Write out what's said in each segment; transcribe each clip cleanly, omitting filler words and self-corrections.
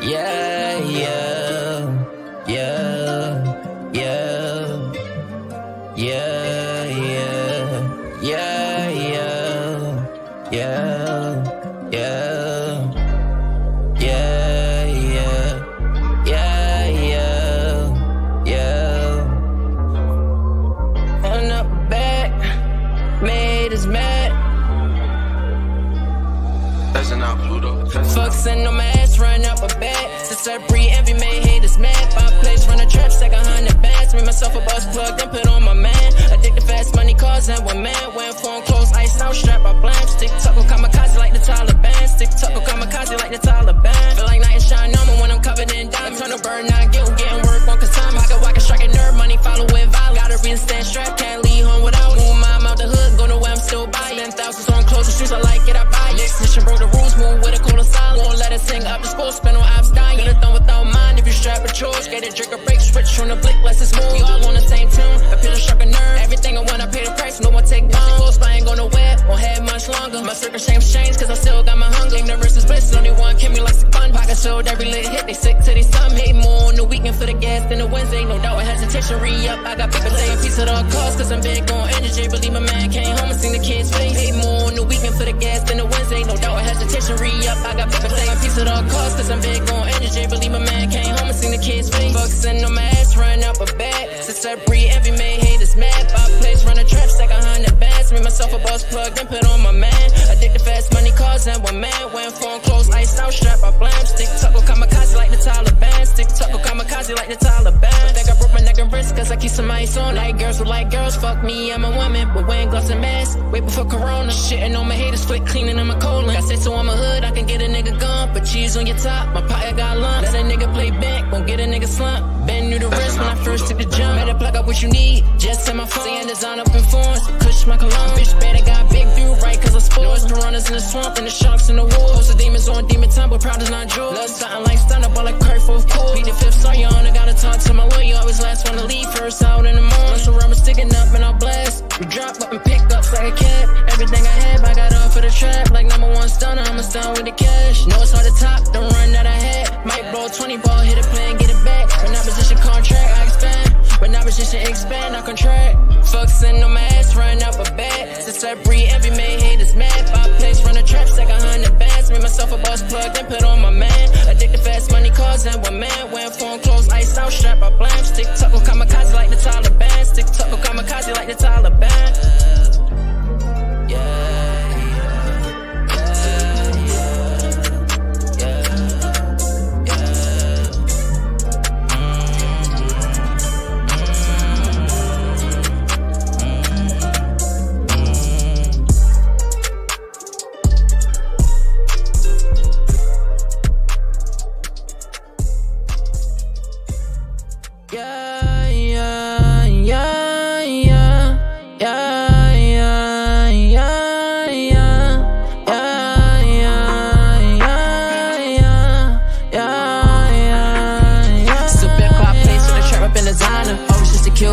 Yeah, yeah, yeah, yeah, yeah, yeah, yeah, yeah, yeah, yeah, yeah, yeah, yeah. On up back, made us mad. That's enough, Pluto. Fuck send on my ass, run up a bag. Since I breed envy, made haters mad. Five plays, run a trap, stack 100 bags. Made myself a boss plug, then put on my man. Addicted fast money, cars and one man. Wearing phone clothes, ice out, strap by blanks. Stick tuckle, kamikaze like the Taliban. Stick tuckle, kamikaze like the Taliban. Feel like night and shine on me when I'm covered in diamonds. Turn to burn, not get getting work on cause time. I can strike a nerve, money follow with violence. Got a reason stand strapped, can't leave home without. Move mom out the hood, go nowhere, I'm still buying. Spend thousands on clothes and shoes, I like it, I buy it. Next mission broke the rules, move with a cola silent. Won't let it sing up the school, spend on ops dying. Get it done without mind if you strap a chores. Get a drink a break, switch from the blick, less it's smooth. We all on the same tune, appeal to struck a nerve. Everything I want, I pay the price, no one take down. Close, I ain't gonna wear, won't have much longer. My circumstance changed, cause I still got my hunger. Ignorance is bliss, only one can me like the fun. Pocket sold every lit hit, they sick to they stomach. Hate more on the weekend for the gas than the Wednesday. No doubt with hesitation, re-up. I got people taking piece of the cost, cause I'm big on energy. Believe my man came home and seen the kids' face. Hate more on the weekend for the gas than the Wednesday. No doubt with hesitation, re-up. I got people taking piece of the cost, cause I'm big on energy. Believe my man came home and seen the kids' face. Fuck send on my ass, run up a bag. Since I breed envy, made haters mad. Five plays, run a trap, stack 100 bags. Made myself a boss plug, then put on my man. Addicted fast money, cars and one man. Wearing phone clothes, ice out, strap by blam. Stick tuckle, kamikaze like the Taliban. Stick tuckle, kamikaze like the Taliban. I think I broke my neck and wrist, cause I keep some ice on. Like girls with like girls, fuck me, I'm a woman. But wearing gloves and masks, wait before Corona. Shitting on my haters, foot cleaning on my colon. I said so I'm a hood, I can get a nigga gun. Put cheese on your top, my pocket got lumps. Let a nigga play back, won't get a nigga slump. Bend new the wrist when I first took the jump. Better plug up what you need, just in my phone. Saying design up in forms, push my cologne. Bitch better got big view, right, cause I sport. No, it's piranhas in the swamp and the sharks in the woods. Most of demons on demon time, but proud is not jewel. Love something like stunner, but like curve full of cool. Beat the fifth star, you on, I gotta talk to my lawyer. Always last one to leave, first out in the morning. So rubber sticking up and I'll blast. We drop up and pick ups like a cat. Everything I have, I got off for the trap. Like number one stunner, I'ma stun with the cash. Know it's hard to top, the run that I had. Might blow 20 ball, hit a play and get it back. When I position contract, I expand. When I position expand, I contract. Fuck send on my ass, run up a bag. Since I breed envy, made haters mad. Five plays, run a trap, stack 100 bags. Made myself a boss plug, then put on my man. Addicted fast money, cars and one man. Wearing phone clothes, ice out, strap by blam. Stick tuckle, kamikaze like the Taliban. Stick tuckle, kamikaze like the Taliban.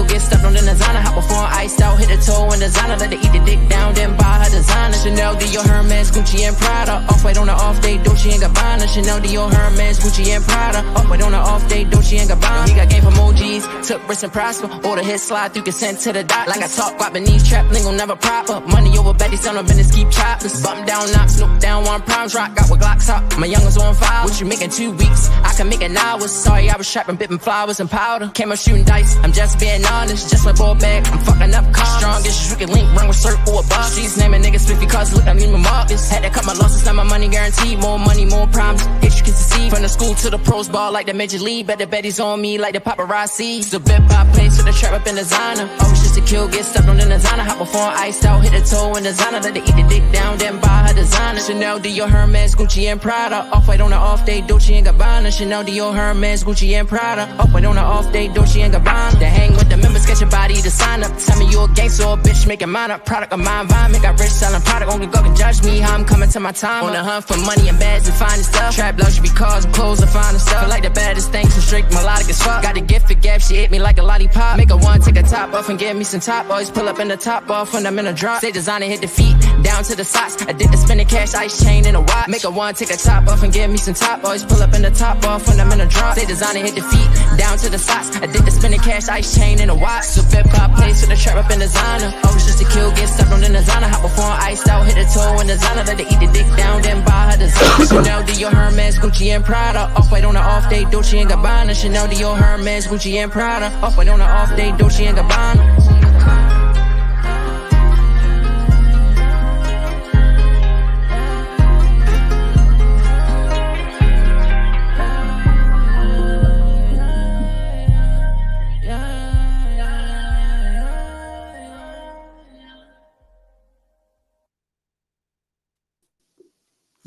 Get stuck on the designer, hop before iced out, hit the toe in designer, let her eat the dick down, then buy her designer. Chanel, Dior, Hermes, Gucci and Prada. Off-white on the off day, Dolce and Gabbana. Chanel, Dior, Hermes, Gucci and Prada. Off-white on the off day, Dolce and Gabbana. He got game from emojis, took risks and prosper. Order hit slide through consent to the dot. Like I talk, guap beneath trap, lingo never proper. Money over Betty, son of business, keep choppers. Bump down knocks, look down one primes, rock got with Glocks up. My youngest on fire. What you make in 2 weeks? I can make in hours. Sorry, I was trapping, bipping flowers and powder. Came up shooting dice, I'm just being honest. Just my ball bag, I'm fucking up cars. Strongest, you can link, run with circle or boss. She's naming niggas 50 cause look, I need my markets. Had to cut my losses, now my money guaranteed. More money, more problems. Hit you can see. From the school to the pros ball, like the Major League. Bet the Betty's on me, like the paparazzi. So bet by place to the trap up in designer. Always just a kill, get stuck on the designer. Hop before iced out, hit the toe in designer. Let her eat the dick down, then buy her designer. Chanel, Dior, Hermes, Gucci and Prada. Off-white on the off day, Dolce and Gabbana. Chanel, Dior, Hermes, Gucci and Prada. Off-white on the off day, Dolce and Gabbana. To hang with the members, get your body to sign up. Tell me you a gangster or a bitch, making mine up. Product of my environment, got rich selling product. Only go can judge me how I'm coming to my time. On the hunt for money and bags and finding stuff. Trap luxury cars and clothes and finding stuff. Feel like the baddest thing, so strict, melodic as fuck. Got a gift for gab, she hit me like a lollipop. Make a one, take a top off and give me some top. Always pull up in the top off when I'm in a drop. Say designer hit the feet, down to the socks. Addicted to spending cash, ice chain in a watch. Make a one, take a top off and give me some top. Always pull up in the top off when I'm in a drop. They designer hit the feet, down to the socks. Addicted to spending cash, ice chain in a watch. So flip cop place with the trap up in designer. Always just to kill, get stuck on the designer. Hop before iced out, hit the toe in designer. Let her eat the dick down, then buy her designer. Chanel, Dior, Hermes, Gucci, and Prada. Off-white on the off day, Dolce and Gabbana. Chanel, Dior, Hermes, Gucci, and Prada. Off-white on the off day, Dolce and Gabbana.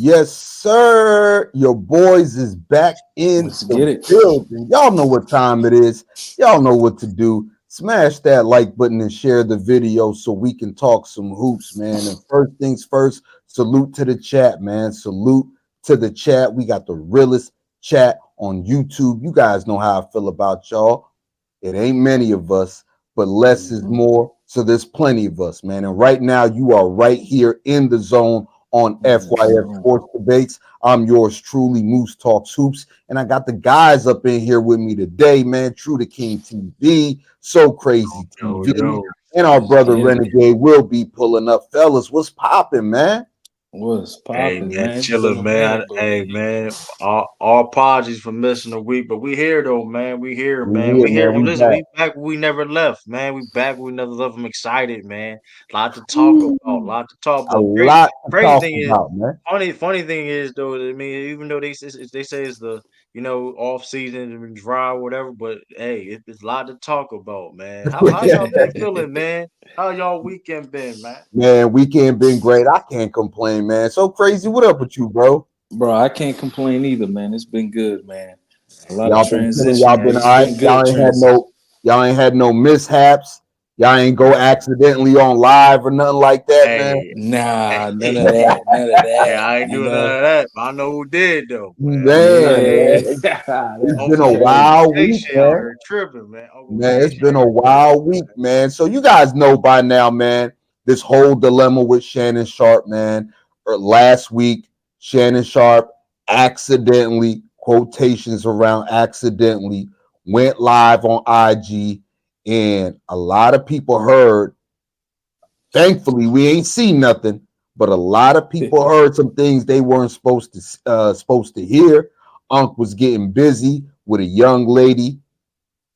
Yes, sir. Your boys is back in the building. Y'all know what time it is. Y'all know what to do. Smash that like button and share the video so we can talk some hoops, man. And first things first, salute to the chat, man. Salute to the chat. We got the realest chat on YouTube. You guys know how I feel about y'all. It ain't many of us, but less is more. So there's plenty of us, man. And right now, you are right here in the zone on FYF Sports Debates. I'm yours truly, Moose Talks Hoops, and I got the guys up in here with me today, man. True to King TV, So Crazy TV, and our brother Renegade will be pulling up. Fellas, what's popping, man? What's popping, man? Chilling, man. Hey, man. All apologies for missing a week, but we here though, man. We here, man. We here. Man. Listen, we back. We never left, man. We back. We never left. I'm excited, man. A lot to talk about. Crazy thing is, funny thing is though. I mean, even though they say it's the off season and dry or whatever, but hey, it's a lot to talk about, man. How y'all been feeling, man? How y'all weekend been, man? Man, weekend been great. I can't complain, man. So Crazy, what up with you, bro? Bro, I can't complain either, man. It's been good, man. A lot of transition. Y'all been all right. Y'all ain't had no mishaps. Y'all ain't go accidentally on live or nothing like that, man. Nah, none of that. Yeah, I ain't doing none of that. I know who did though. Man. It's been a wild week, man. Tripping, man. Man, it's been a wild week, man. So you guys know by now, man, this whole dilemma with Shannon Sharpe, man. Last week, Shannon Sharpe accidentally, quotations around accidentally, went live on IG, and a lot of people heard. Thankfully, we ain't seen nothing, but a lot of people heard some things they weren't supposed to hear. Unc was getting busy with a young lady,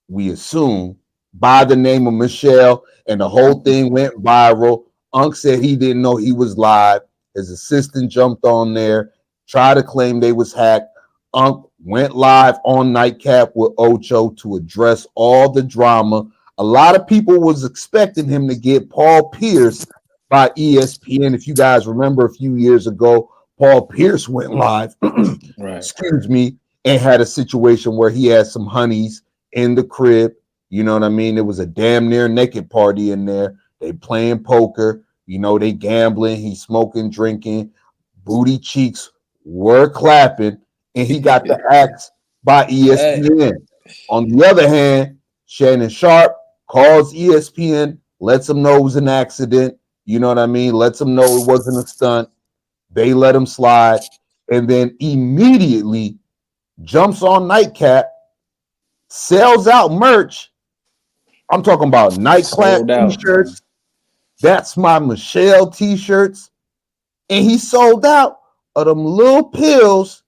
we assume, by the name of Michelle, and the whole thing went viral. Unc said he didn't know he was live. His assistant jumped on there, tried to claim they was hacked. Unc went live on Nightcap with Ocho to address all the drama. A lot of people was expecting him to get Paul Pierce by ESPN. If you guys remember a few years ago, Paul Pierce went live, excuse me, and had a situation where he had some honeys in the crib. You know what I mean? It was a damn near naked party in there. They playing poker. You know, they gambling. He's smoking, drinking. Booty cheeks were clapping. And he got the axe by ESPN. On the other hand, Shannon Sharpe calls ESPN, lets them know it was an accident. You know what I mean? Lets them know it wasn't a stunt. They let him slide. And then immediately jumps on Nightcap, sells out merch. I'm talking about Nightcap t-shirts. That's my Michelle t-shirts. And he sold out of them little pills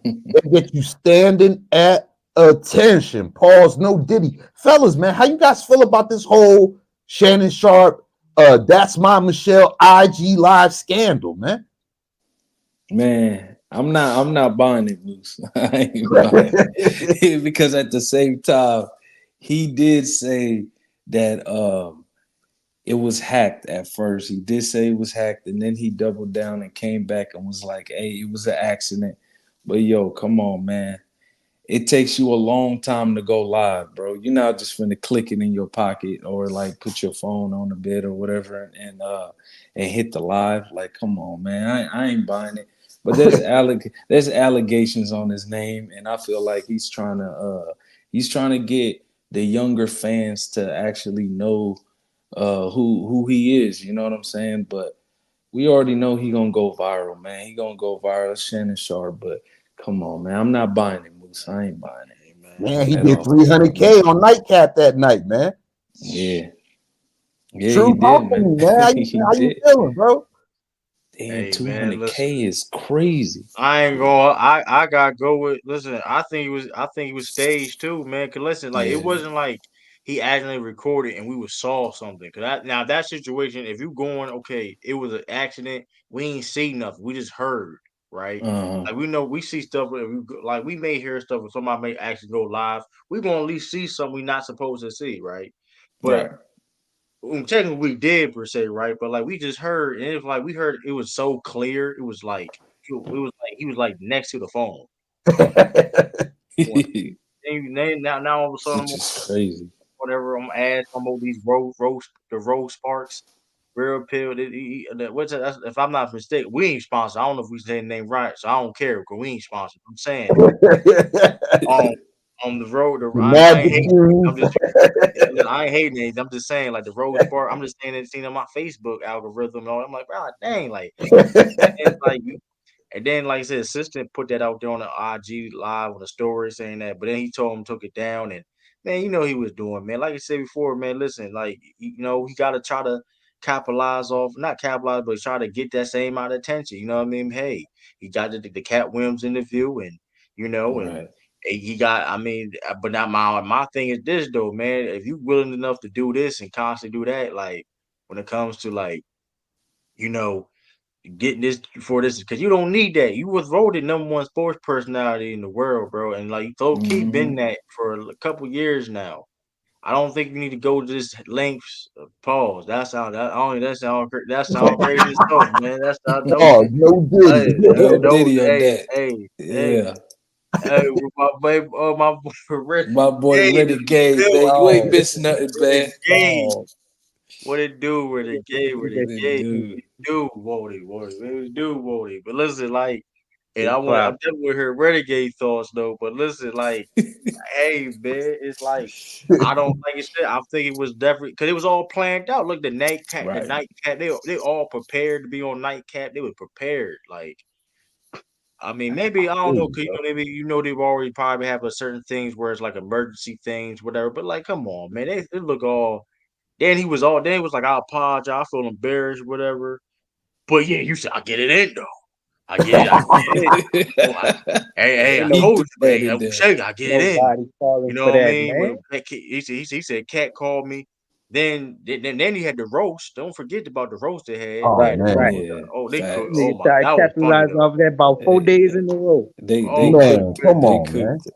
that get you standing at attention. Pause, no Diddy. Fellas, man, how you guys feel about this whole Shannon Sharpe, That's My Michelle IG live scandal, man? Man, I'm not buying it, Moose. I ain't buying it. Because at the same time, he did say that it was hacked at first. He did say it was hacked, and then he doubled down and came back and was like, hey, it was an accident. But yo, come on, man. It takes you a long time to go live, bro. You're not just finna click it in your pocket or like put your phone on the bed or whatever and hit the live. Like, come on, man. I ain't buying it. But there's allegations on his name, and I feel like he's trying to get the younger fans to actually know who he is. You know what I'm saying? But we already know he gonna go viral, man. He gonna go viral, Shannon Sharpe. But come on, man, I'm not buying it, Moose. I ain't buying it, Man, he at did all. 300K on Nightcap that night, man. Yeah, True, he talk did, to me, man. man. He How you did. feeling, bro? Damn, Hey man, listen. 200K is crazy. I ain't going. I gotta go with. Listen, I think he was. I think he was staged too, man. Cause listen, like it Yeah. wasn't like he actually recorded and we would saw something. Cause now that situation, if you going okay, it was an accident. We ain't see nothing. We just heard, right? Uh-huh. Like we know we see stuff. Like we may hear stuff. If somebody may actually go live, we gonna at least see something we not supposed to see, right? But Right. technically we did per se, right? But like we just heard, and it was like we heard it was so clear. It was like he was like next to the phone. Now all of a sudden Which is crazy. whatever I'm asking about these Rose Sparks real pill. If I'm not mistaken, we ain't sponsored. I don't know if we say the name right, so I don't care because we ain't sponsored. I'm saying on on the road. The I ain't magic hating. I'm juice. just I ain't hating anything. I'm just saying like the Rose Spark. I'm just saying it seen on my Facebook algorithm and all. I'm like, bro, dang, like it's like and then, like I said, assistant put that out there on the IG live on the story saying that, but then he told him took it down, and man, you know he was doing, man. Like I said before, man, listen, like he got to try to capitalize off, not capitalize, but try to get that same amount of attention. You know what I mean? Hey, he got the Cat Williams interview, and and Right. he got. I mean, but not my thing is this though, man. If you willing enough to do this and constantly do that, like when it comes to like you know getting this for this because you don't need that. You was voted #1 sports personality in the world, bro, and like you keep been Mm-hmm. that for a couple years now. I don't think you need to go to this lengths. Pause. That sound crazy as fuck, man. That's not don't. Oh, no Hey, Diddy. No don't. Diddy on Hey, that. hey, hey, Yeah. hey. My baby, my boy, My boy Renegade in the Renegade, man. You ain't building. Oh, missing nothing, man. Renegade. Oh, What it do? Renegade. Renegade. Dude. Do Wody. It do Wody. But listen, like. And big I clap. definitely hear renegade thoughts though. But listen, like, hey man, it's like I don't like I said. I think it was definitely because it was all planned out. Look, the Right. nightcap, they all prepared to be on nightcap. They were prepared. Like, I mean, maybe I don't know, cause maybe they've already probably have a certain things where it's like emergency things, whatever. But like, come on, man, they look all. Then he was like, I apologize, I feel embarrassed, whatever. But yeah, you said I get it in though. I get it in. Oh, hey, Ain't I no, He told threw you, that man. in I there. say I get it in. nobody falling You know for what I that, mean? man. When he said Cat called me. Then he had the roast. Don't forget about the roast they had. They oh had the Right, roast right. man. with Yeah. they could. Facts. Oh Nigga my, tried to that was funny capitalize though. off that about 4 days Eh, in a row. They Oh my cooked. Man, come goodness. They on, man. cooked.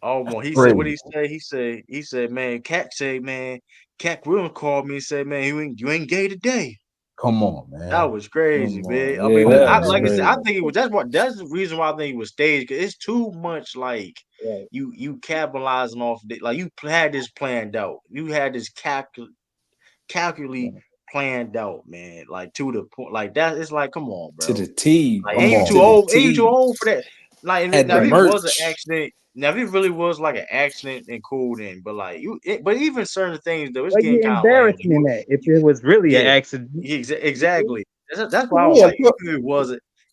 Oh my. He said what Crazy. he said. He said man. Cat said man. Cat Williams called me and said man you ain't gay today. Come on, That man. was crazy, Come man. on. I Yeah, mean, Come that I, was on, like I man. said, I crazy. think it was that's the reason why I think it was staged. Cause it's too much like Right. you capitalizing off like you had this planned out. You had this calculately Right. planned out, man. Like to the point, like that. It's like, come on, To bro. the T, Like, Come ain't you bro. too To on, the man. old? Ain't you too T. old for that? Like, Had now the if it was an merch. accident, now if it really was like an accident, then cool then. But like but even certain things though, it's Where getting you kind of lame. embarrassing that if it was really an Yeah, accident? You feel me? exactly. That's why I was Yeah, like,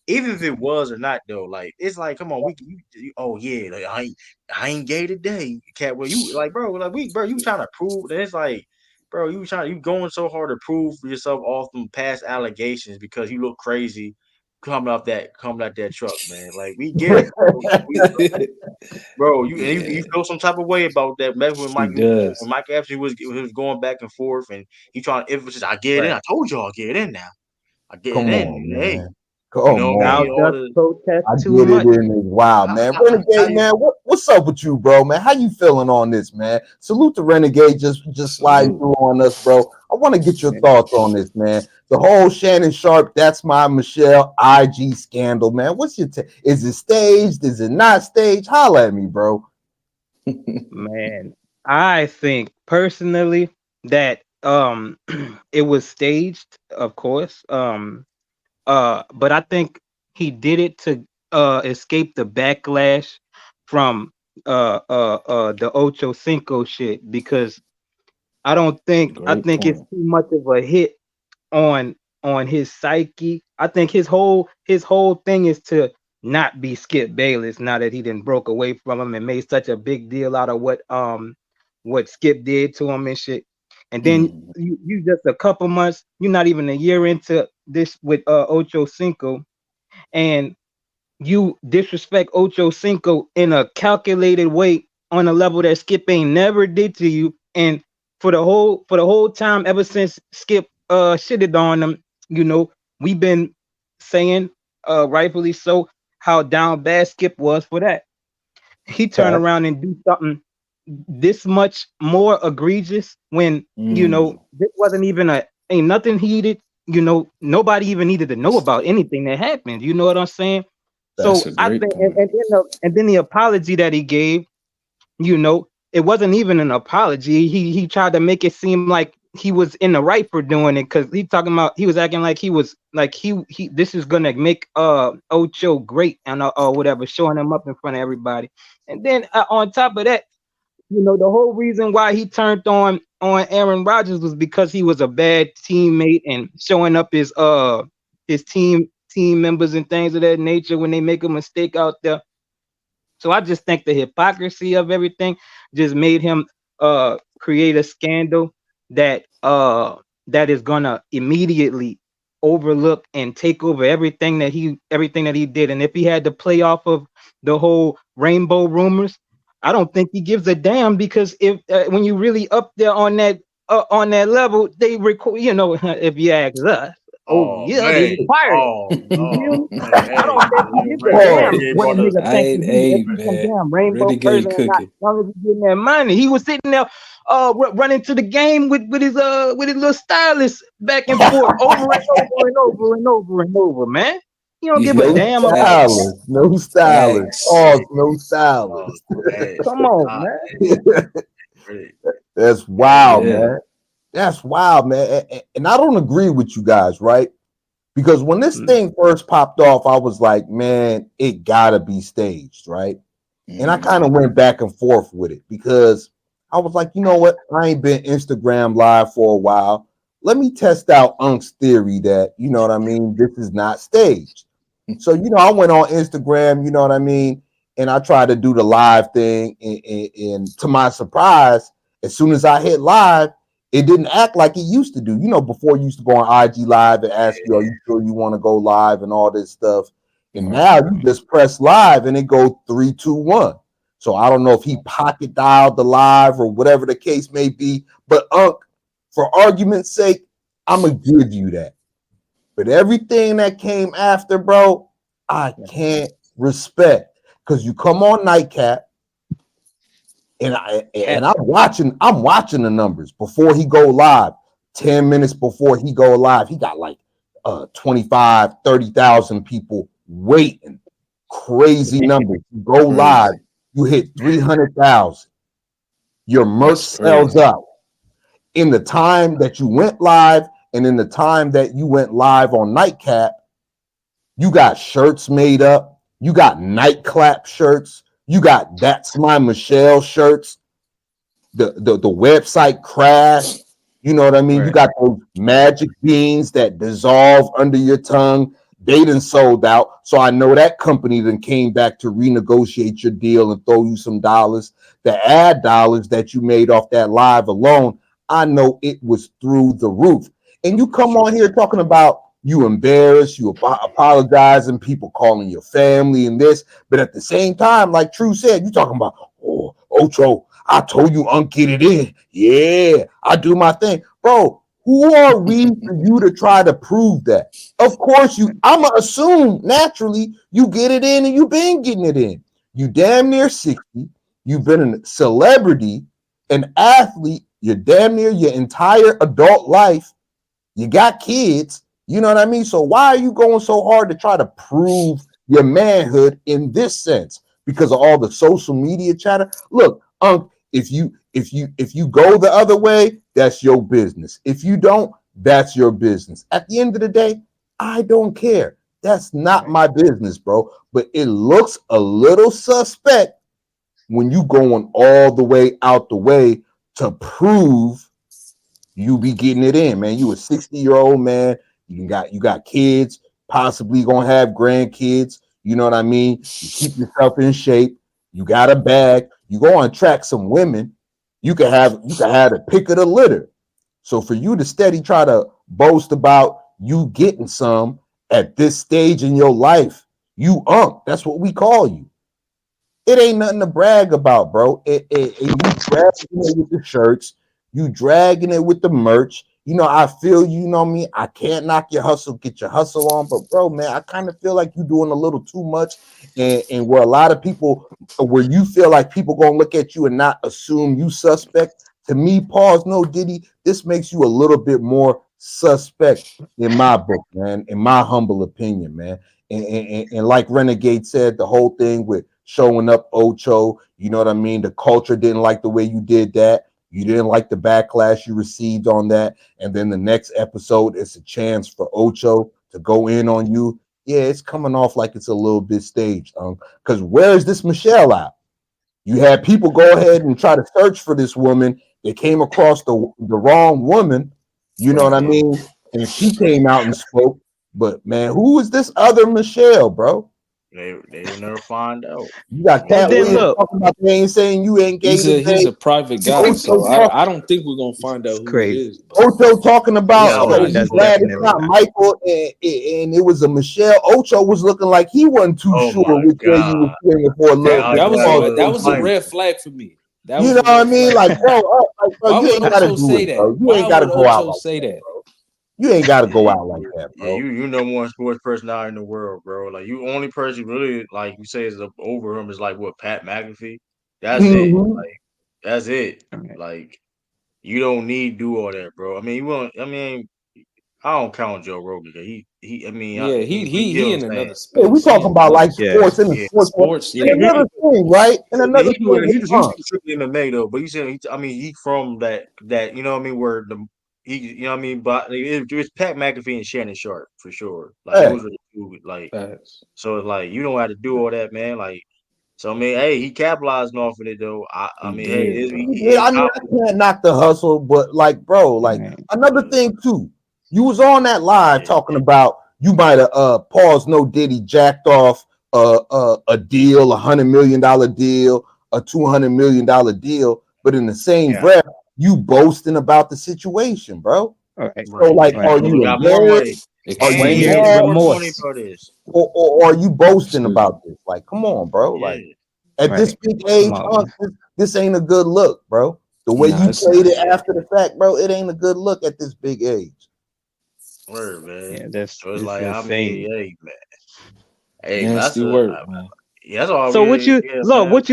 even if it was or not though, like it's like, come on, oh yeah, like, I ain't gay today, cat. Well, you like, bro, like bro, you trying to prove? And it's like, bro, you going so hard to prove for yourself off them past allegations because you look crazy coming out that truck, man. Like we get it, bro. Bro, you Yeah, feel some type of way about that. Remember he does. When Mike actually was going back and forth, and he trying to emphasize, I get it in. Right. I told y'all I get it in now. I get it come in. on, Hey, man. you Come know what I on. mean? Thou All dost the protest I too get it much. in as wow, man. Renegade, I, man. What's up with you, bro, man? How you feeling on this, man? Salute to Renegade just sliding Salute. through on us, bro. I want to get your Man. thoughts on this, man. The whole Shannon Sharpe, that's my Michelle IG scandal, man. What's your is it staged? Is it not staged? Holla at me, bro. Man, I think personally that it was staged, of course. But I think he did it to escape the backlash from the Ocho Cinco shit because I don't think I Great think it's point. too much of a hit on on his psyche. I think his whole thing is to not be Skip Bayless now that he didn't broke away from him and made such a big deal out of what Skip did to him and shit. And then you just a couple months, you're not even a year into this with Ocho Cinco, and you disrespect Ocho Cinco in a calculated way on a level that Skip ain't never did to you. And for the whole time ever since Skip shitted on him, we've been saying rightfully so how down bad Skip was for that. He turned around and do something this much more egregious when this wasn't even ain't nothing heated. Nobody even needed to know about anything that happened. You know what I'm saying? That's So I think, and then the apology that he gave, it wasn't even an apology. He tried to make it seem like he was in the right for doing it because he was acting like he was like he this is gonna make Ocho great and or whatever, showing him up in front of everybody. And then on top of that, the whole reason why he turned on Aaron Rodgers was because he was a bad teammate and showing up his team members and things of that nature when they make a mistake out there. So I just think the hypocrisy of everything just made him create a scandal that is gonna immediately overlook and take over everything that he did. And if he had to play off of the whole rainbow rumors, I don't think he gives a damn, because if when you really up there on that level, they record. If you ask us, they required it. I don't think he gives a damn what a nigga thinks he's some damn rainbow person or not. As long as he's getting that money. He was sitting there running to the game with his little stylist back and forth over and over and over and over and over, man. You don't give a damn about it. No stylist. Oh, no stylist. Come on, man. That's wild, man. That's wild, man. And I don't agree with you guys, right? Because when this thing first popped off, I was like, man, it gotta be staged, right? And I kind of went back and forth with it because I was like, you know what? I ain't been Instagram live for a while. Let me test out Unk's theory that, you know what I mean, this is not staged. So, I went on Instagram, you know what I mean, and I tried to do the live thing. And to my surprise, as soon as I hit live, it didn't act like it used to do. Before you used to go on IG Live and ask you, are you sure you want to go live and all this stuff? And now you just press live and it goes 3, 2, 1. So I don't know if he pocket dialed the live or whatever the case may be. But Unk, for argument's sake, I'm going to give you that. But everything that came after, bro, I can't respect, because you come on Nightcap, and I'm watching the numbers before he go live. 10 minutes before he go live, he got like 25, 30,000 people waiting. Crazy numbers. You go live, you hit 300,000. Your merch sells out. In the time that you went live, and in the time that you went live on Nightcap, you got shirts made up. You got Nightclap shirts. You got That's My Michelle shirts. The website crashed. You know what I mean? Right. You got those magic beans that dissolve under your tongue. They done sold out. So I know that company then came back to renegotiate your deal and throw you some dollars. The ad dollars that you made off that live alone, I know it was through the roof. And you come on here talking about you embarrassed, you apologizing, people calling your family and this. But at the same time, like True said, you talking about, oh, Ocho, I told you get it in. Yeah, I do my thing. Bro, who are we for you to try to prove that? Of course, I'm going to assume naturally you get it in and you've been getting it in. You damn near 60. You've been a celebrity, an athlete, you're damn near your entire adult life. You got kids, you know what I mean? So why are you going so hard to try to prove your manhood in this sense? Because of all the social media chatter? Look, if you go the other way, that's your business. If you don't, that's your business. At the end of the day, I don't care. That's not my business, bro. But it looks a little suspect when you going all the way out the way to prove you be getting it in, man. You a 60-year-old man. You got kids, possibly gonna have grandkids. You know what I mean? You keep yourself in shape. You got a bag. You go and attract some women. You can have the pick of the litter. So for you to steady try to boast about you getting some at this stage in your life, you that's what we call you. It ain't nothing to brag about, bro. You dragging it with the shirts, you dragging it with the merch. You know, I feel you know me. I can't knock your hustle, get your hustle on, but bro, man, I kind of feel like you're doing a little too much, and where a lot of people, where you feel like people gonna look at you and not assume you suspect. To me, pause, no Diddy, this makes you a little bit more suspect in my book, man, in my humble opinion, man. And like Renegade said, the whole thing with showing up Ocho, you know what I mean? The culture didn't like the way you did that. You didn't like the backlash you received on that. And then the next episode, it's a chance for Ocho to go in on you. Yeah, it's coming off like it's a little bit staged. Because where's this Michelle at? You had people go ahead and try to search for this woman. They came across the wrong woman. You know what I mean? And she came out and spoke. But man, who is this other Michelle, bro? They will never find out. You got Cat Williams talking about they ain't saying you ain't gay. He's a private guy, so I don't think we're gonna find out who it is. Ocho talking about that's glad it's not Michael and it was a Michelle. Ocho was looking like he wasn't too sure which way you was swinging for a little. That was a red flag for me. You know what I mean? Like, bro, you ain't gotta do it, bro. You ain't gotta go out. Say that. You ain't got to go out like that, bro. Yeah, you number one sports personality in the world, bro. Like you only person really like you say is over him is like what Pat McAfee. That's it. Like that's it. Like you don't need to do all that, bro. I mean, you want. I mean, I don't count Joe Rogan. He. I mean, he in another space. Yeah, we talking about like sports in the sports. Yeah, another thing, right? And another thing. He's strictly MMA though, but you said I mean, he from that you know what I mean where the. You know what I mean? But it was Pat McAfee and Shannon Sharpe for sure. Like those are the two. Like so, it's like you don't have to do all that, man. Like so, I mean, hey, he capitalizing off of it though. I mean, I can't knock the hustle, but like, bro, like another thing too. You was on that live talking about you might have paused no Diddy jacked off a deal, $100 million deal, a $200 million deal, but in the same breath. You boasting about the situation, bro. So, like, are you embarrassed? Are you remorse? Or are you boasting about this? Like, come on, bro. Like, at this big age, this ain't a good look, bro. The way you played it after the fact, bro, it ain't a good look at this big age. Word, man. Yeah, that's so it's like, insane. I mean, hey, man. Hey, nasty word, man. Yeah, that's all. So what you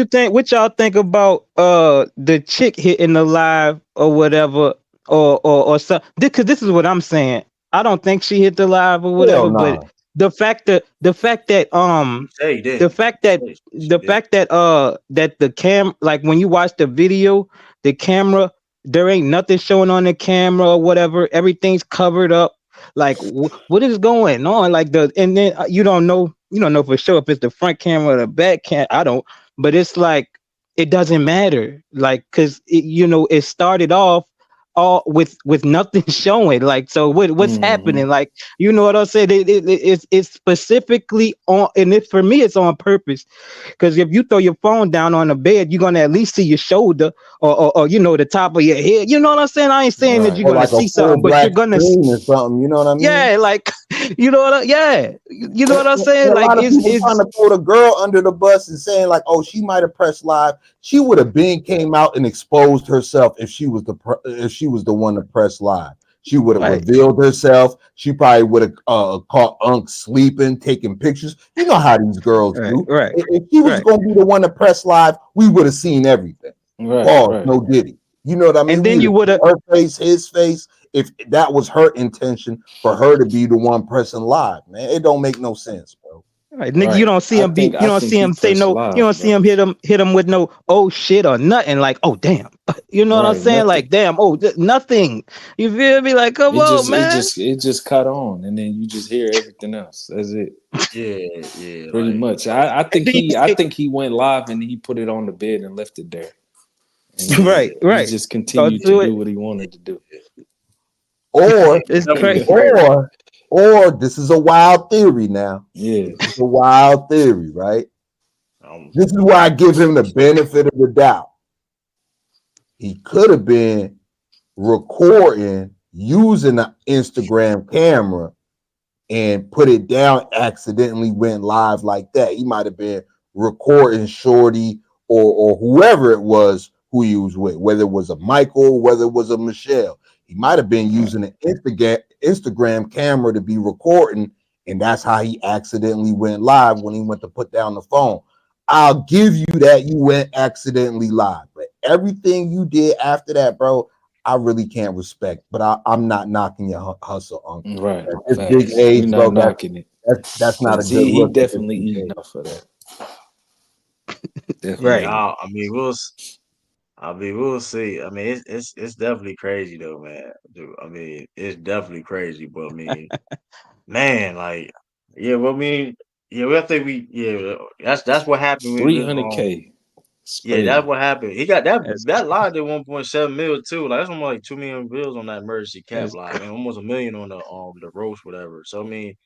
think? What y'all think about the chick hitting the live or whatever or something? Because this is what I'm saying. I don't think she hit the live or whatever, but the fact that the cam, like when you watch the video, the camera, there ain't nothing showing on the camera or whatever. Everything's covered up. Like what is going on? Like and then you don't know for sure if it's the front camera or the back cam. I don't, but it's like it doesn't matter. Like because it started off all with nothing showing. Like so, what's happening? Like you know what I'm saying? It's specifically on, and for me, it's on purpose. Because if you throw your phone down on the bed, you're gonna at least see your shoulder or the top of your head. You know what I'm saying? I ain't saying that you're gonna see something, but you're gonna see something. You know what I mean? Yeah, like you know what I'm saying? Like it's trying to throw the girl under the bus and saying like, oh, she might have pressed live. She would have came out and exposed herself if she was the one to press live. She would have revealed herself. She probably would have caught Unc sleeping, taking pictures. You know how these girls do. Right. If she was going to be the one to press live, we would have seen everything. No Diddy. You know what I mean? And then you would have her face, his face. If that was her intention for her to be the one pressing live, man, it don't make no sense, bro. Right, nigga, you don't see him you don't see him say no, you don't see him hit him with no oh shit or nothing, like oh damn. You know what I'm saying? Like damn, nothing. You feel me? Like come on, man. It just cut on and then you just hear everything else. That's it. Yeah. Pretty much. I think he went live and he put it on the bed and left it there. Right. He just continued to do what he wanted to do. Or it's crazy. Or this is a wild theory now. Yeah. It's a wild theory, right? This is why I give him the benefit of the doubt. He could have been recording using the Instagram camera and put it down, accidentally went live like that. He might have been recording Shorty or whoever it was who he was with, whether it was a Michael, whether it was a Michelle. He might have been using an Instagram camera to be recording, and that's how he accidentally went live when he went to put down the phone. I'll give you that you went accidentally live, but everything you did after that, bro, I really can't respect. But I'm not knocking your hustle, Uncle. Right. This big age, We're bro, not knocking it. that's not a good He look. definitely eating up for that. Right. Yeah, we'll see. I mean, it's definitely crazy though, man. Dude, I mean, it's definitely crazy. But I mean, man, like, yeah. Well, I mean, yeah. I think that's what happened with this. $300K. Yeah, that's what happened. He got that That's live at 1.7 mil too. Like that's almost like 2 million bills on that emergency cap live, and almost a million on the roast, whatever. So I mean,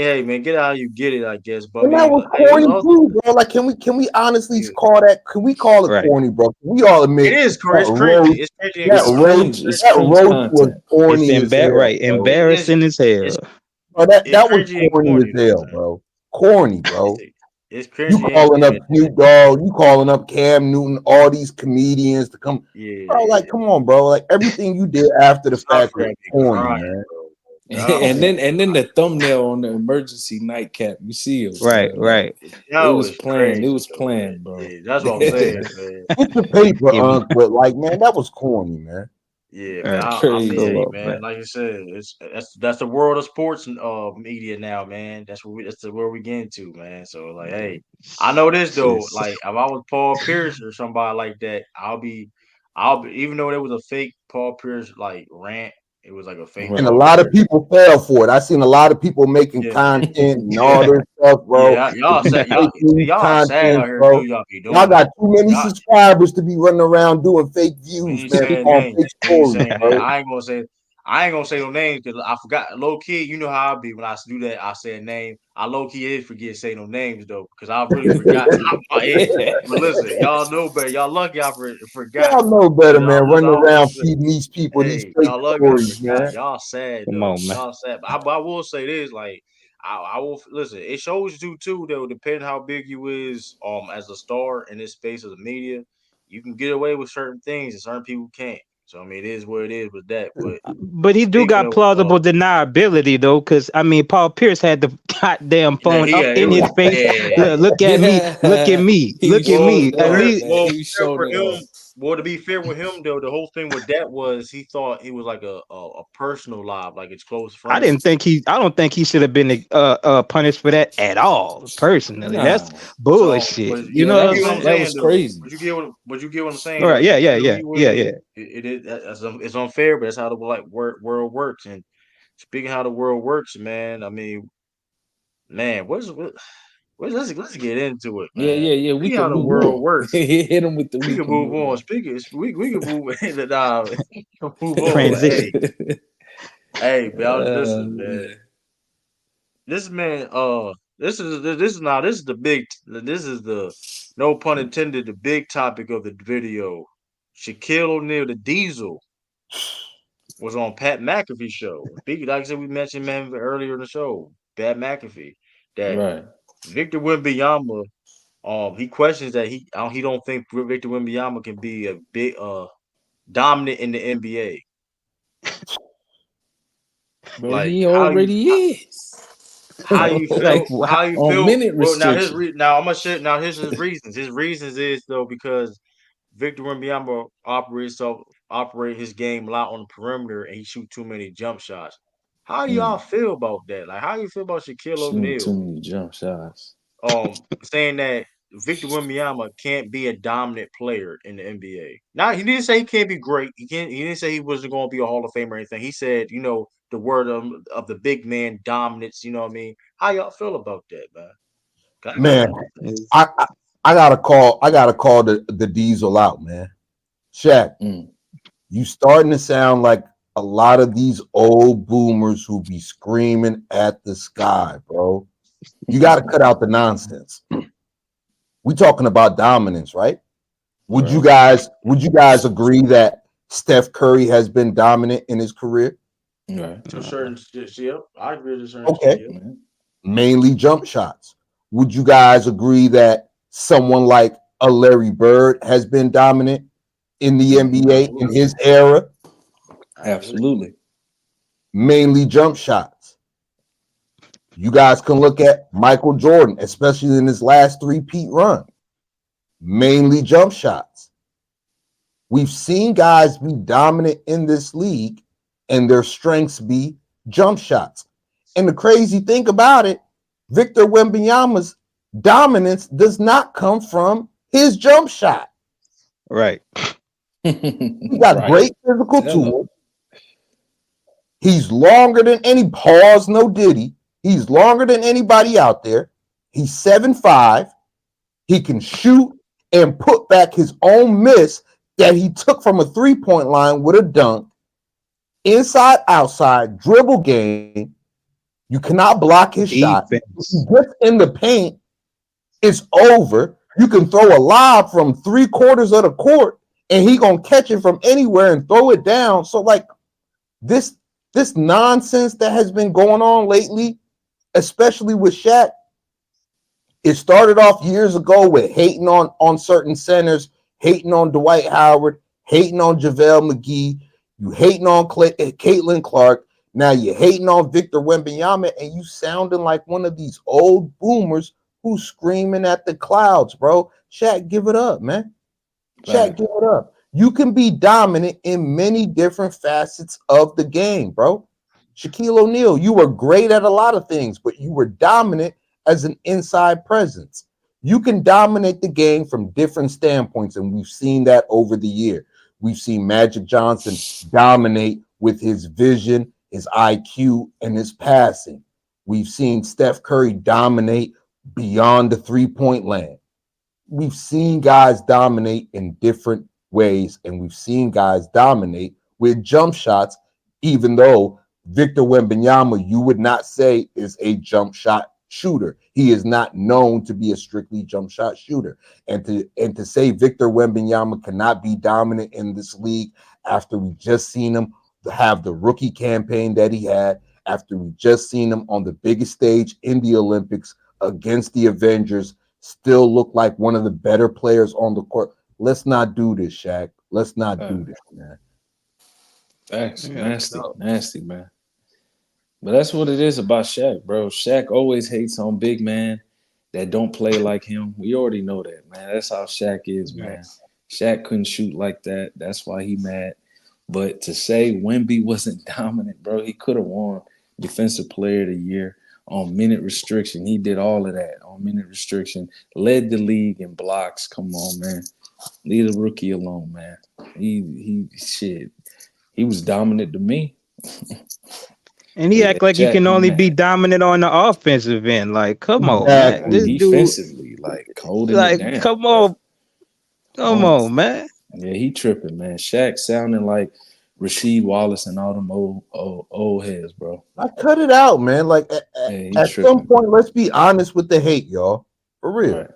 hey man, get out how you get it, I guess. But I And that mean, was hey, corny too, bro. Like, can we honestly call that? Can we call it right. corny, bro? Can we all admit it is that cringe. roast, It's cringy. that roast was corny as hell, Right. bro. Embarrassing as hell. Bro, It's that was cringy and corny corny, as hell, bro. Corny, bro. It's You cringy and calling up Snoop Dogg, you calling up Cam Newton, all these comedians to come. Bro, like, come on, bro. Like everything you did after the fact was corny, man. And then the thumbnail on the emergency nightcap, you see it, Right, man. right. That It was was planned. crazy. It was planned, bro. Yeah, that's what I'm saying, man. Get the paper, Yeah, but like, man, that was corny, man. Yeah, man. right. I mean, Crazy. hey, Come on, man. Like you said, that's the world of sports media now, man. That's where we get into, man. So like, hey, I know this though. Just Like, if I was Paul Pierce or somebody like that, I'll be. Even though there was a fake Paul Pierce like rant, it was like a fake And a Paul lot of Pierce. people fell for it. I seen a lot of people making Yeah, content and all this stuff, bro. yeah. Y'all sad. Fake news Y'all sad content, out here. bro. Do y'all be Y'all doing got that? too many Y'all. subscribers to be running around doing fake We views, ain't man. saying On fake names. We ain't stories, saying that. bro. I ain't gonna say no names because I forgot low key. You know how I be when I do that. I say a name. I low key is forget to say no names though because I really forgot top of my head. But listen, y'all know better. Y'all lucky I forgot. Y'all know better, man. Listen, Running I was around gonna say, feeding these people these hey, fake y'all lucky I stories, forgot. man. Y'all sad come though. on, man. Y'all sad. But I will say this, like I will listen. It shows you too though, depending how big you is as a star in this space of the media, you can get away with certain things and certain people can't. So I mean, it is what it is with that. But But he do speaking got of, plausible deniability though, because I mean, Paul Pierce had the goddamn yeah, phone up it in was, his face. yeah. Look at me, look at me, He look at showed me. it At off, least, man. He Fair showed for it him. off. Well, to be fair with him though, the whole thing with that was he thought it was like a personal live, like his close I friends. didn't think I don't think he should have been punished for that at all. Personally, that's Nah. bullshit. But You Yeah, but know you what I'm get what I'm that saying? was saying though. crazy. But you get what I'm saying All though. right, yeah, yeah, Shaquille yeah, yeah, O'Neal, yeah. it's unfair, but that's how the world works. And speaking how the world works, man. I mean, man, let's get into it, man. Yeah. We Speaking can how the move world on. works. Hit him with the We we can can move move on. on. Speaking, we can move nah, we can move on. But Transition. hey, man, listen, man. Man. This man, this is the big, this is the no pun intended, the big topic of the video. Shaquille O'Neal, the Diesel, was on Pat McAfee show. Speaking, like I said, we mentioned man earlier in the show, Pat McAfee, that Right. Victor Wembanyama, he questions that he don't think Victor Wembanyama can be a big dominant in the NBA. But Like he already is. how you Like, feel? wow. How you On feel? minute Well, restriction. now I'm gonna share. Now here's his reasons. His reasons is though because Victor Wembanyama operate his game a lot on the perimeter and he shoot too many jump shots. How do y'all feel about that? Like how do you feel about Shaquille Shooting too O'Neal many jump shots. saying that Victor Wembanyama can't be a dominant player in the NBA? Now he didn't say he can't be great. He didn't say he wasn't going to be a Hall of Famer or anything. He said, the word of the big man dominance. You know what I mean? How y'all feel about that, man? Man, I gotta call the Diesel out, man. Shaq, you starting to sound like a lot of these old boomers who be screaming at the sky, bro. You got to cut out the nonsense. We talking about dominance, right? Would you guys agree that Steph Curry has been dominant in his career? Right. To a certain yep. I agree to a certain Okay. extent, yep. Mainly jump shots. Would you guys agree that someone like a Larry Bird has been dominant in the NBA in his era? Absolutely. Mainly jump shots. You guys can look at Michael Jordan, especially in his last three-peat run. Mainly jump shots. We've seen guys be dominant in this league and their strengths be jump shots. And the crazy thing about it, Victor Wembanyama's dominance does not come from his jump shot. Right. He got great physical tools. He's longer than any pause, no diddy. He's longer than anybody out there. He's 7'5". He can shoot and put back his own miss that he took from a three-point line with a dunk. Inside, outside, dribble game. You cannot block his shot. If he gets in the paint, it's over. You can throw a lob from 3/4 of the court, and he gonna catch it from anywhere and throw it down. So, like this nonsense that has been going on lately, especially with Shaq, it started off years ago with hating on certain centers, hating on Dwight Howard, hating on JaVale McGee, you hating on Caitlin Clark. Now you're hating on Victor Wembanyama, and you sounding like one of these old boomers who's screaming at the clouds, bro. Shaq, give it up, man. Shaq, give it up. You can be dominant in many different facets of the game, bro. Shaquille O'Neal, you were great at a lot of things, but you were dominant as an inside presence. You can dominate the game from different standpoints, and we've seen that over the year. We've seen Magic Johnson dominate with his vision, his IQ, and his passing. We've seen Steph Curry dominate beyond the three-point land. We've seen guys dominate in different ways, and we've seen guys dominate with jump shots, even though Victor Wembanyama, you would not say is a jump shot shooter. He is not known to be a strictly jump shot shooter. And to say Victor Wembanyama cannot be dominant in this league after we just seen him have the rookie campaign that he had, after we just seen him on the biggest stage in the Olympics against the Avengers, still look like one of the better players on the court. Let's not do this, Shaq. Let's not do this, man. That's nasty, man. But that's what it is about Shaq, bro. Shaq always hates on big man that don't play like him. We already know that, man. That's how Shaq is, man. Shaq couldn't shoot like that. That's why he mad. But to say Wemby wasn't dominant, bro, he could have won Defensive Player of the Year on minute restriction. He did all of that on minute restriction. Led the league in blocks. Come on, man. Leave the rookie alone, man. He was dominant to me. And he act like he can only be dominant on the offensive end. Like, come on, man. This defensively, like holding it down. Come on, man. Yeah, he tripping, man. Shaq sounding like Rasheed Wallace and all them old heads, bro. I cut it out, man. Like at some point, let's be honest with the hate, y'all. For real. Right.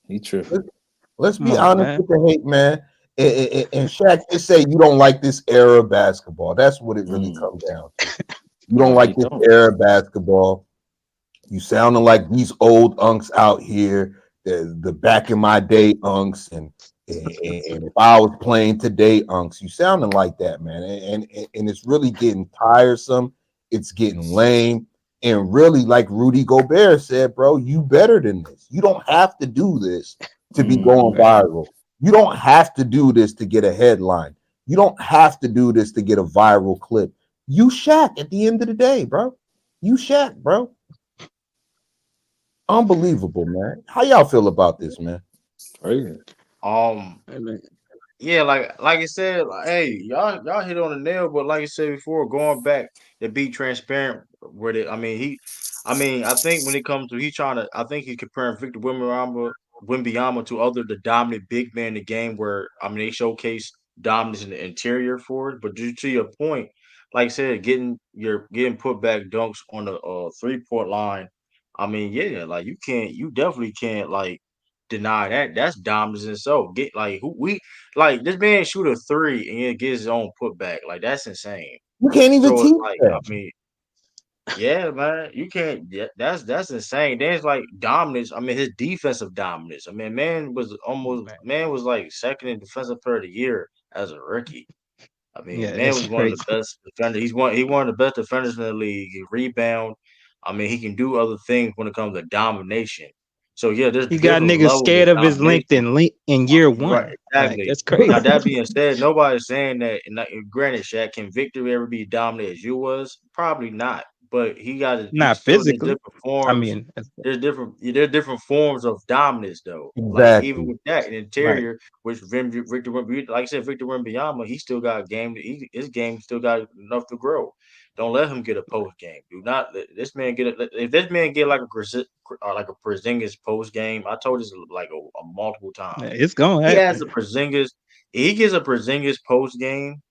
He tripping. Let's be honest with the hate, man. And Shaq, just say you don't like this era of basketball. That's what it really comes down to. You don't like this era of basketball. You sounding like these old unks out here, the back in my day unks, and if I was playing today unks, you sounding like that, man. And it's really getting tiresome. It's getting lame. And really, like Rudy Gobert said, bro, you better than this. You don't have to do this to be going viral. You don't have to do this to get a headline. You don't have to do this to get a viral clip. You Shaq at the end of the day, bro. You Shaq, bro. Unbelievable, man. How y'all feel about this, man? Crazy. Yeah, like I said, hey, y'all hit on the nail, but like I said before, going back to be transparent with it. I think when it comes to I think he's comparing Victor Wembanyama to the dominant big man in the game where they showcase dominance in the interior for it. But to your point, like I said, getting put back dunks on the 3-point line. I mean, yeah, like you definitely can't like deny that. That's dominance in itself. Get like who we like this man shoot a three and it gets his own putback. Like that's insane. You can't even So it's teach like, I that. mean, yeah, man, you can't. Yeah, that's insane. Then it's like dominance. I mean, his defensive dominance. I mean, man was like second in defensive player of the year as a rookie. I Yeah, mean, man it's was one of crazy. the best defenders. He one of the best defenders in the league. He rebound. I mean, he can do other things when it comes to domination. So yeah, there's You got different niggas levels of scared of his length domination. in year Right, one. Like exactly. that's crazy. Now that being said, nobody's saying that. And granted, Shaq, can Victor ever be dominant as you was? Probably not. But he got to. He Not still there's physically. different I forms. mean, There's different forms of dominance though. Like even Exactly. with that, an right. interior, which Victor Wembanyama, like I said, Victor Wembanyama, he still got a game. His game still got enough to grow. Don't let him get a post game. Do not let this man get a. If this man get like a Porzingis post game, I told this like a multiple times. It's gonna He has happen. a Porzingis. He gets a Porzingis post game,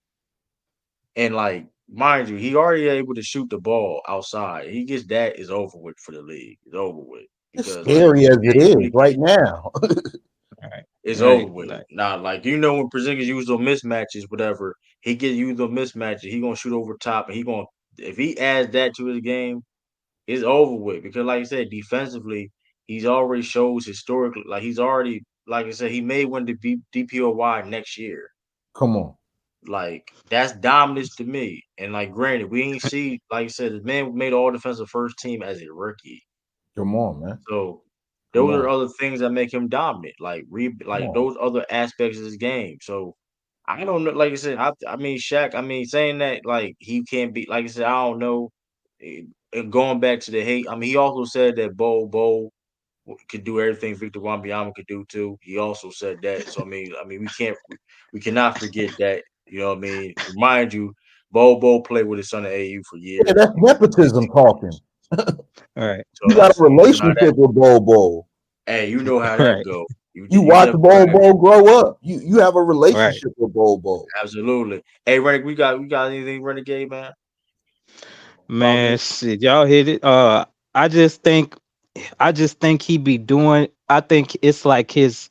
and like mind you, he already able to shoot the ball outside. He gets that is over with for the league. It's over with As because like scary as man, it he is really right can't. now. Right. It's over Right. with. Like, Now, like when Porzingis use those mismatches, whatever he get used those mismatches, he gonna shoot over top, and he gonna if he adds that to his game, it's over with because like I said, defensively, he's already shows historically like he's already like I said, he may win the DPOY next year. Come on. Like that's dominance to me. And like granted, we ain't see like I said, the man made all defensive first team as a rookie. Come on, man. So Come those are on. other things that make him dominant, Come like on. those other aspects of his game. So I don't know. Like I said, I mean Shaq. I mean saying that like he can't be. Like I said, I don't know. And going back to the hate, I mean he also said that Bo could do everything Victor Wembanyama could do too. He also said that. So I mean we cannot forget that. You know what I mean? Remind you, Bo played with his son at AU for Yeah, years. that's nepotism talking. all right. You So got a you know how that. relationship with Bobo. Hey, you know how that Right. go. You You watch definitely know how that Bobo go. grow up. You have a Right. relationship with Bobo. Absolutely. Hey, Renegade, we got anything, Renegade, man? About Man, this? shit, y'all hit it. I just think he be doing. I think it's like his.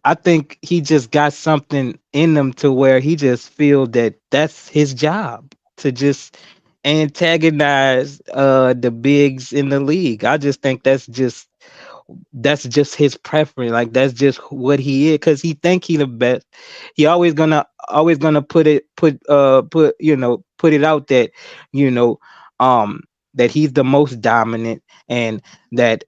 I think he just got something in him to where he just feel that that's his job to just antagonize the bigs in the league. I just think that's just his preference. Like that's just what he is because he think he the best. He always gonna put put it out that you know um that he's the most dominant and that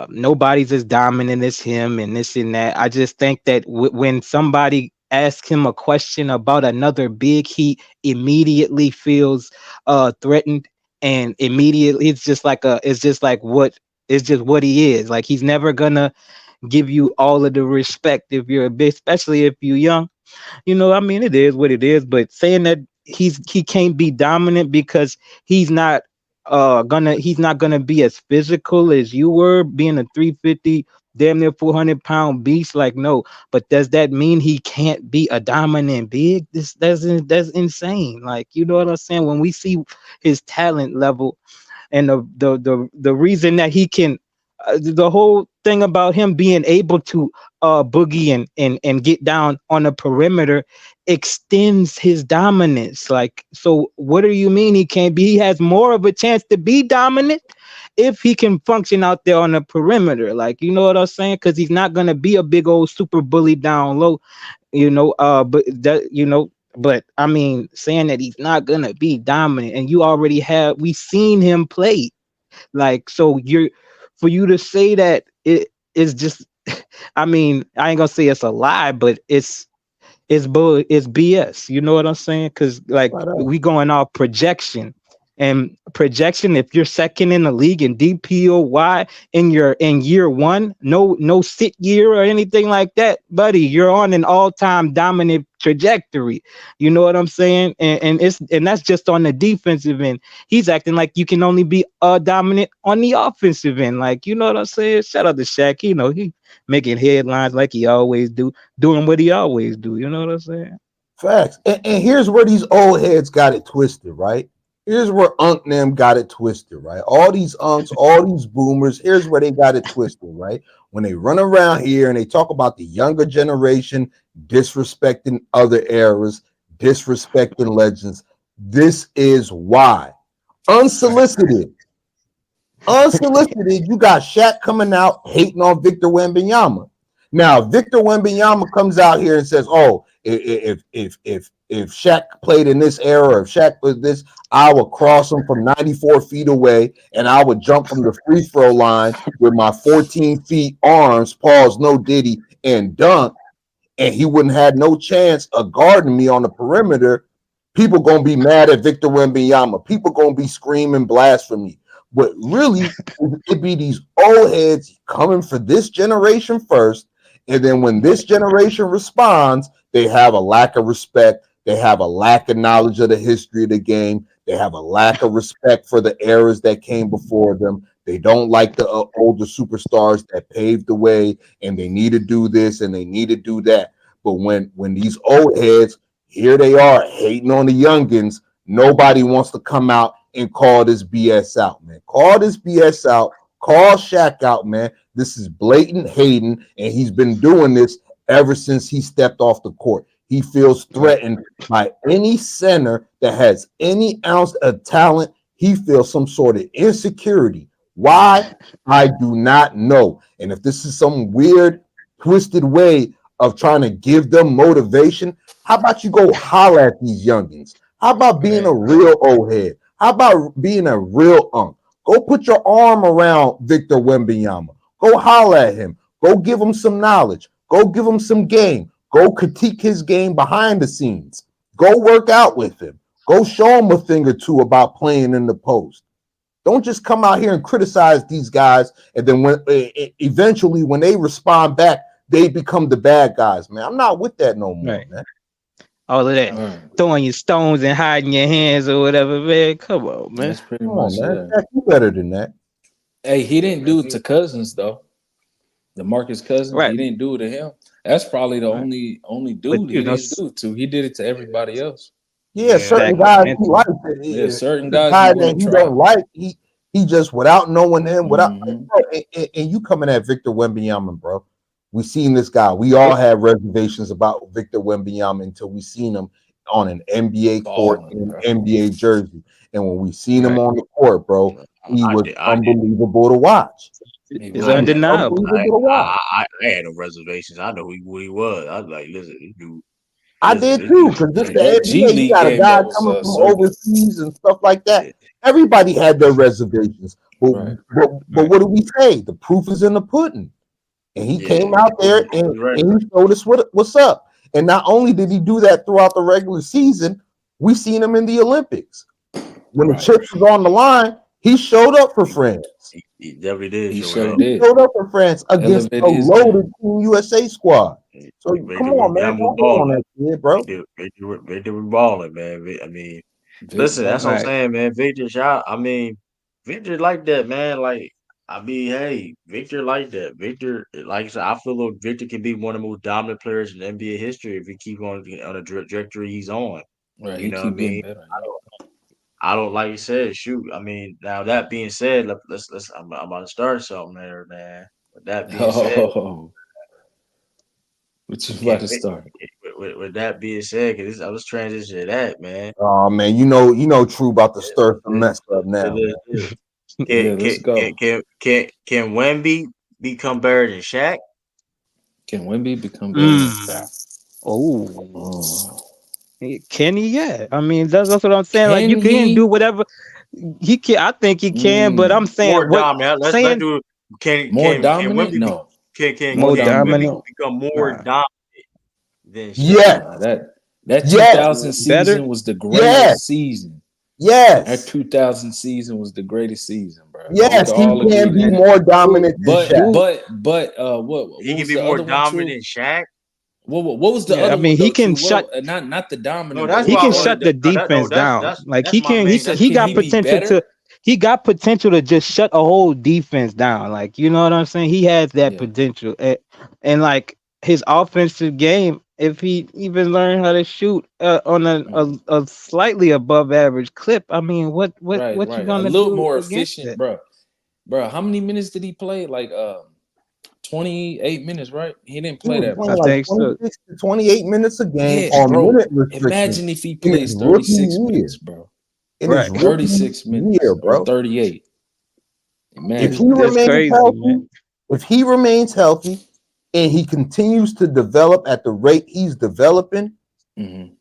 nobody's as dominant as him and this and that. I just think that when somebody asks him a question about another big, he immediately feels threatened and immediately it's just like what it's just what he is. Like he's never gonna give you all of the respect if you're a big, especially if you're young. I mean, it is what it is. But saying that he can't be dominant because he's not he's not gonna be as physical as you were being a 350 damn near 400-pound beast. Like no, but does that mean he can't be a dominant big? That's insane. Like you know what I'm saying? When we see his talent level and the reason that he can the whole thing about him being able to boogie and get down on the perimeter extends his dominance. Like, so what do you mean he can't be? He has more of a chance to be dominant if he can function out there on the perimeter. Like, you know what I'm saying? Because he's not gonna be a big old super bully down low, but that but I mean, saying that he's not gonna be dominant, and we seen him play. Like, so for you to say that it is just, I mean, I ain't gonna say it's a lie, but it's BS. You know what I'm saying? Because like Right on. we going off projection and projection. If you're second in the league in DPOY in year one, no sit year or anything like that, buddy, you're on an all-time dominant trajectory. You know what I'm saying? And that's just on the defensive end. He's acting like you can only be dominant on the offensive end. Like, you know what I'm saying? Shout out to Shaq. He making headlines like he always do, doing what he always do. You know what I'm saying? Facts. And here's where these old heads got it twisted, right? Here's where Unc them got it twisted, right? All these Uncs, all these boomers, here's where they got it twisted, right? When they run around here and they talk about the younger generation disrespecting other eras, disrespecting legends, this is why. Unsolicited, you got Shaq coming out hating on Victor Wembanyama. Now, Victor Wembanyama comes out here and says, "Oh, if Shaq played in this era, or if Shaq was this, I would cross him from 94 feet away, and I would jump from the free throw line with my 14 feet arms, pause, no diddy, and dunk, and he wouldn't have no chance of guarding me on the perimeter." People gonna be mad at Victor Wembanyama. People gonna be screaming blasphemy. But really, it be these old heads coming for this generation first. And then when this generation responds, they have a lack of respect. They have a lack of knowledge of the history of the game. They have a lack of respect for the eras that came before them. They don't like the older superstars that paved the way, and they need to do this and they need to do that. But when these old heads, here they are hating on the youngins, nobody wants to come out and call this BS out, man. Call this BS out. Call Shaq out, man. This is blatant hating, and he's been doing this ever since he stepped off the court. He feels threatened by any center that has any ounce of talent. He feels some sort of insecurity. Why? I do not know. And if this is some weird, twisted way of trying to give them motivation, how about you go holler at these youngins? How about being a real old head? How about being a real Unk? Go put your arm around Victor Wembanyama. Go holler at him. Go give him some knowledge. Go give him some game. Go critique his game behind the scenes. Go work out with him. Go show him a thing or two about playing in the post. Don't just come out here and criticize these guys, and then when eventually when they respond back, they become the bad guys, man. I'm not with that no more, man. All of that, throwing your stones and hiding your hands or whatever, man. Come on, man. That's pretty much man. You better than that. Hey, he didn't do it to Cousins though. DeMarcus Cousins, he didn't do it to him. That's probably the only dude he didn't do it to. He did it to everybody else. Yeah, certain guys he likes it. Yeah, certain guys that he don't like. He just without knowing him, without and you coming at Victor Wembanyama, bro. We seen this guy. We all had reservations about Victor Wembanyama until we seen him on an NBA court in an NBA jersey. And when we seen him on the court, bro, he was unbelievable to watch. It's undeniable. I had no reservations. I know who he was. I was like, listen, this dude. I did too, because this the NBA, you got a guy coming from overseas and stuff like that. Everybody had their reservations. But what do we say? The proof is in the pudding. And he came out there and he showed us what's up. And not only did he do that throughout the regular season, we seen him in the Olympics. When the chips was on the line, he showed up for France. He definitely did. He showed up for France against a loaded Team USA squad. So come on, man. Don't go on that kid, bro. Victor was balling, man. I mean, listen, that's what I'm saying, man. Victor shot. I mean, Victor like that, man. Like, I mean, hey, Victor like that. Victor, like I said, I feel like Victor can be one of the most dominant players in NBA history if he keep on the trajectory he's on. Right, you know what I mean? I don't like you said. Shoot, I mean, now that being said, let's. I'm about to start something there, man. With that being said, what you about to start? With that being said, because let's transition to that, man. Oh man, you know, True about to stir some mess up now. Can Wemby become better than Shaq? Can Wemby become better than Shaq? Oh. Can he? Yeah. I mean, that's what I'm saying. Like, you can do whatever he can. I think he can, but I'm saying more dominant. Let's do it. Can Wemby become more dominant than Shaq? Yeah. That 2000 season was the greatest season. Yes. That 2000 season was the greatest season, bro. Yes, he can be more dominant than Shaq. But what he can be more dominant than Shaq? What was the other? I mean, he can shut not the dominant. No, he can shut the defense down. Like he can. He got potential to. He got potential to just shut a whole defense down. Like, you know what I'm saying? He has that potential, and like his offensive game if he even learned how to shoot on a slightly above average clip, I mean, what you right. gonna A little do more against efficient, it? bro. How many minutes did he play? Like 28 minutes, right? He didn't He play was that playing I much. like think so. 26 to 28 minutes a game Yeah, on bro. minute restrictions Imagine if he in his plays rookie 36 year. minutes, bro. In his Right. rookie 36 minutes year, or bro. 38. If Imagine. he That's remains crazy, healthy, man. if he remains healthy and he continues to develop at the rate he's developing, Mhm.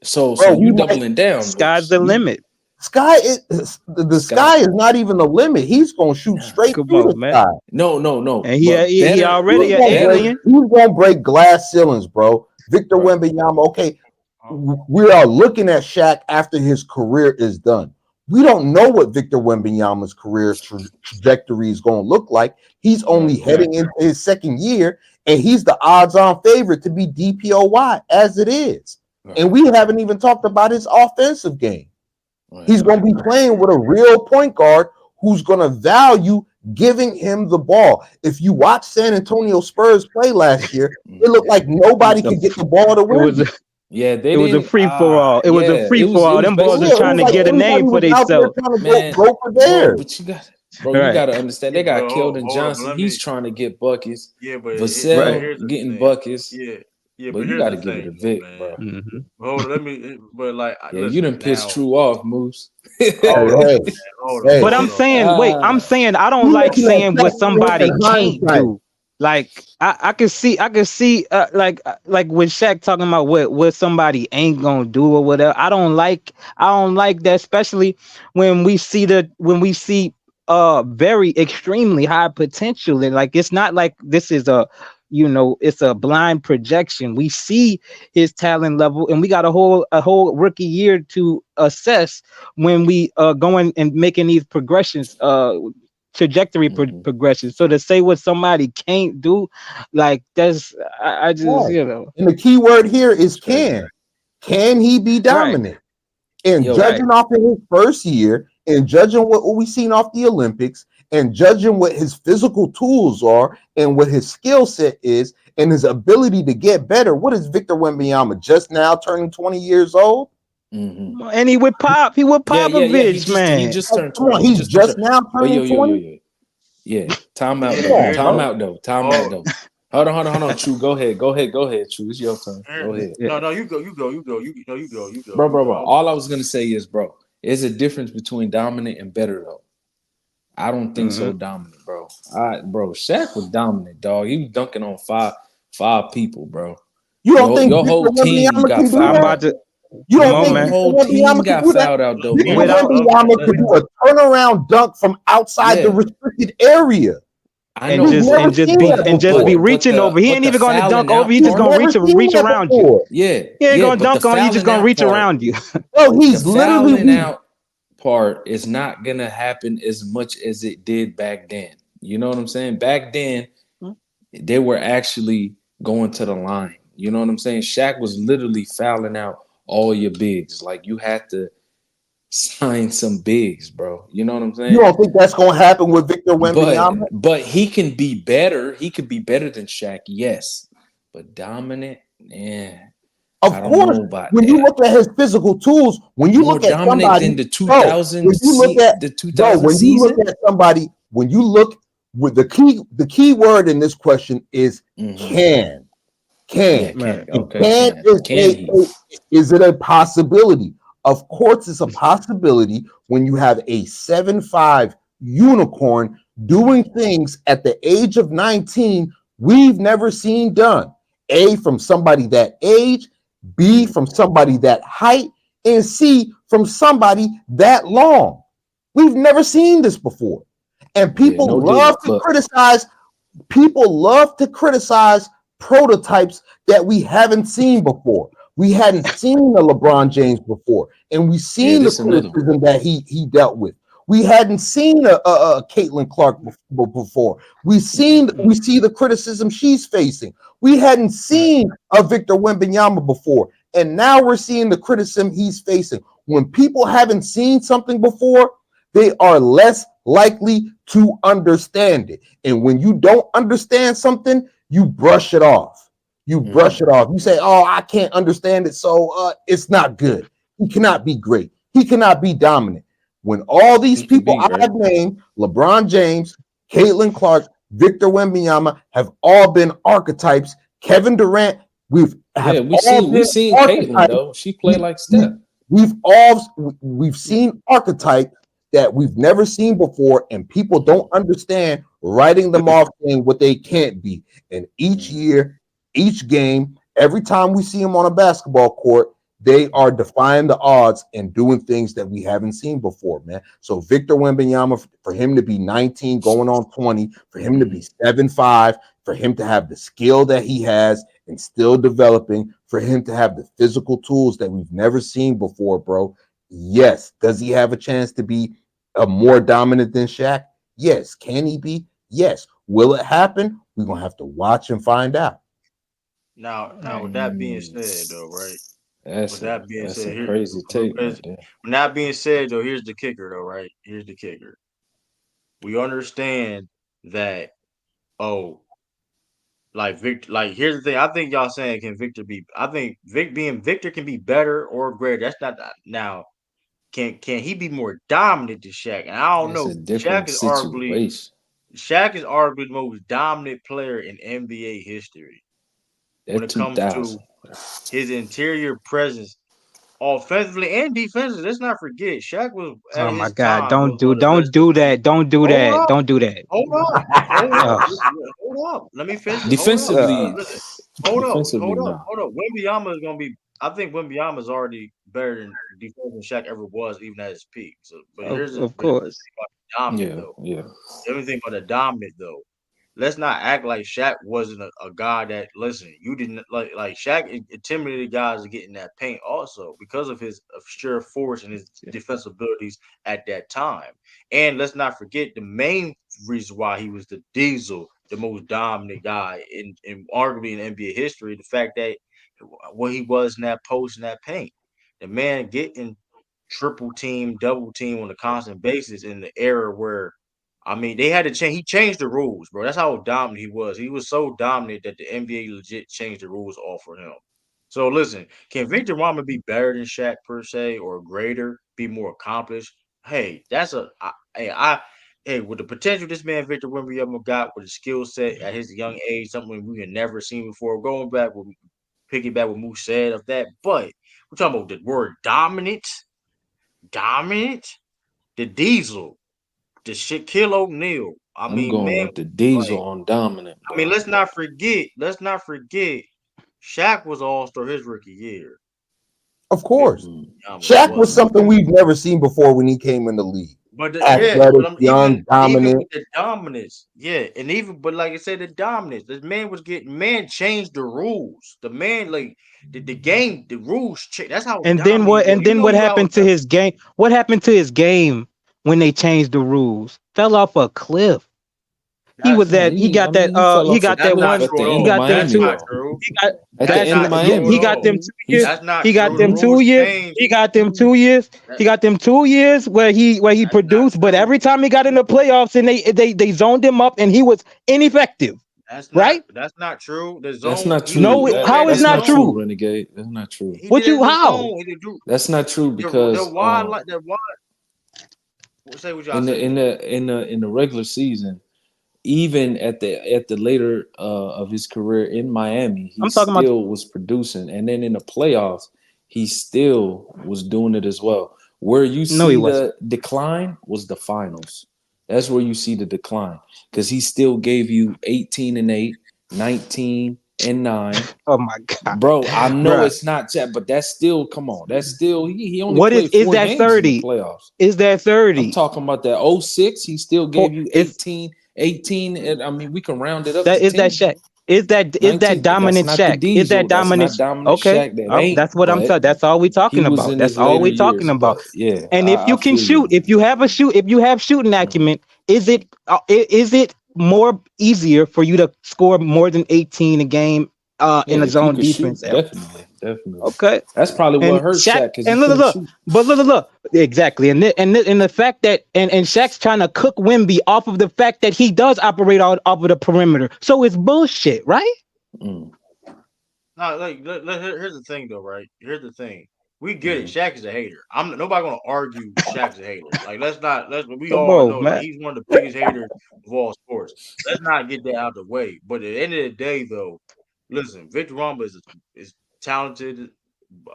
So bro, you doubling down, Sky's Moose. the You limit. sky is the sky is not even the limit. He's gonna shoot straight Come through the on, man. sky. No. And But he better, already an alien. He's gonna break glass ceilings, bro. Victor Right. Wembanyama. Okay, we are looking at Shaq after his career is done. We don't know what Victor Wembanyama's career trajectory is going to look like. He's only heading into his second year, and he's the odds-on favorite to be DPOY as it is. Right. And we haven't even talked about his offensive game. Right. He's going to be playing with a real point guard who's going to value giving him the ball. If you watch San Antonio Spurs play last year, it looked like nobody could get the ball to Wemby. It was a free for all. It was a free for all. Them boys was trying to get a name for themselves. Man, go for theirs. But you got to understand. They got Keldon Johnson. He's trying to get buckets. Yeah, but Vassell getting buckets. Yeah, but you got to give it a Vic, bro. Mm-hmm. Hold on, but like, you done pissed True off, Moose. But I'm saying, I don't like saying what somebody can't do. Like I can see like with Shaq talking about what somebody ain't gonna do or whatever. I don't like that, especially when we see very extremely high potential, and like it's not like this is it's a blind projection. We see his talent level, and we got a whole rookie year to assess when we going and making these progressions, trajectory progressions. So to say what somebody can't do, like that's I just And the key word here is can he be dominant? Right. And judging off of his first year, and judging what we seen off the Olympics, and judging what his physical tools are, and what his skill set is, and his ability to get better. What is Victor Wembanyama just now turning 20 years old? Mm-hmm. And he would Popovich, man. He just turned 20. He's just now turning 20. Yeah. Time out though. Hold on. True. Go ahead. True. It's your turn. Go ahead. No, you go. Bro. All I was gonna say is, bro, there's a difference between dominant and better though. I don't think so dominant, bro. Shaq was dominant, dog. He was dunking on five people, bro. You don't think your whole team got fouled out? You don't think your whole team got fouled out though? Wembanyama could do a turnaround dunk from outside the restricted area. And just be reaching over. He ain't even going to dunk over. He just going to reach around you. Yeah, he ain't going to dunk on you. He's just going to reach around you. Oh, he's literally out. Part is not gonna happen as much as it did back then. You know what I'm saying? Back then, they were actually going to the line. You know what I'm saying? Shaq was literally fouling out all your bigs. Like you had to sign some bigs, bro. You know what I'm saying? You don't think that's gonna happen with Victor Wembanyama? But he can be better. He could be better than Shaq, yes. But dominant, Of course, when you look at his physical tools, when you look at somebody than the 2000, when you look at somebody, when you look with the key word in this question is can. Is it a possibility? Of course, it's a possibility when you have a 7'5" unicorn doing things at the age of 19 we've never seen done. A, from somebody that age, B, from somebody that height, and C, from somebody that long. We've never seen this before. And people love to criticize prototypes that we haven't seen before. We hadn't seen a LeBron James before, and we've seen the criticism that he dealt with. We hadn't seen a Caitlin Clark before. We see the criticism she's facing. We hadn't seen a Victor Wembanyama before, and now we're seeing the criticism he's facing. When people haven't seen something before, they are less likely to understand it. And when you don't understand something, you brush it off. You brush it off. You say, "Oh, I can't understand it, so it's not good. He cannot be great. He cannot be dominant." When all these people I've named, LeBron James, Caitlin Clark, Victor Wembanyama, have all been archetypes. Kevin Durant, we've seen Caitlin though. She played like Steph. We've seen archetypes that we've never seen before, and people don't understand, writing them off saying what they can't be. And each year, each game, every time we see them on a basketball court, they are defying the odds and doing things that we haven't seen before, man. So Victor Wembanyama, for him to be 19 going on 20, for him to be 7'5", for him to have the skill that he has and still developing, for him to have the physical tools that we've never seen before, bro. Yes. Does he have a chance to be a more dominant than Shaq? Yes. Can he be? Yes. Will it happen? We're going to have to watch and find out. Now, with that being said, though, right? That's a crazy take. With that being said, though, here's the kicker, though, right? Here's the kicker. We understand that, Victor, here's the thing. I think y'all saying can Victor be? I think Victor can be better or greater. That's not now. Can he be more dominant than Shaq? And I don't know. Shaq is arguably the most dominant player in NBA history when it comes to his interior presence, offensively and defensively. Let's not forget, Shaq was. Oh my God! Don't do that! Don't do that! Don't do that! Hold up! Let me finish. Defensively, hold up! Wembanyama is gonna be. I think Wembanyama is already better than defense than Shaq ever was, even at his peak. So, but here's of course. Everything about the dominant though. Let's not act like Shaq wasn't a guy that, listen, you didn't like Shaq intimidated guys to get in that paint also because of his sheer force and his defensive abilities at that time. And let's not forget the main reason why he was the diesel, the most dominant guy in arguably in NBA history, the fact that what he was in that post and that paint. The man getting triple team, double team on a constant basis in the era where, I mean, they had to change. He changed the rules, bro. That's how dominant he was. He was so dominant that the NBA legit changed the rules all for him. So listen, can Victor Wembanyama be better than Shaq per se, or greater, be more accomplished? Hey, that's with the potential this man Victor Wembanyama got with the skill set at his young age, something we had never seen before. Going back with piggyback what Moose said of that, but we're talking about the word dominant, the diesel. The Shaquille O'Neal. I'm going with the diesel on dominant. Bro. I mean, let's not forget. Shaq was All-Star his rookie year. Of course, Shaq was something we've never seen before when he came in the league. But athletic, young, dominant. Even with the dominance, but like I said, the dominance. The man changed the rules. The man the game, the rules changed. That's how. And then what? And then what happened to his game? What happened to his game when they changed the ruels? Fell off a cliff. He got them two. He got them 2 years. He got them 2 years. He got them 2 years where he produced, but every time he got in the playoffs and they zoned him up and he was ineffective. That's not true. That's not true. No, how is not true? Renegade. That's not true. How? That's not true because in the regular season, even at the later of his career in Miami, he still was producing, and then in the playoffs, he still was doing it as well. Where you see the decline was the finals. That's where you see the decline because he still gave you 18-8, 19-9. Oh my God, bro! I know it's not that, but that's still. Come on, that's still he only. What is that 30 in the playoffs? Is that 30? I'm talking about that 06. He still gave you 18, and I mean we can round it up. That is 10. That Shaq. Is that dominant Shaq? Is that dominant? Okay, Shaq that's what I'm saying. That's all we're talking about. That's all we're talking about. Yeah. And if you can shoot, if you have shooting acumen, is it more easier for you to score more than 18 a game in a zone defense? Definitely. Okay, that's probably what hurt Shaq. And look, exactly. And the fact that and Shaq's trying to cook Wemby off of the fact that he does operate off of the perimeter. So it's bullshit, right? No, here's the thing though, right? Here's the thing. We get it. Shaq is a hater. I'm nobody gonna argue Shaq's a hater. Like let's we Come all on, know like man. he's one of the biggest haters of all sports. Let's not get that out of the way. But at the end of the day, though, listen, Victor Wembanyama is talented,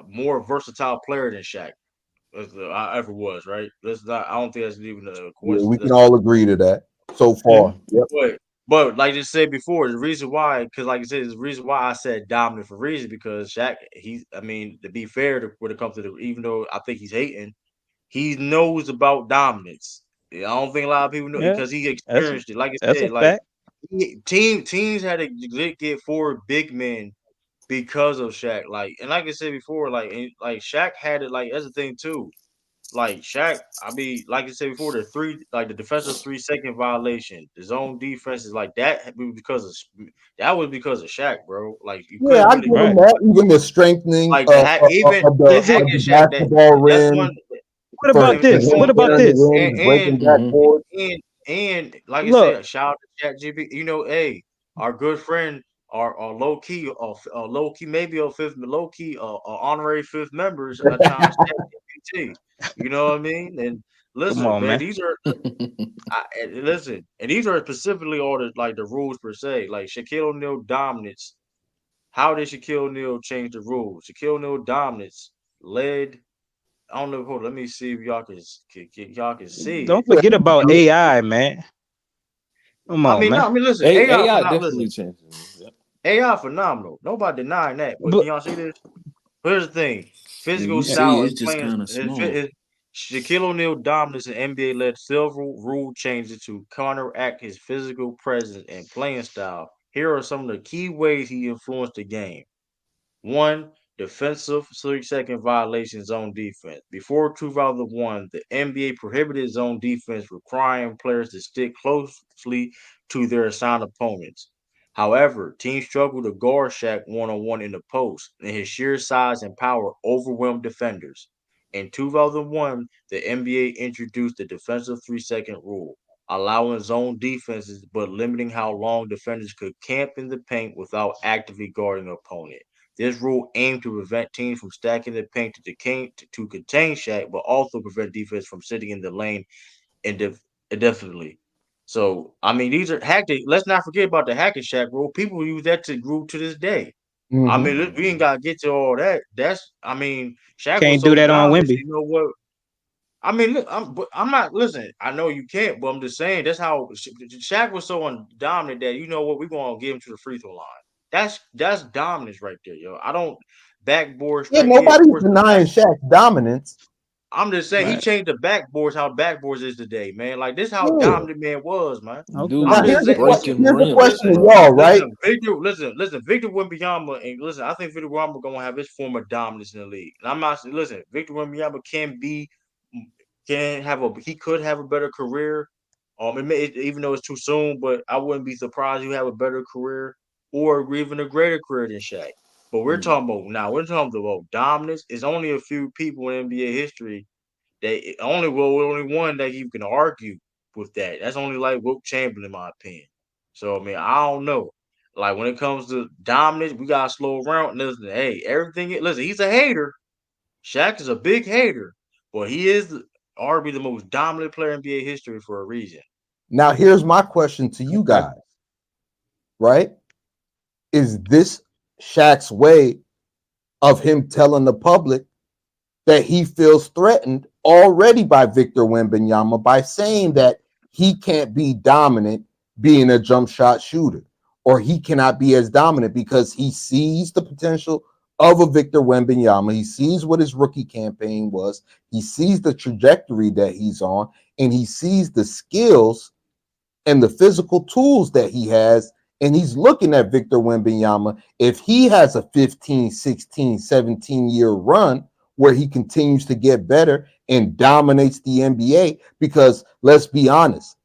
more versatile player than Shaq I ever was. Right? Let's not. I don't think that's even a Yeah, we coincidence. can all agree to that so far. Yep. But like I said before, the reason why, because like I said, the reason why I said dominant for reason because Shaq, I mean, to be fair, when it comes to the, even though I think he's hating, he knows about dominance. I don't think a lot of people know Yeah, because he that's experienced it. Like I that's a said, like fact. teams had to get forward big men because of Shaq. Like and like I said before, like Shaq had it. Like that's the thing too. Like Shaq, I mean, like I said before, the defensive 3 second violation, the zone defense is like that was because of Shaq, bro. Like you Yeah, couldn't I really give do them Right. that. Even the strengthening like the hack, even of the Is hack it? the and Shaq. basketball That's rim one. What for about Listen, this? him What about clearing the this? rim, breaking Mm-hmm. backboard. and like I Look, said, shout out to Chat GP. You know, hey, our good friend, our low key, low key, maybe a fifth, low key, honorary fifth members, challenge Chat GPT. You know what I mean? And come listen, on, man, man. these are and listen, and these are specifically all the rules per se, like Shaquille O'Neal dominance. How did Shaquille O'Neal change the rules? Shaquille O'Neal dominance led. I don't know. Hold on, let me see if y'all can see Don't it. forget about AI, man. Come I on, mean, no, man. I mean, listen, AI AI phenomenal. definitely Listen, changed it. Yep. AI phenomenal. Nobody denying that. But can But y'all see this? Here's the thing: And physical you yeah, see, style it's and just playing. kind of small. Shaquille O'Neal dominance in NBA led several rule changes to counteract his physical presence and playing style. Here are some of the key ways he influenced the game. One, defensive 3 second violation zone defense. Before 2001, the NBA prohibited zone defense, requiring players to stick closely to their assigned opponents. However, teams struggled to guard Shaq one on one in the post, and his sheer size and power overwhelmed defenders. In 2001, the NBA introduced the defensive 3 second rule, allowing zone defenses but limiting how long defenders could camp in the paint without actively guarding an opponent. This rule aimed to prevent teams from stacking the paint to contain Shaq, but also prevent defense from sitting in the lane indefinitely. So, I mean, these are hacking. Let's not forget about the hack and Shaq rule. People use that to group to this day. I Hmm. mean, we ain't gotta get to all that. I mean, Shaq was can't do so that on dominant. Wemby. You know what? I mean, look, I'm not listen. I know you can't, but I'm just saying that's how Shaq was so dominant that you know what we're gonna give him to the free throw line. That's dominance right there, yo. I don't backboard Yeah, straight. Yeah, of nobody's course the back. denying Shaq's dominance. I'm just saying he Right. changed the backboards how backboards is today, man. Like this how Yeah. dominant man was, man. Dude Okay. I'm Now just was saying. breaking here's the rims, question to Listen, y'all, bro. right? listen. Victor Wembanyama and listen. I think Victor Wembanyama gonna have his form of dominance in the league. And I'm not listen. Victor Wembanyama he could have a better career. Even though it's too soon, but I wouldn't be surprised you have a better career or even a greater career than Shaq. But we're Mm. talking about now. We're talking about dominance. It's only a few people in NBA history only one that you can argue with that. That's only like Wilt Chamberlain, in my opinion. So I mean, I don't know. Like when it comes to dominance, we gotta slow around. Listen, hey, listen, he's a hater. Shaq is a big hater, but he is arguably the most dominant player in NBA history for a reason. Now here's my question to you Okay. guys, right? Is this Shaq's way of him telling the public that he feels threatened already by Victor Wembanyama by saying that he can't be dominant being a jump shot shooter, or he cannot be as dominant because he sees the potential of a Victor Wembanyama. He sees what his rookie campaign was. He sees the trajectory that he's on, and he sees the skills and the physical tools that he has. And he's looking at Victor Wembanyama. If he has a 15, 16, 17-year run where he continues to get better and dominates the NBA, because let's be honest,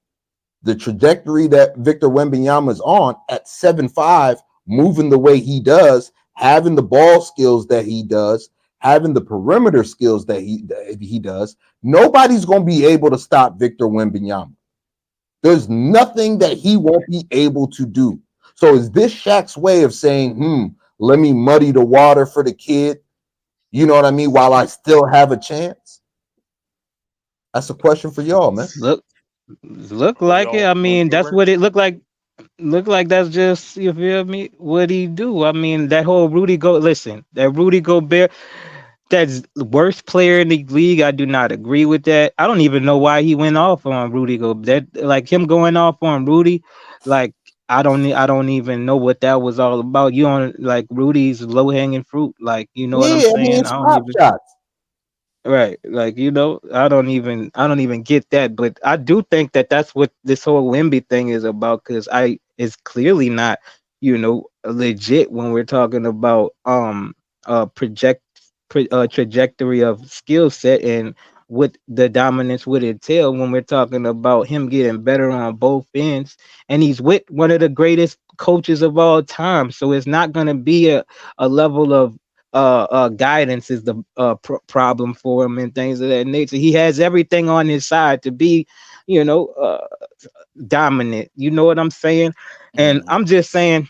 the trajectory that Victor Wembanyama is on at 7'5", moving the way he does, having the ball skills that he does, having the perimeter skills that he does, nobody's going to be able to stop Victor Wembanyama. There's nothing that he won't be able to do. So is this Shaq's way of saying, let me muddy the water for the kid. You know what I mean? While I still have a chance. That's a question for y'all, man. Look like it. I mean, that's what it looked like. Look like that's just, you feel me? What he do? I mean, that whole that Rudy Gobert, that's the worst player in the league. I do not agree with that. I don't even know why he went off on Rudy Gobert. That, like him going off on Rudy, like I don't even know what that was all about. You on like Rudy's low hanging fruit, like you know what I'm Yeah, I mean, saying? it's I don't pop even. shots. Right, like I don't even get that, but I do think that that's what this whole Wemby thing is about, because it's clearly not, legit when we're talking about trajectory of skill set and what the dominance would entail when we're talking about him getting better on both ends, and he's with one of the greatest coaches of all time, so it's not going to be a level of guidance is the problem for him and things of that nature. He has everything on his side to be, you know, uh, dominant. You know what I'm saying? And saying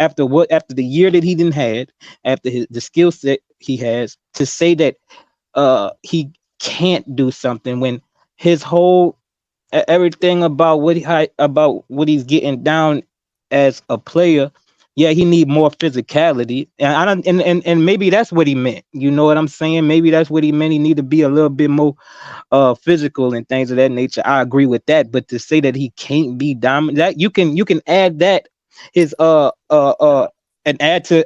after the year that he didn't had, after the skill set he has, to say that he can't do something when his whole everything about about what he's getting down as a player. Yeah, he need more physicality, and I don't, and maybe that's what he meant. You know what I'm saying? Maybe that's what he meant. He need to be a little bit more physical and things of that nature. I agree with that, but to say that he can't be dominant, that you can add that his and add to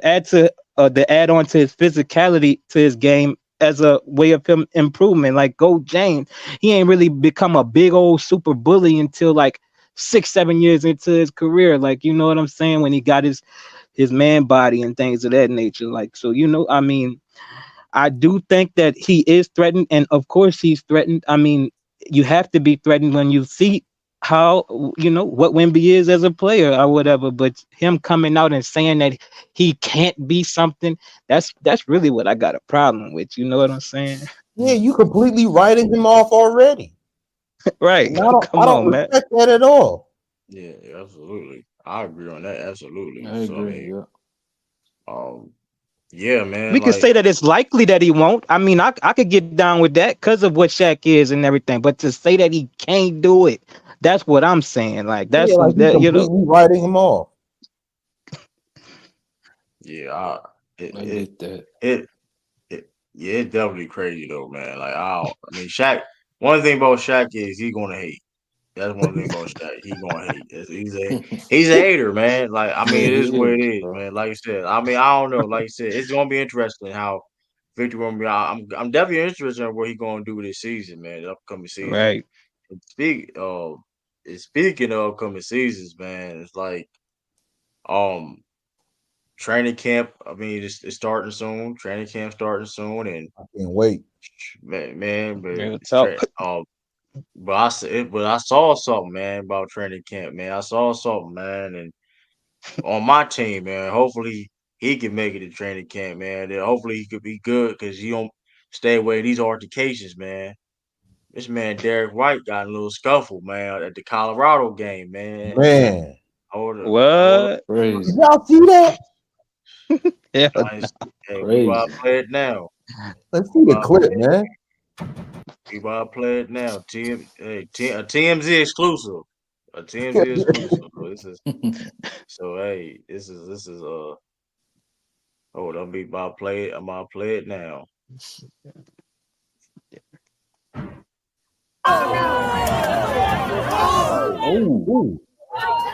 the add on to his physicality to his game as a way of him improvement. Like Go James, he ain't really become a big old super bully until like 6-7 years into his career. Like, you know what I'm saying? When he got his man body and things of that nature. Like, so, I mean, I do think that he is threatened, and of course he's threatened. I mean, you have to be threatened when you see how, what Wemby is as a player or whatever. But him coming out and saying that he can't be something, that's really what I got a problem with. You know what I'm saying? Yeah, you completely writing him off already. Right. I don't respect that at all. Yeah, absolutely. I agree on that. Absolutely. I agree. Yeah, man. We could say that it's likely that he won't. I mean, I could get down with that because of what Shaq is and everything. But to say that he can't do it, that's what I'm saying. Like that's like that, completely writing him off. Yeah, I get that. Yeah, it's definitely crazy though, man. Like I mean, Shaq. One thing about Shaq is he gonna hate. That's one thing about Shaq. He gonna hate. He's a hater, man. Like I mean, it is what it is, man. Like you said, I mean, I don't know. Like you said, it's gonna be interesting how Victor Wembanyama. I'm definitely interested in what he's gonna do this season, man. The upcoming season. Right. And speaking of upcoming seasons, man, it's like training camp. I mean, it's starting soon. Training camp starting soon, and I can't wait, man. But I saw something, man, about training camp, man. I saw something, man, and on my team, man. Hopefully he can make it to training camp, man. And hopefully he could be good because he don't stay away these altercations, man. This man Derrick White got in a little scuffle, man, at the Colorado game, man. Man, what? Did y'all see that? Yeah, hey, we about to play it now. Let's see the clip, man. We about to play it now. TMZ exclusive. A TMZ exclusive. This is hold on, I'm about to play it. I'm about to play it now.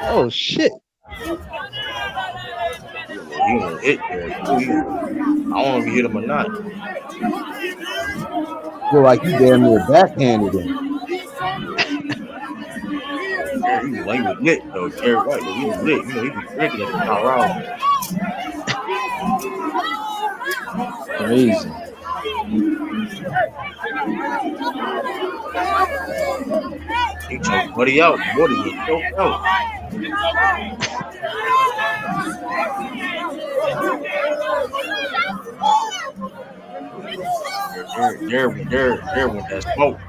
Oh shit. He gonna hit there too. I don't know if he hit him or not. Feel like he damn near backhanded him. He was lit though. Derrick White, he was lit. You know, he was drinking at the Colorado game. Crazy. He choked Buddy out. Buddy was choked out. There went that smoke.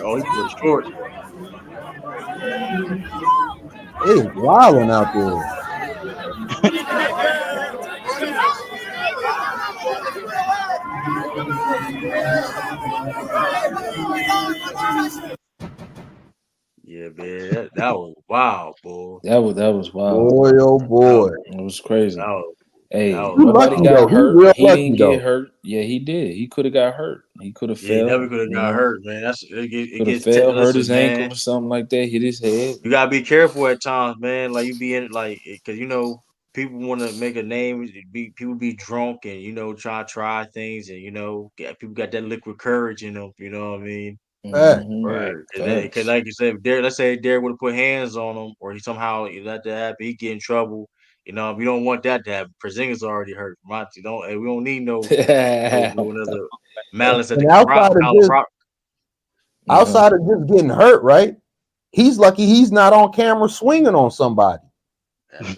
Oh, he was short. It's wilding out there. Yeah, man, that was wild, boy. That was wild. Boy, oh boy. It was crazy. Hey, You nobody lucky got though. He hurt. real He lucky didn't though. get hurt. Yeah, he did. He could have got hurt. He could have Yeah, he fell. never could have got hurt, man. That's it Could have gets fell, hurt listen, his man. ankle or something like that. Hit his head. You gotta be careful at times, man. Like you be in like, cause people want to make a name. People be drunk and try things, and people got that liquid courage in them. You know what I mean? Mm-hmm. Word. Facts. Cause like you said, let's say Derrick would have put hands on him, or he somehow let that happen, he get in trouble. We don't want that to happen. Porzingis already hurt. Monty, we don't need no another malice at the And outside of just getting hurt, right? He's lucky he's not on camera swinging on somebody.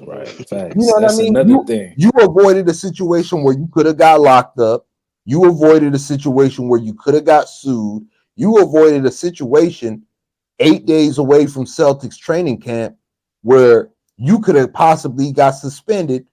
Right. Facts. You know what That's I mean? another thing. You avoided a situation where you could have got locked up. You avoided a situation where you could have got sued. You avoided a situation 8 days away from Celtics training camp where you could have possibly got suspended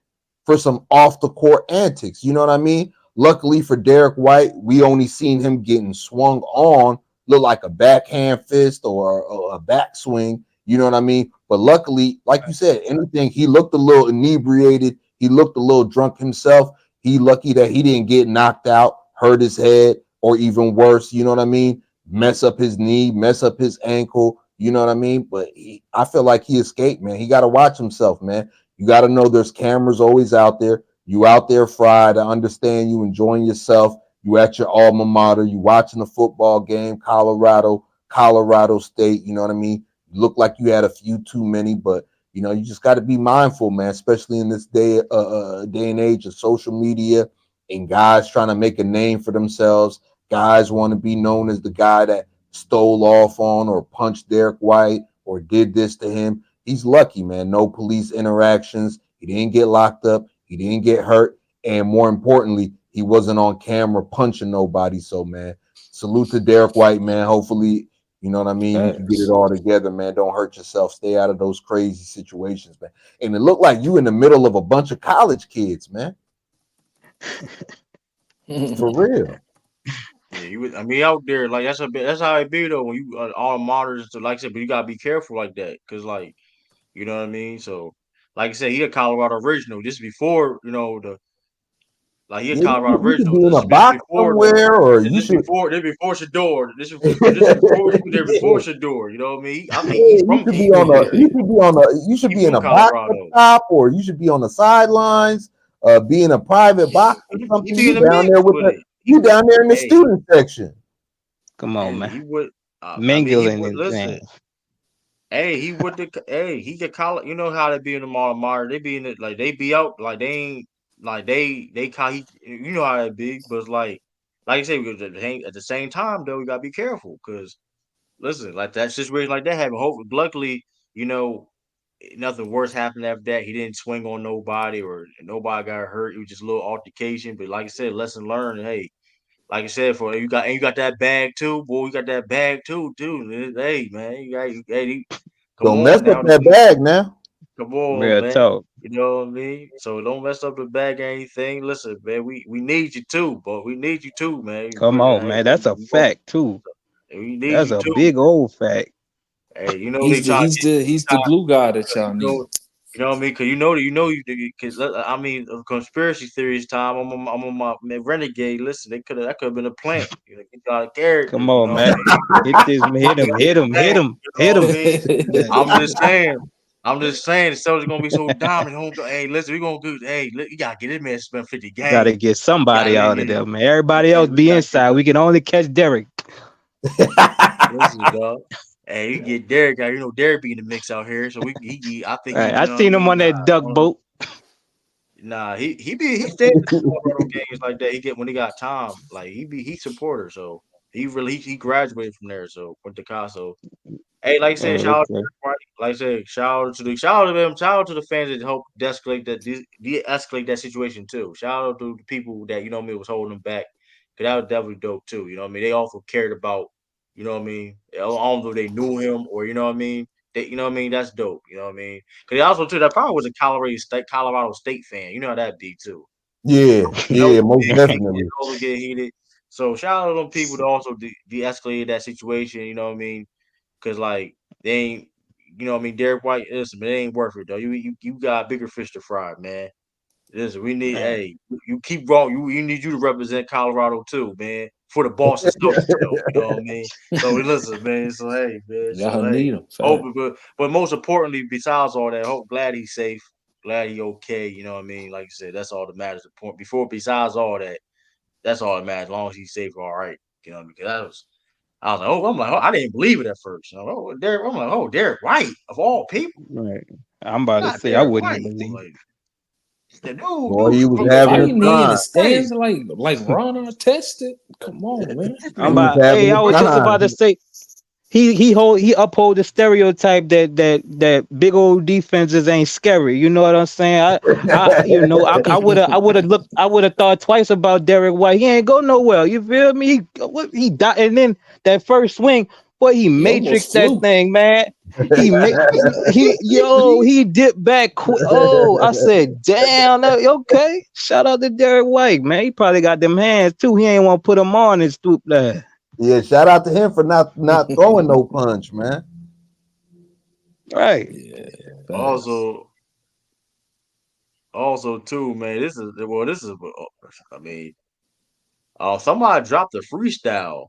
for some off the court antics. You know what I mean? Luckily for Derrick White, we only seen him getting swung on, look like a backhand fist or a backswing. You know what I mean? But luckily, like you said, he looked a little inebriated. He looked a little drunk himself. He lucky that he didn't get knocked out, hurt his head, or even worse, you know what I mean? Mess up his knee, mess up his ankle, you know what I mean? But I feel like he escaped, man. He got to watch himself, man. You got to know there's cameras always out there. You out there fried. I understand you enjoying yourself. You at your alma mater. You watching a football game, Colorado State, you know what I mean? You look like you had a few too many, but you just got to be mindful, man, especially in this day and age of social media and guys trying to make a name for themselves. Guys want to be known as the guy that stole off on or punched Derrick White or did this to him. He's lucky, man. No police interactions. He didn't get locked up. He didn't get hurt. And more importantly, he wasn't on camera punching nobody. So, man, salute to Derrick White, man. Hopefully, you know what I mean? You can get it all together, man. Don't hurt yourself. Stay out of those crazy situations, man. And it looked like you in the middle of a bunch of college kids, man. For real. Yeah, out there like that's how it be though. When you all the monitors, like I said, but you gotta be careful like that, cause like you know what I mean. So like I said, he a Colorado original. This before he a Colorado You should original. be in This a box before somewhere, or you this should. before Shador. This before he was there before Shador. You know what I mean? He's from You should be in a box up Colorado. top, or you should be on the sidelines, be in a private box or something. He be in the mix with it. You down there in the student section. Come on, man. He would mingling and listen. Hey, he could call it. You know how they be in the mall tomorrow. They be in it like they be out like they ain't like they call you know how that be. But it's like I say, because at the same time though, we gotta be careful because listen, like that situation like that happened. Hopefully, luckily, nothing worse happened after that. He didn't swing on nobody or nobody got hurt. It was just a little altercation. But like I said, lesson learned. Hey, like I said, you got that bag too, boy. You got that bag too, dude. Hey, man, come Don't on mess now, up that bag now. come on, Real man. talk. You know what I mean? So don't mess up the bag or anything. Listen, man, we need you too, but we need you too, man. Come on, man. That's a fact too. We need That's you a too. big old fact. Hey, he's the glue guy that y'all need. You know what I mean? Because I mean, conspiracy theories time. I'm on my renegade. Listen, that could have been a plant. Get y'all a character. Come on, man. Hit him. I'm just saying, the Celtics gonna be so dominant. Hey, listen, we gonna do. Hey, you gotta get this man spend 50 games. Gotta get somebody out of there, man. Everybody else be inside. We can only catch Derrick. Listen, dog. Hey, you get Derrick. You know Derrick be in the mix out here, so I think Right. you I know what I seen him mean. on that duck boat. Nah, he stayed in the Colorado games like that. He get when he got time, like he supporter. So he graduated from there. So went to college. So hey, like I said, shout out to Okay. everybody. Like I said, shout out to them, shout out to the fans that helped de-escalate that situation too. Shout out to the people that you know what I mean was holding them back. Cause that was definitely dope too. You know what I mean? They also cared about, you know what I mean? I don't know if they knew him or you know what I mean. They, you know what I mean? That's dope. You know what I mean? Cause also too, that probably was a Colorado State fan. You know how that be too. Yeah, That was most it definitely. also get heated. So shout out to them people that also de-escalated that situation. You know what I mean? Cause like they ain't, you know what I mean. Derrick White, listen, man, it ain't worth it though. You got bigger fish to fry, man. Listen, we need, Man. hey, you keep wrong. You need you to represent Colorado too, man, for the Boston Celtics though. You know what I mean? So listen, man. So hey, man. Y'all So hey, need him. hope, but most importantly, besides all that, hope glad he's safe, glad he okay. You know what I mean? Like you said, that's all that matters. The point besides all that, that's all that matters. As long as he's safe, all right. You know, because I was like, I didn't believe it at first. I'm like, Derrick White of all people, Right. I'm about to not say I Derrick wouldn't White. believe. Like the Boy, he was dude having a Fighting in the time. stands like Ron tested. Come on, man. He was having I a was just about to time. say he uphold the stereotype that big old defenses ain't scary. You know what I'm saying? I would have thought twice about Derrick White. He ain't go nowhere. You feel me? He died, and then that first swing, boy, he He almost matrixed that flew. thing, man. He dipped back quick. Oh, I said, damn, okay. Shout out to Derrick White, man. He probably got them hands too. He ain't want to put them on and stoop there. Yeah, shout out to him for not throwing no punch, man. Right. Yeah. also too, man. I mean, somebody dropped a freestyle.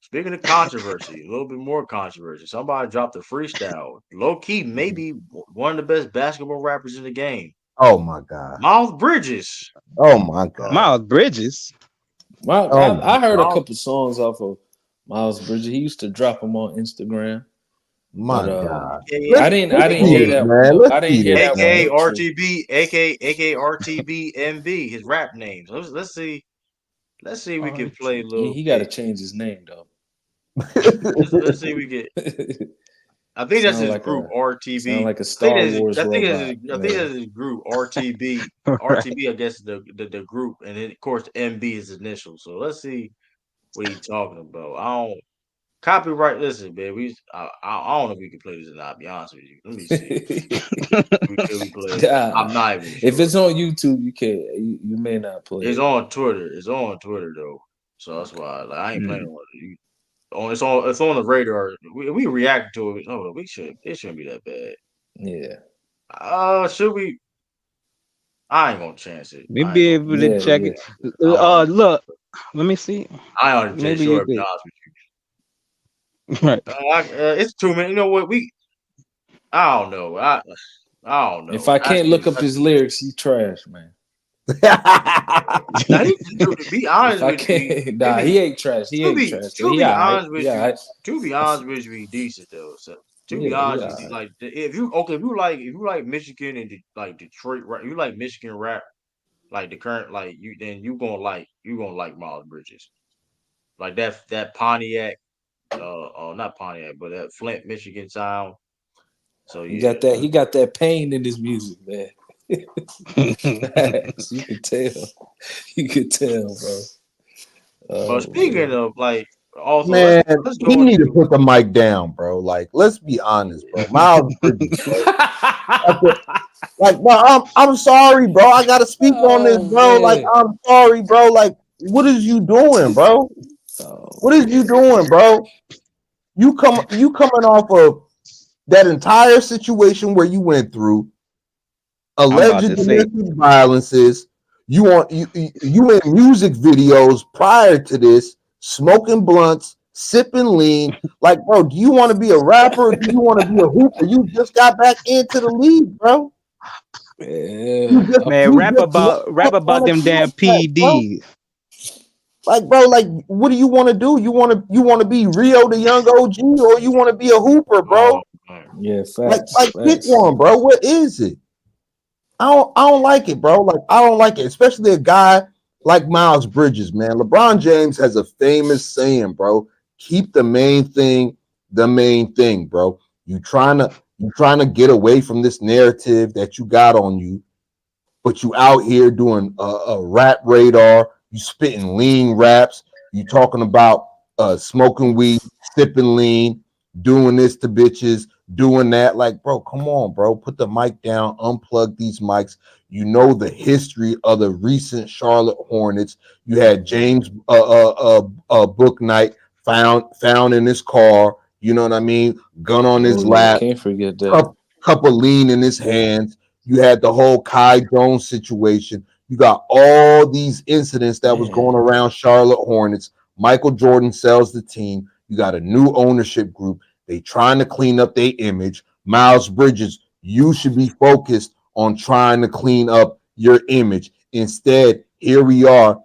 Speaking of controversy, a little bit more controversy. Somebody dropped a freestyle. Low key, maybe one of the best basketball rappers in the game. Oh my god. Miles Bridges. Oh my god. Miles Bridges. Oh my I heard a god. couple songs off of Miles Bridges. He used to drop them on Instagram. My But God. Yeah, I didn't See hear this, that man. one. I Let's didn't see hear this, that one AKA man. though, True. RTB, AKA RTB MB, his rap names. Let's see. Let's see if we can play a little He got to bit. change his name though. Let's see if we get. I think that's sound his like group a sound RTB. like a Star Wars I think robot. that's his group RTB. Right. RTB, I guess the group, and then of course MB is his initial. So let's see what he's talking about. I don't copyright. Listen, man, I don't know if we can play this or not. Be honest with you. Let me see. Can we play it? Nah. I'm not even If sure. it's on YouTube, you can't. You may not play It's it. on Twitter. It's on Twitter though. So that's why I ain't playing Mm. on it. It's on the radar. We react to it. Oh, it shouldn't be that bad. Yeah. Should we? I ain't gonna chance it. We be able to Yeah. check Yeah. it. I don't. Look, let me see. I don't J Maybe you sure. To be could. honest with Right. you, it's 2 minutes. You know what? I don't know. I don't If know. I can't look up his lyrics, he trash, man. Now to be honest If I with you, can't, nah, he ain't trash. He ain't trash. to He be alright. honest He with you, alright. to be honest with you, he decent though. So to be Yeah, he honest with you, alright. like if you like Michigan and like Detroit rap, you like Michigan rap, like the current like you then you gonna like Miles Bridges, like that Pontiac, not Pontiac, but that Flint, Michigan sound. So He yeah, got that pain in his music, man. Facts. You could tell. You could tell, bro. but Oh speaking man. of like, also Man, let's he go need to into put the mic down, bro. Like, let's be honest, bro. Miles Bridges, bro. Like, bro, I'm sorry, bro. I gotta speak on this, Oh bro. Like, man. I'm sorry, bro. Like, what is you doing, bro? Oh What is you doing, bro? You coming off of that entire situation where you went through I'm about alleged to say. domestic violences. You in music videos prior to this, smoking blunts, sipping lean. Like, bro, do you want to be a rapper or do you want to be a hooper? You just got back into the league, bro. yeah. Man, You just rap about on a them damn contract, bro. PEDs. Like, bro, like, what do you want to do? You want to be Rio the young OG, or you want to be a hooper, bro? Oh, man. Yeah, Like, facts, pick facts. one, bro. What is it? I don't like it, bro. Like, I don't like it, especially a guy like Miles Bridges, man. LeBron James has a famous saying, bro. Keep the main thing, bro. You trying to get away from this narrative that you got on you, but you out here doing a rap radar. You spitting lean raps. You talking about smoking weed, sipping lean, doing this to bitches, doing that. Like, bro, come on, bro. Put the mic down, unplug these mics. You know the history of the recent Charlotte Hornets. You had James Book Night found in his car. You know what I mean? Gun on his Oh yeah, lap, can't forget that. cup of lean in his hands. You had the whole Kai Jones situation. You got all these incidents that was Man. going around Charlotte Hornets. Michael Jordan sells the team. You got a new ownership group. They trying to clean up their image. Miles Bridges, you should be focused on trying to clean up your image. Instead, here we are,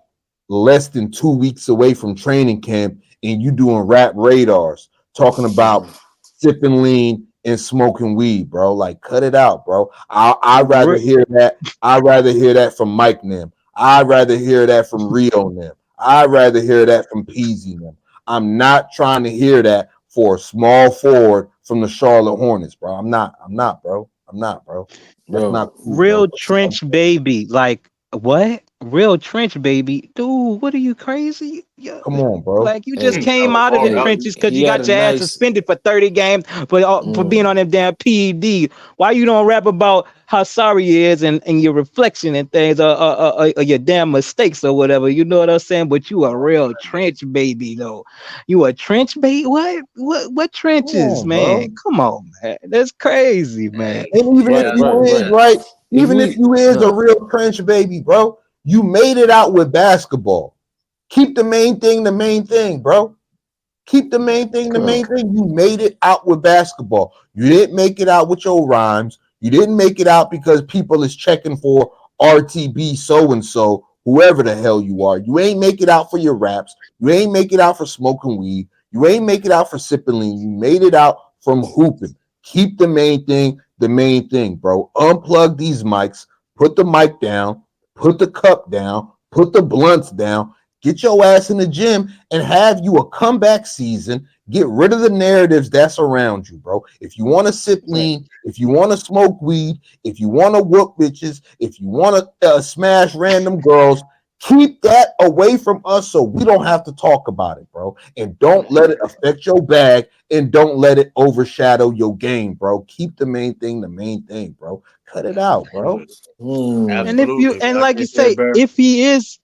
less than 2 weeks away from training camp, and you doing rap radars, talking about sipping lean and smoking weed, bro. Like, cut it out, bro. I'd rather hear that. I'd rather hear that from Mike Nim. I'd rather hear that from Rio Nim. I'd rather hear that from Peasy Nim. I'm not trying to hear that for a small forward from the Charlotte Hornets, bro. I'm not, bro. I'm not, bro. That's Bro, not cool, Real bro. trench baby. Like what? Real trench baby. Dude, what are you crazy? Yeah. Come on, bro. Like you just hey, came out of the Hold up. trenches because he you had got a your ass nice suspended for 30 games for being on them damn PED. Why you don't rap about how sorry you is and your reflection and things or your damn mistakes or whatever? You know what I'm saying? But you a real trench baby though. You a trench baby? What Come trenches, on, bro. man? Come on, man. That's crazy, man. hey, And even if right, you right, is right. right, If even if we you is a no, real trench baby, bro, you made it out with basketball. Keep the main thing, bro. Keep the main thing the bro, main thing. You made it out with basketball. You didn't make it out with your rhymes. You didn't make it out because people is checking for RTB so and so, whoever the hell you are. You ain't make it out for your raps. You ain't make it out for smoking weed. You ain't make it out for sipping lean. You made it out from hooping. Keep the main thing, bro. Unplug these mics. Put the mic down. Put the cup down. Put the blunts down. Get your ass in the gym and have you a comeback season. Get rid of the narratives that's around you, bro. If you want to sip right. lean, if you want to smoke weed, if you want to whoop bitches, if you want to smash random girls, keep that away from us so we don't have to talk about it, bro. And don't let it affect your bag and don't let it overshadow your game, bro. Keep the main thing, bro. Cut it out, bro. And if you Absolutely. and Like like they you said, say, bro. if he is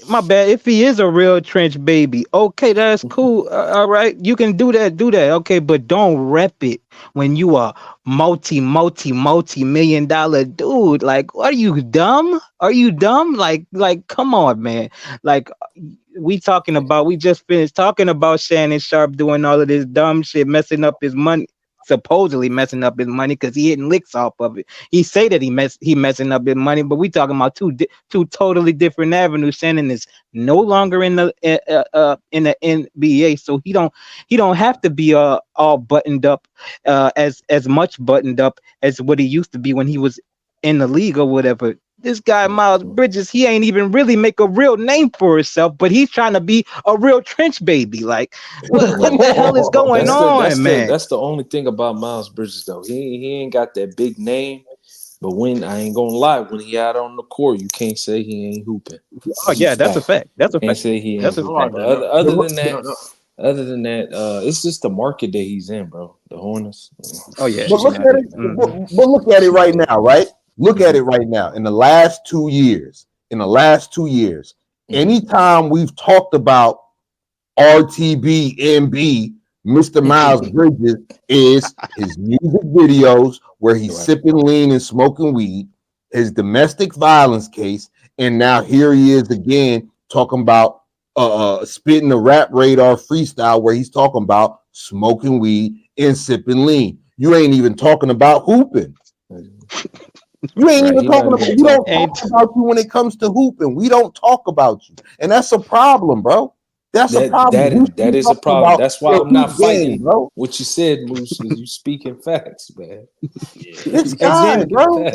my bad. If he is a real trench baby, okay, that's cool. All right, you can do that. Okay, but don't rep it when you are multi-million-dollar dude. Like, are you dumb? Are you dumb? Come on, man. Like, we just finished talking about Shannon Sharpe doing all of this dumb shit, messing up his money. Supposedly messing up his money because he hitting licks off of it. He say that he messing up his money, but we talking about two totally different avenues. Shannon is no longer in the NBA, so he don't have to be all buttoned up as much buttoned up as what he used to be when he was in the league or whatever. This guy Miles Bridges, he ain't even really make a real name for himself, but he's trying to be a real trench baby. Like, what the hell is going on, man? That's the only thing about Miles Bridges though. He ain't got that big name, but when I ain't gonna lie, when he out on the court, you can't say he ain't hooping. Oh yeah, that's a fact. That's a Can't fact. say he ain't That's a hooping. fact. But No, other than that, it's just the market that he's in, bro. The Hornets. Oh yeah. But look at it. But look at it right now, right? Look at it right now. In the last 2 years, anytime we've talked about RTB MB, Mr. Miles Bridges is his music videos where he's sipping lean and smoking weed, his domestic violence case, and now here he is again talking about spitting the rap radar freestyle where he's talking about smoking weed and sipping lean. You ain't even talking about hooping. You ain't even talking about. We don't Ain't- talk about you when it comes to hooping. We don't talk about you, and that's a problem, bro. That's a problem. That is a problem. That's why I'm not fighting what you said, Moose, because you speaking facts, man. This and guy, then bro.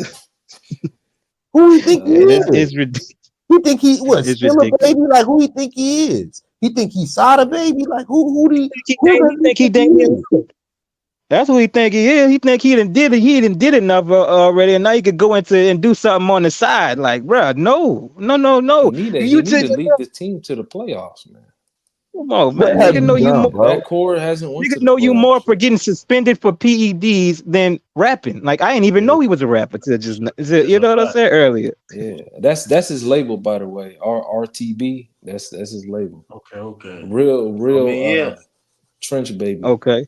Who he think he is? it's ridiculous. He think he was It's still a ridiculous. baby? Like who he think he is? He think he Sada baby? Like who do he Think he Damian Lillard. That's what he think he is. He think he done did it. He done did enough already, and now he could go into and do something on the side. Like, bro, no. He need to lead the team to the playoffs, man. Come on, What man. have Nigga you know you done, more. bro? That core hasn't won to Nigga the know you more playoffs. for getting suspended for PEDs than rapping. Like, I didn't even know he was a rapper till just you know what I said earlier. Yeah, that's his label, by the way. RTB. That's his label. Okay. Real trench baby. Okay.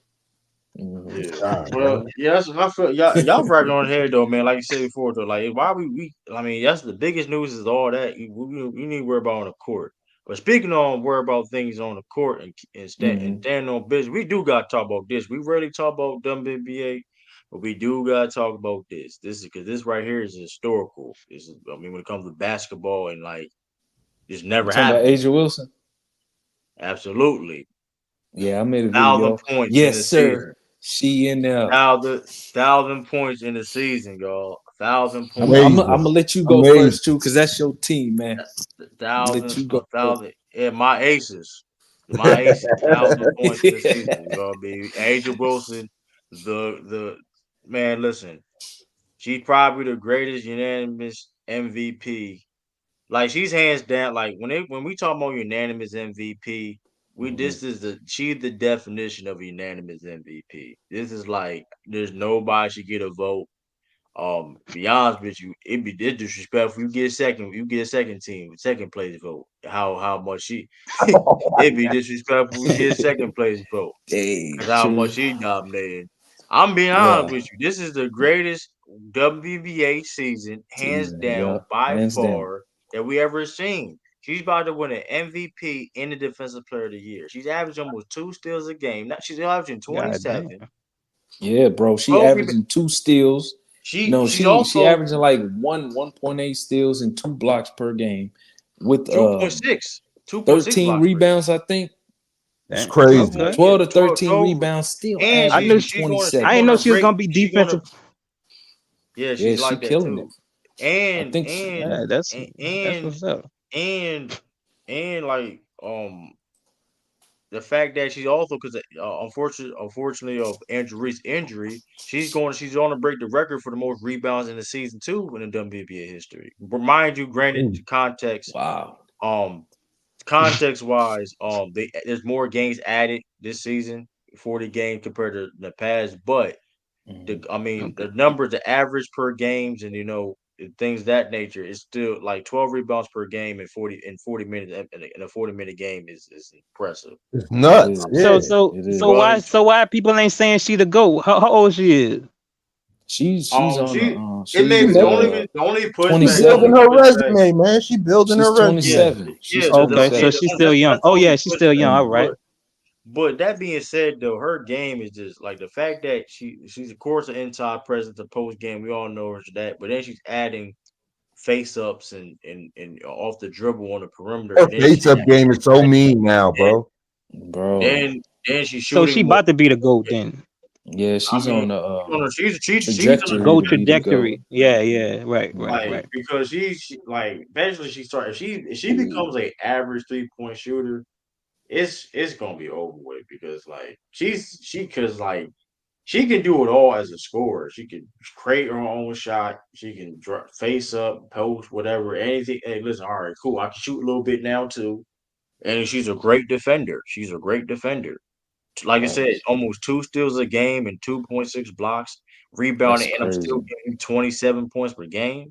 Yeah. Well, yeah, that's what I feel. Y'all right on here though, man. Like you said before, though, like why we I mean, that's the biggest news is all that you need to worry about on the court. But speaking on worry about things on the court and standing on business, we do got to talk about this. We rarely talk about WNBA, but we do got to talk about this. This is because this right here is historical. This is, I mean, when it comes to basketball and like, this never happened. About Asia Wilson. Absolutely. Yeah, I made a 1,000 video. points. Yes, in the sir. Season. She in there. 1,000 points in the season, y'all. 1,000 points. I'm gonna let you go first too, because that's your team, man. 1,000. Yeah, my aces. 1,000 points in the season. You gonna be Asia Wilson. The man. Listen, she's probably the greatest unanimous MVP. Like she's hands down. Like when we talk about unanimous MVP, she's the definition of a unanimous MVP. This is like there's nobody should get a vote. Be honest with you, it'd be disrespectful. You get a second team, second place vote. How much she it'd be disrespectful. You get a second place vote. Because how much she dominated. I'm being honest with you. This is the greatest WBA season, hands down, by far, that we ever seen. She's about to win an MVP and the Defensive Player of the Year. She's averaging almost 2 steals a game. Now she's averaging 27. Yeah, bro. She averaging 2 steals. She averaging like 1.8 steals and 2 blocks per game with 2.6. 13 rebounds, I think. It's crazy. 12 to 13 rebounds still. And I knew 27. I didn't know she was gonna be defensive. She's like that killing too. it. That's what's up. And like the fact that she's also because unfortunately of Andrew Reese's injury, she's on to break the record for the most rebounds in the season too in the WNBA history. Mind you, granted context. Wow. Context wise, there's more games added this season, 40 games compared to the past, but the numbers, the average per games, and things that nature is still like 12 rebounds per game in 40 minutes in a 40-minute game is impressive. It's nuts. So why people ain't saying she the GOAT? How old she is? She's the only push. She's building her resume, man. She's building her resume. 27. So she's still young. Oh yeah, she's still young. All right. But that being said, though, her game is just like the fact that she's of course an inside presence, a post game. We all know her for that. But then she's adding face ups and off the dribble on the perimeter. Her face up game is so mean now, bro. Then she's shooting. So she about to be the GOAT then. Yeah, she's on the she's on the GOAT trajectory. Yeah, right. Because she like eventually she starts. If she becomes a average 3-point shooter, it's gonna be over with because like she can do it all as a scorer. She can create her own shot. She can face up, post, whatever, anything. Hey, listen, all right, cool. I can shoot a little bit now too, and she's a great defender. Like I said, almost 2 steals a game and 2.6 blocks, rebounding, and I'm still getting 27 points per game.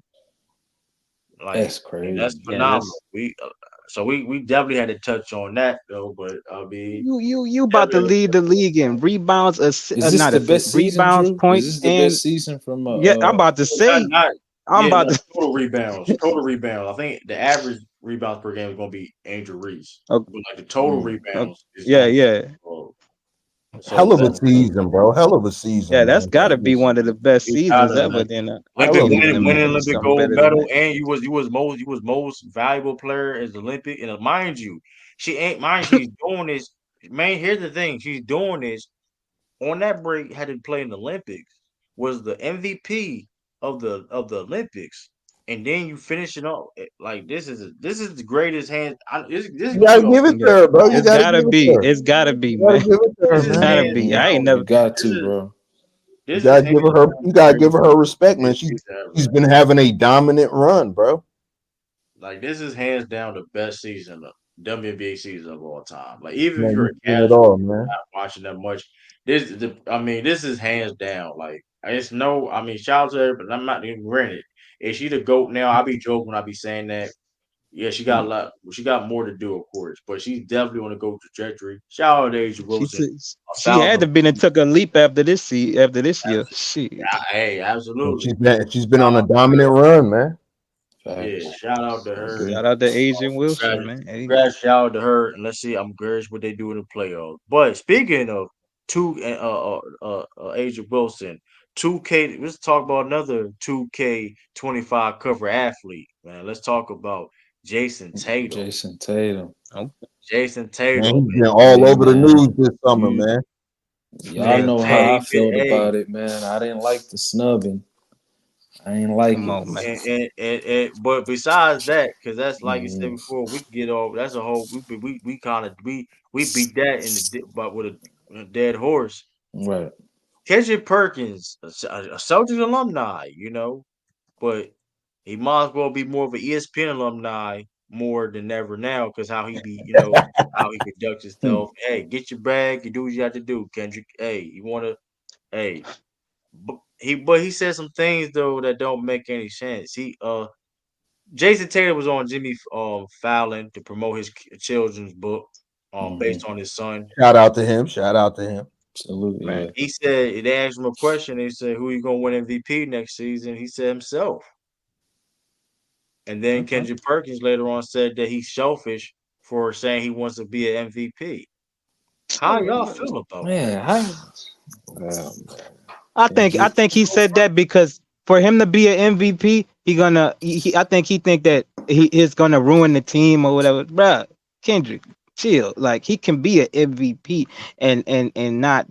Like that's crazy. That's phenomenal. We definitely had to touch on that though. But I mean, you about to lead the league in rebounds, is this the best rebounds, season, points, is this the best season from? I'm about to say. Total rebounds. I think the average rebounds per game is going to be Angel Reese. Okay. But like the total rebounds. Hell So of a season, bro. Hell of a season, Yeah, that's man. got to be one of the best you got seasons it, ever. man. Then I Hell Olympic of can't a even winning season. imagine Olympic something gold better than medal, that. and you was most valuable player as Olympic. And mind you, she's doing this. Man, here's the thing: she's doing this on that break. Had to play in the Olympics, was the MVP of the Olympics, and then you finish it up like this is the greatest hand. This is You gonna be gotta a give it to Yeah, her, bro. You it's gotta gotta give it to be. her. It's gotta be, You gotta man. give it to her, this is It's man. gotta hands be. I ain't down. never. You got This to, is bro. You this is gotta hands give her her. down You the gotta give greatest her her respect, man. season She's ever. been having a dominant run, bro. Like this is hands down the best season of WNBA season of all time. Like even if Man, you're you've a seen it casual all, man. not watching that much, this is hands down. Like it's no, shout out to her, but I'm not even granted. Is she the GOAT now? I be joking when I be saying that. Yeah, she got a lot. She got more to do, of course, but she's definitely on a GOAT trajectory. Shout out to Asia She Wilson, took. a She had thousand. to been and took a leap after after this year. Shit. Hey, And absolutely. she's been Shout on a out to her. dominant run, man. Yeah, Facts. shout out to I her. agree. Shout out to Asian Wilson, Congrats, man. Hey, congrats, shout out to her, and let's see. I'm curious what they do in the playoffs. But speaking of Asia Wilson, 2K. Let's talk about another 2K25 cover athlete, man. Let's talk about Jason Tatum. Jason Tatum. oh, Jason Man, Tatum, he's been man. all Hey over the man, news this summer, you man. y'all Hey, man, know man, how I Tatum. felt about it, man. I didn't like the snubbing. I ain't like Come it. on, man. but besides that, because that's like you said Mhm. before, we can get off. That's a whole. We kind of we beat that but with a dead horse. Right. Kendrick Perkins, a Celtics alumni, but he might as well be more of an ESPN alumni more than ever now because how he be, how he conducts Hmm. himself. Hey, get your bag and do what you have to do, Kendrick. Hey, you want to, hey, but he said some things though that don't make any sense. Jason Taylor was on Jimmy Fallon to promote his children's book Hmm. based on his son. Shout out to him. Shout out to him. Absolutely. Right. Yeah. He said they asked him a question. They said, "Who you gonna win MVP next season?" He said himself. And then Okay. Kendrick Perkins later on said that he's selfish for saying he wants to be an MVP. How y'all feel about that? Man, um, I think he said that because for him to be an MVP, I think he think that he is gonna ruin the team or whatever. Bruh, Kendrick, chill. Like he can be an MVP and not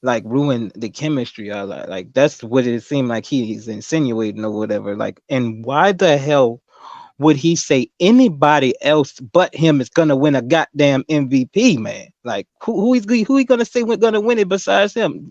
like ruin the chemistry. Like that's what it seemed like he's insinuating or whatever. Like, and why the hell would he say anybody else but him is gonna win a goddamn MVP, man? Like who he gonna say we're gonna win it besides him?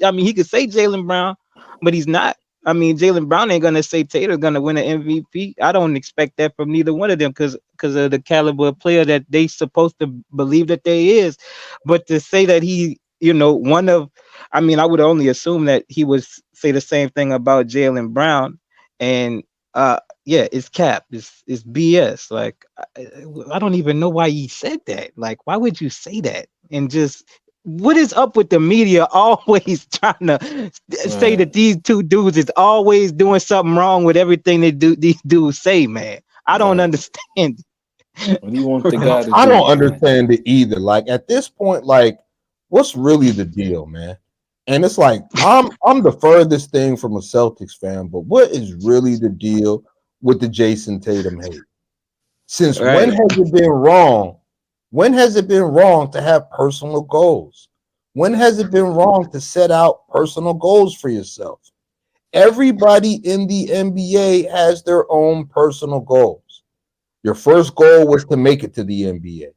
I mean, he could say Jalen Brown, but he's not. I mean, Jalen Brown ain't gonna say Tatum's gonna win an MVP. I don't expect that from neither one of them because of the caliber of player that they supposed to believe that they is. But to say that he, one of, I mean, I would only assume that he would say the same thing about Jalen Brown, and yeah, it's cap. It's BS. Like I don't even know why he said that. Like, why would you say that? And just what is up with the media always trying to say right. that these two dudes is always doing something wrong with everything they do these dudes say, man. I don't Right. understand. What do you want the I guy to I do, don't man? understand it either. Like at this point, like what's really the deal, man? And it's like I'm the furthest thing from a Celtics fan, but what is really the deal with the Jason Tatum hate? Since when Right. has it been wrong? When has it been wrong to have personal goals? When has it been wrong to set out personal goals for yourself? Everybody in the NBA has their own personal goals. Your first goal was to make it to the NBA.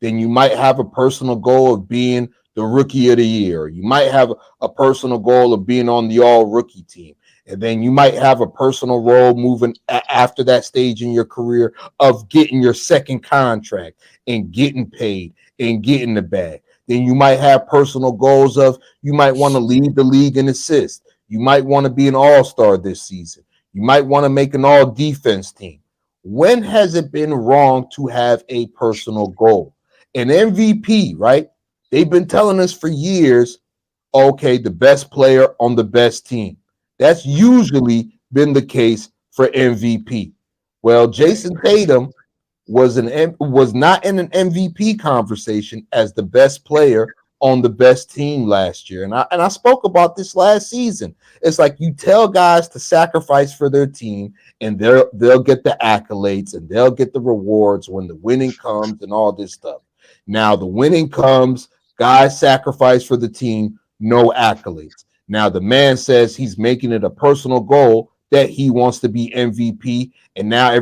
Then you might have a personal goal of being the rookie of the year. You might have a personal goal of being on the all rookie team. And then you might have a personal role moving after that stage in your career of getting your second contract and getting paid and getting the bag. Then you might have personal goals of you might want to lead the league in assists. You might want to be an all-star this season. You might want to make an all-defense team. When has it been wrong to have a personal goal? An MVP, right? They've been telling us for years, okay, the best player on the best team. That's usually been the case for MVP. Well, Jason Tatum was not in an MVP conversation as the best player on the best team last year. And I spoke about this last season. It's like you tell guys to sacrifice for their team, and they'll get the accolades and they'll get the rewards when the winning comes and all this stuff. Now the winning comes, guys sacrifice for the team, no accolades. Now the man says he's making it a personal goal that he wants to be MVP, and now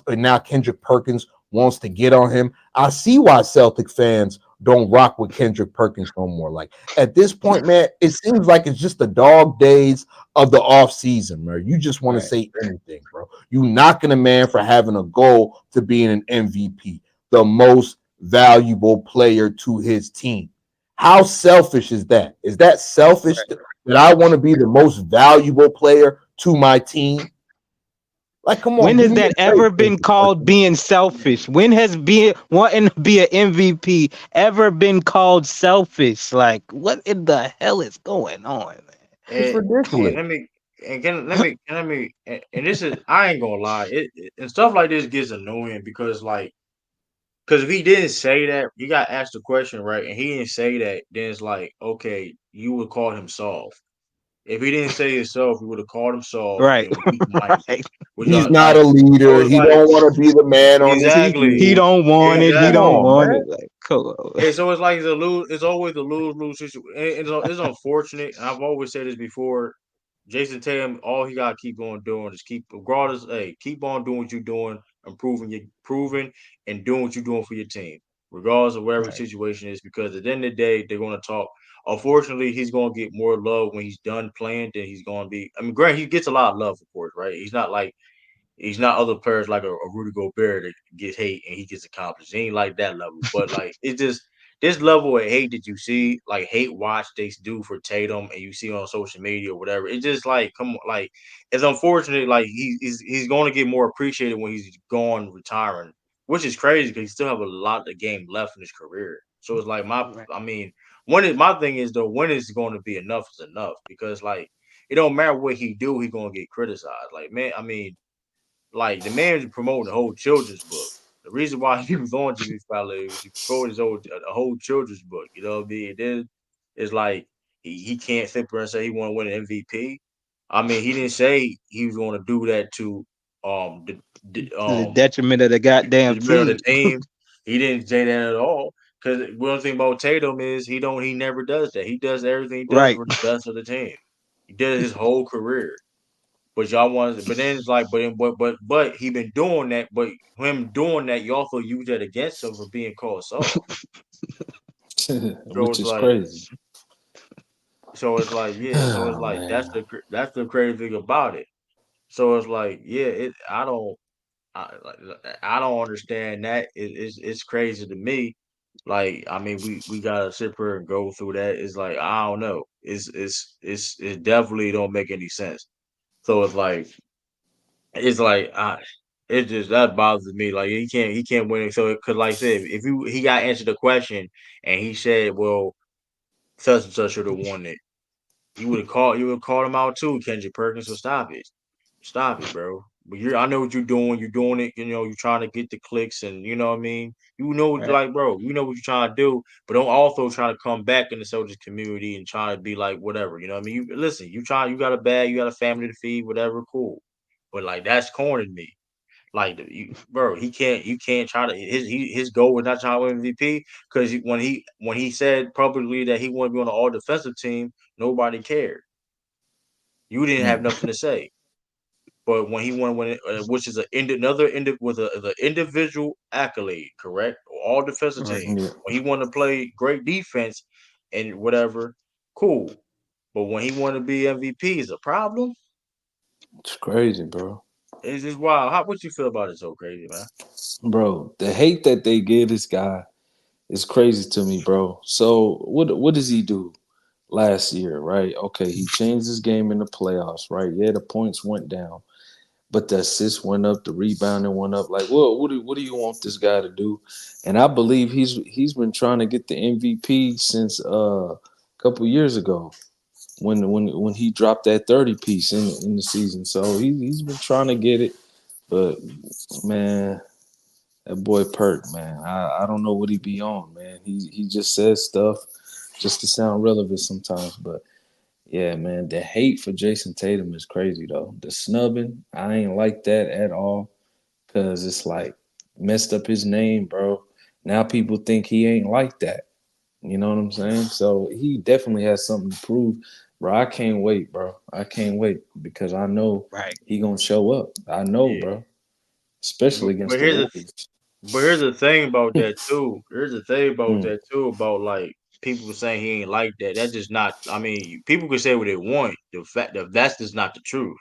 now Kendrick Perkins wants to get on him. I see why Celtic fans don't rock with Kendrick Perkins no more. Like at this point, man, it seems like it's just the dog days of the off season, bro. You just want to say anything, bro. You knocking a man for having a goal to being an MVP, the most valuable player to his team. How selfish is that? Is that selfish that I want to be the most valuable player to my team? Like, come on. When has that ever been called being selfish? When has being wanting to be an MVP ever been called selfish? Like, what in the hell is going on, man? It's ridiculous. And this is, I ain't gonna lie, and stuff like this gets annoying because if he didn't say that, he got asked the question, right, and he didn't say that, then it's like, okay, you would call him soft. If he didn't say himself, he would have called him soft. Right. Right. He's not a leader. He don't want to be the man on exactly. his He don't want it. He don't want man. it. Like, cool. And so it's like it's always a lose situation. It's unfortunate. And I've always said this before. Jason Tatum, all he gotta keep on doing is keep on doing what you're doing, proving and doing what you're doing for your team, regardless of whatever situation is, because at the end of the day, they're gonna talk. Unfortunately, he's gonna get more love when he's done playing than he's gonna be. I mean, granted, he gets a lot of love, of course, right? He's not other players like a Rudy Gobert that gets hate and he gets accomplished. He ain't like that level. But like it's just this level of hate that you see, like hate watch they do for Tatum and you see on social media or whatever. It's just like come on, like it's unfortunate. Like he's going to get more appreciated when he's gone retiring, which is crazy because he still have a lot of the game left in his career. So it's like my thing is though, when is going to be enough is enough, because like it don't matter what he do, he's going to get criticized. Like man, I mean. Like the man is promoting a whole children's book. The reason why he was on Jimmy Fallon was he promoted a whole children's book. You know what I mean? Then it's like he can't sit there and say he want to win an MVP. I mean, he didn't say he was going to do that to the detriment of the goddamn the team. team. He didn't say that at all. Because one thing about Tatum is he never does that. He does everything he does for the best of the team. He did his whole career. But y'all want, but then it's like, but he been doing that. But him doing that, you also use that against him for being called soft, which is crazy. So it's like, yeah. So it's like that's the crazy thing about it. So it's like, yeah, I don't understand that. It's crazy to me. Like, I mean, we gotta sit here and go through that. It's like I don't know. It definitely don't make any sense. So it's like it just that bothers me. Like he can't win it. So because like I said, if he got answered the question and he said, well, such and such should have won it, you would have called him out too, Kendrick Perkins. So stop it, bro. But I know what you're doing. You're doing it. You know, you're trying to get the clicks, and you know what I mean. You know, like, bro, you know what you're trying to do, but don't also try to come back in the Celtics community and try to be like whatever. You know what I mean? Listen, you got a bag, you got a family to feed, whatever, cool. But like that's cornered me. Like bro, you can't try to his goal was not trying to win MVP because when he said publicly that he wanted to be on the all defensive team, nobody cared. You didn't have nothing to say. But when he wanted to win, which is the individual accolade, correct? All defensive team. Yeah. When he wanted to play great defense and whatever, cool. But when he wanted to be MVP, is a problem. It's crazy, bro. It's just wild. What you feel about it? So crazy, man. Bro, the hate that they give this guy is crazy to me, bro. So what does he do last year, right? Okay, he changed his game in the playoffs, right? Yeah, the points went down, but the assists went up, the rebounding went up. Like, well, what do you want this guy to do? And I believe he's been trying to get the MVP since a couple years ago when he dropped that 30 piece in the season. So he's been trying to get it, but man. That boy Perk, man. I don't know what he be on, man. He just says stuff just to sound relevant sometimes. But yeah, man, the hate for Jason Tatum is crazy though. The snubbing, I ain't like that at all because it's like messed up his name, bro. Now people think he ain't like that. You know what I'm saying? So he definitely has something to prove. Bro, I can't wait, bro. I can't wait because I know he gonna show up. I know, Yeah. bro. Especially But against the here's the Warriors. but here's the thing about that too. Here's the thing about Mm, that too. About like people saying he ain't like that. That's just not. I mean, people can say what they want. The fact that that's just not the truth.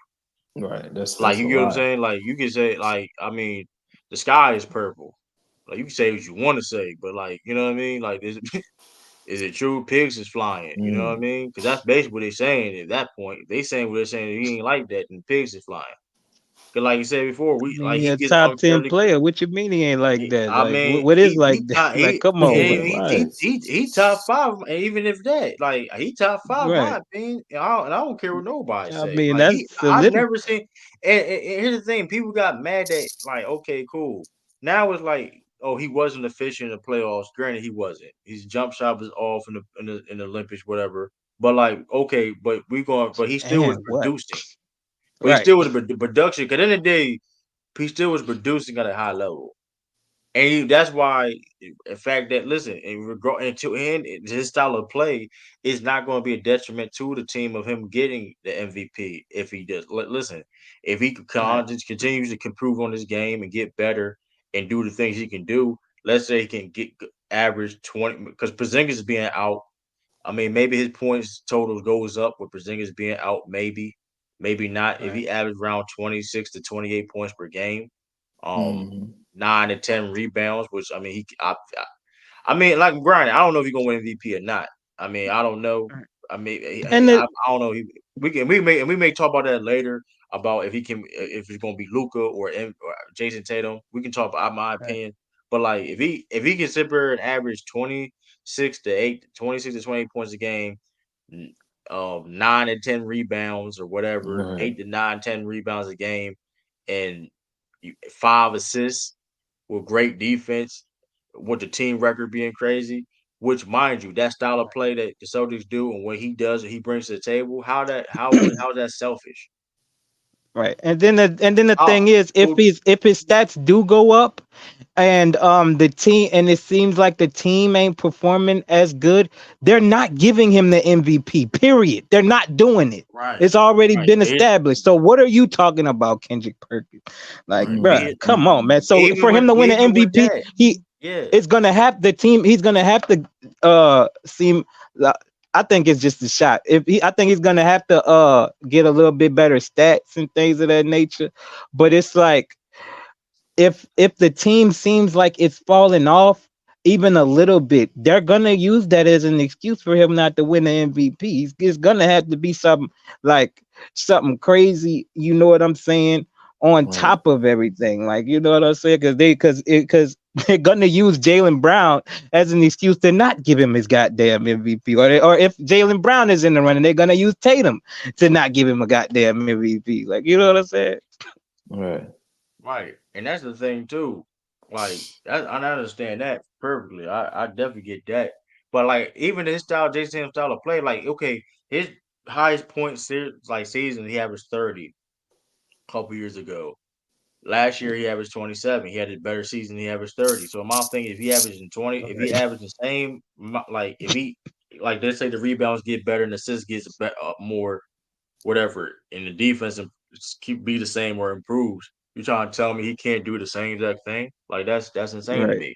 right. Like That's you a get what I'm lie. saying? Like you can say like I mean, the sky is purple. Like you can say what you want to say, but like you know what I mean? Like is it true? Pigs is flying. You know what I Mm, mean? Because that's basically what they're saying at that point. They saying what they're saying. He ain't like that, and pigs is flying. Because like you said before, I we mean, like he he a gets top 10 unfairly. player. What you mean he ain't like that? I Like, mean, what is like he that? top Like, come on, bro. right. he top five, and even if that, like he top five, Right. my opinion, and I don't care what nobody I say. mean, Like that's I solid. never seen. And here's the thing: people got mad that like, okay, cool. Now it's like, oh, he wasn't efficient in the playoffs. Granted, he wasn't. His jump shot was off in the Olympics, whatever. But like, okay, but he still was And what? producing. But he Right. still was production. Because in the day, he still was producing at a high level. That's why, in fact, that listen, his style of play is not going to be a detriment to the team of him getting the MVP if he does. Listen, if he Right. just continues to improve on his game and get better and do the things he can do, let's say he can get average 20 because Porzingis is being out. I mean, maybe his points total goes up with Porzingis being out. Maybe not. If Right. he averages around 26 to 28 points per game, um, Mm, 9 to 10 rebounds, which I mean, I mean, like Brian, I don't know if he's gonna win MVP or not. I mean, I don't know. Right. I mean, And I don't know. We may talk about that later about if it's gonna be Luka or Jason Tatum. We can talk about my right. opinion, but like if he can sit there and average 26 to 28 points a game, 9 to 10 rebounds or whatever, right. 8 to 9, 10 rebounds a game, and 5 assists with great defense, with the team record being crazy. Which, mind you, that style of play that the Celtics do and what he does and he brings to the table, how is that selfish? Right. And then the How, thing is, if who, his stats do go up, and the team, and it seems like the team ain't performing as good, they're not giving him the MVP. Period. They're not doing it. right, It's already right. been established. So what are you talking about, Kendrick Perkins? Like, Right. bruh, Mm, come on, man. So for him to win the Even with MVP, that, he yeah, it's gonna have the team. He's gonna have to seem. I think it's just a shot. I think he's gonna have to get a little bit better stats and things of that nature. But it's like if the team seems like it's falling off even a little bit, they're gonna use that as an excuse for him not to win the MVP. It's gonna have to be something like something crazy. You know what I'm saying? On right. top of everything, like you know what I'm saying? Because they're gonna use Jalen Brown as an excuse to not give him his goddamn MVP. Or if Jalen Brown is in the running, they're gonna use Tatum to not give him a goddamn MVP. Like you know what I'm saying? Right. right. And that's the thing too. Like I understand that perfectly. I definitely get that. But like even his style, Jason Tatum's style of play, like okay, his highest point season he averaged 30 a couple years ago. Last year he averaged 27. He had a better season. He averaged 30. So my thing, if he averaging 20, if he averaged the same, like if he like let's say the rebounds get better and the assists gets more, whatever, and the defense keep be the same or improves. You trying to tell me he can't do the same exact thing? Like that's insane to Right, me.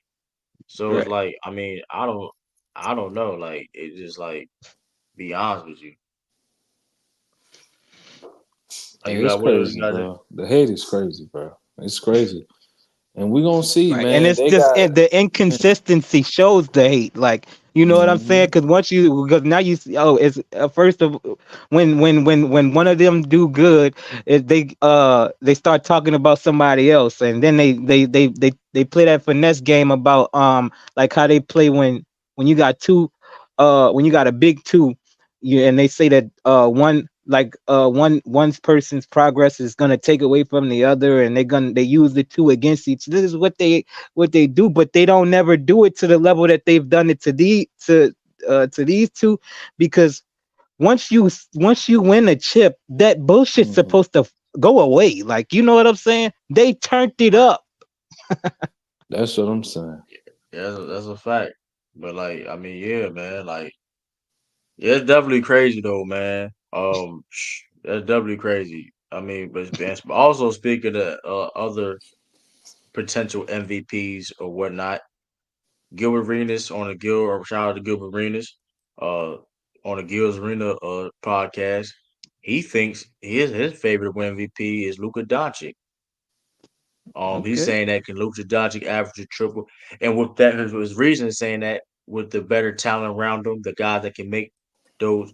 So it's right. like I mean I don't know. Like it's just like be honest with you. Like Hey, you it's got what else you crazy, got? bro. The hate is crazy, bro. It's crazy. And we gonna see, Right. And man. it's They just got the inconsistency shows the hate. Like, you know what I'm saying? mhm, Because now you see, oh, it's first of when one of them do good, they start talking about somebody else, and then they play that finesse game about like how they play when you got two, when you got a big two, and they say that one person's progress is gonna take away from the other, and they use the two against each. This is what they do, but they don't never do it to the level that they've done it to to these two, because once you win a chip, that bullshit's supposed to go away. Like, you know what I'm saying? They turned it up. That's what I'm saying. Yeah, that's a fact. But like, I mean, yeah, man, like, yeah, it's definitely crazy though, man. That's definitely crazy. I mean, but also speaking of other potential MVPs or whatnot, Gilbert Arenas on the Gil or shout out to Gilbert Arenas, uh, on the Gil's Arena podcast. He thinks his favorite win MVP is Luka Doncic. He's Okay. saying that can Luka Doncic average a triple, and with that, his reason is saying that with the better talent around him, the guy that can make those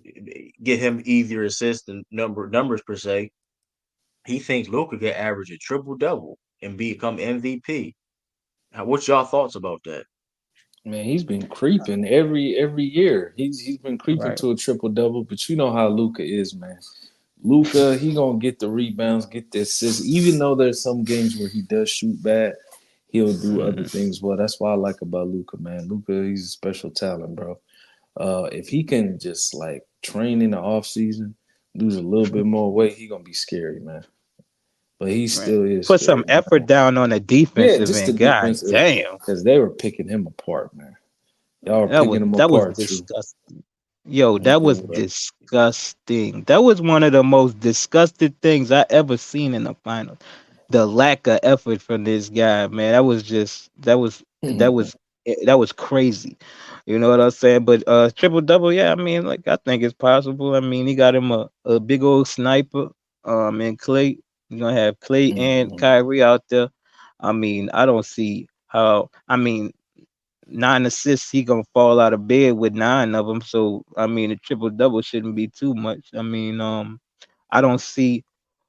get him easier assists and numbers per se, he thinks Luka can average a triple double and become MVP. What's y'all thoughts about that? Man, he's been creeping every year. He's been creeping Right. to a triple double, but you know how Luka is, man. Luka, he gonna get the rebounds, get the assists. Even though there's some games where he does shoot bad, he'll do other things well. That's what I like about Luka, man. Luka, he's a special talent, bro. If he can just like train in the off season, lose a little bit more weight, he gonna be scary, man. But he Right. still is Put some scary, effort man. down on the Yeah, defensive just the end. God defensive, damn. because they were picking him apart, man. Y'all were picking him That was apart, true. disgusting. Yo, that was Okay. disgusting. That was one of the most disgusting things I ever seen in the finals. The lack of effort from this guy, man. That was just that was crazy. You know what I'm saying? But triple double, yeah, I mean, like, I think it's possible. I mean, he got him a big old sniper. And Clay, you're gonna have Clay and Kyrie out there. I mean, I don't see how. I mean, 9 assists, he gonna fall out of bed with 9 of them. So I mean, a triple double shouldn't be too much. I mean, I don't see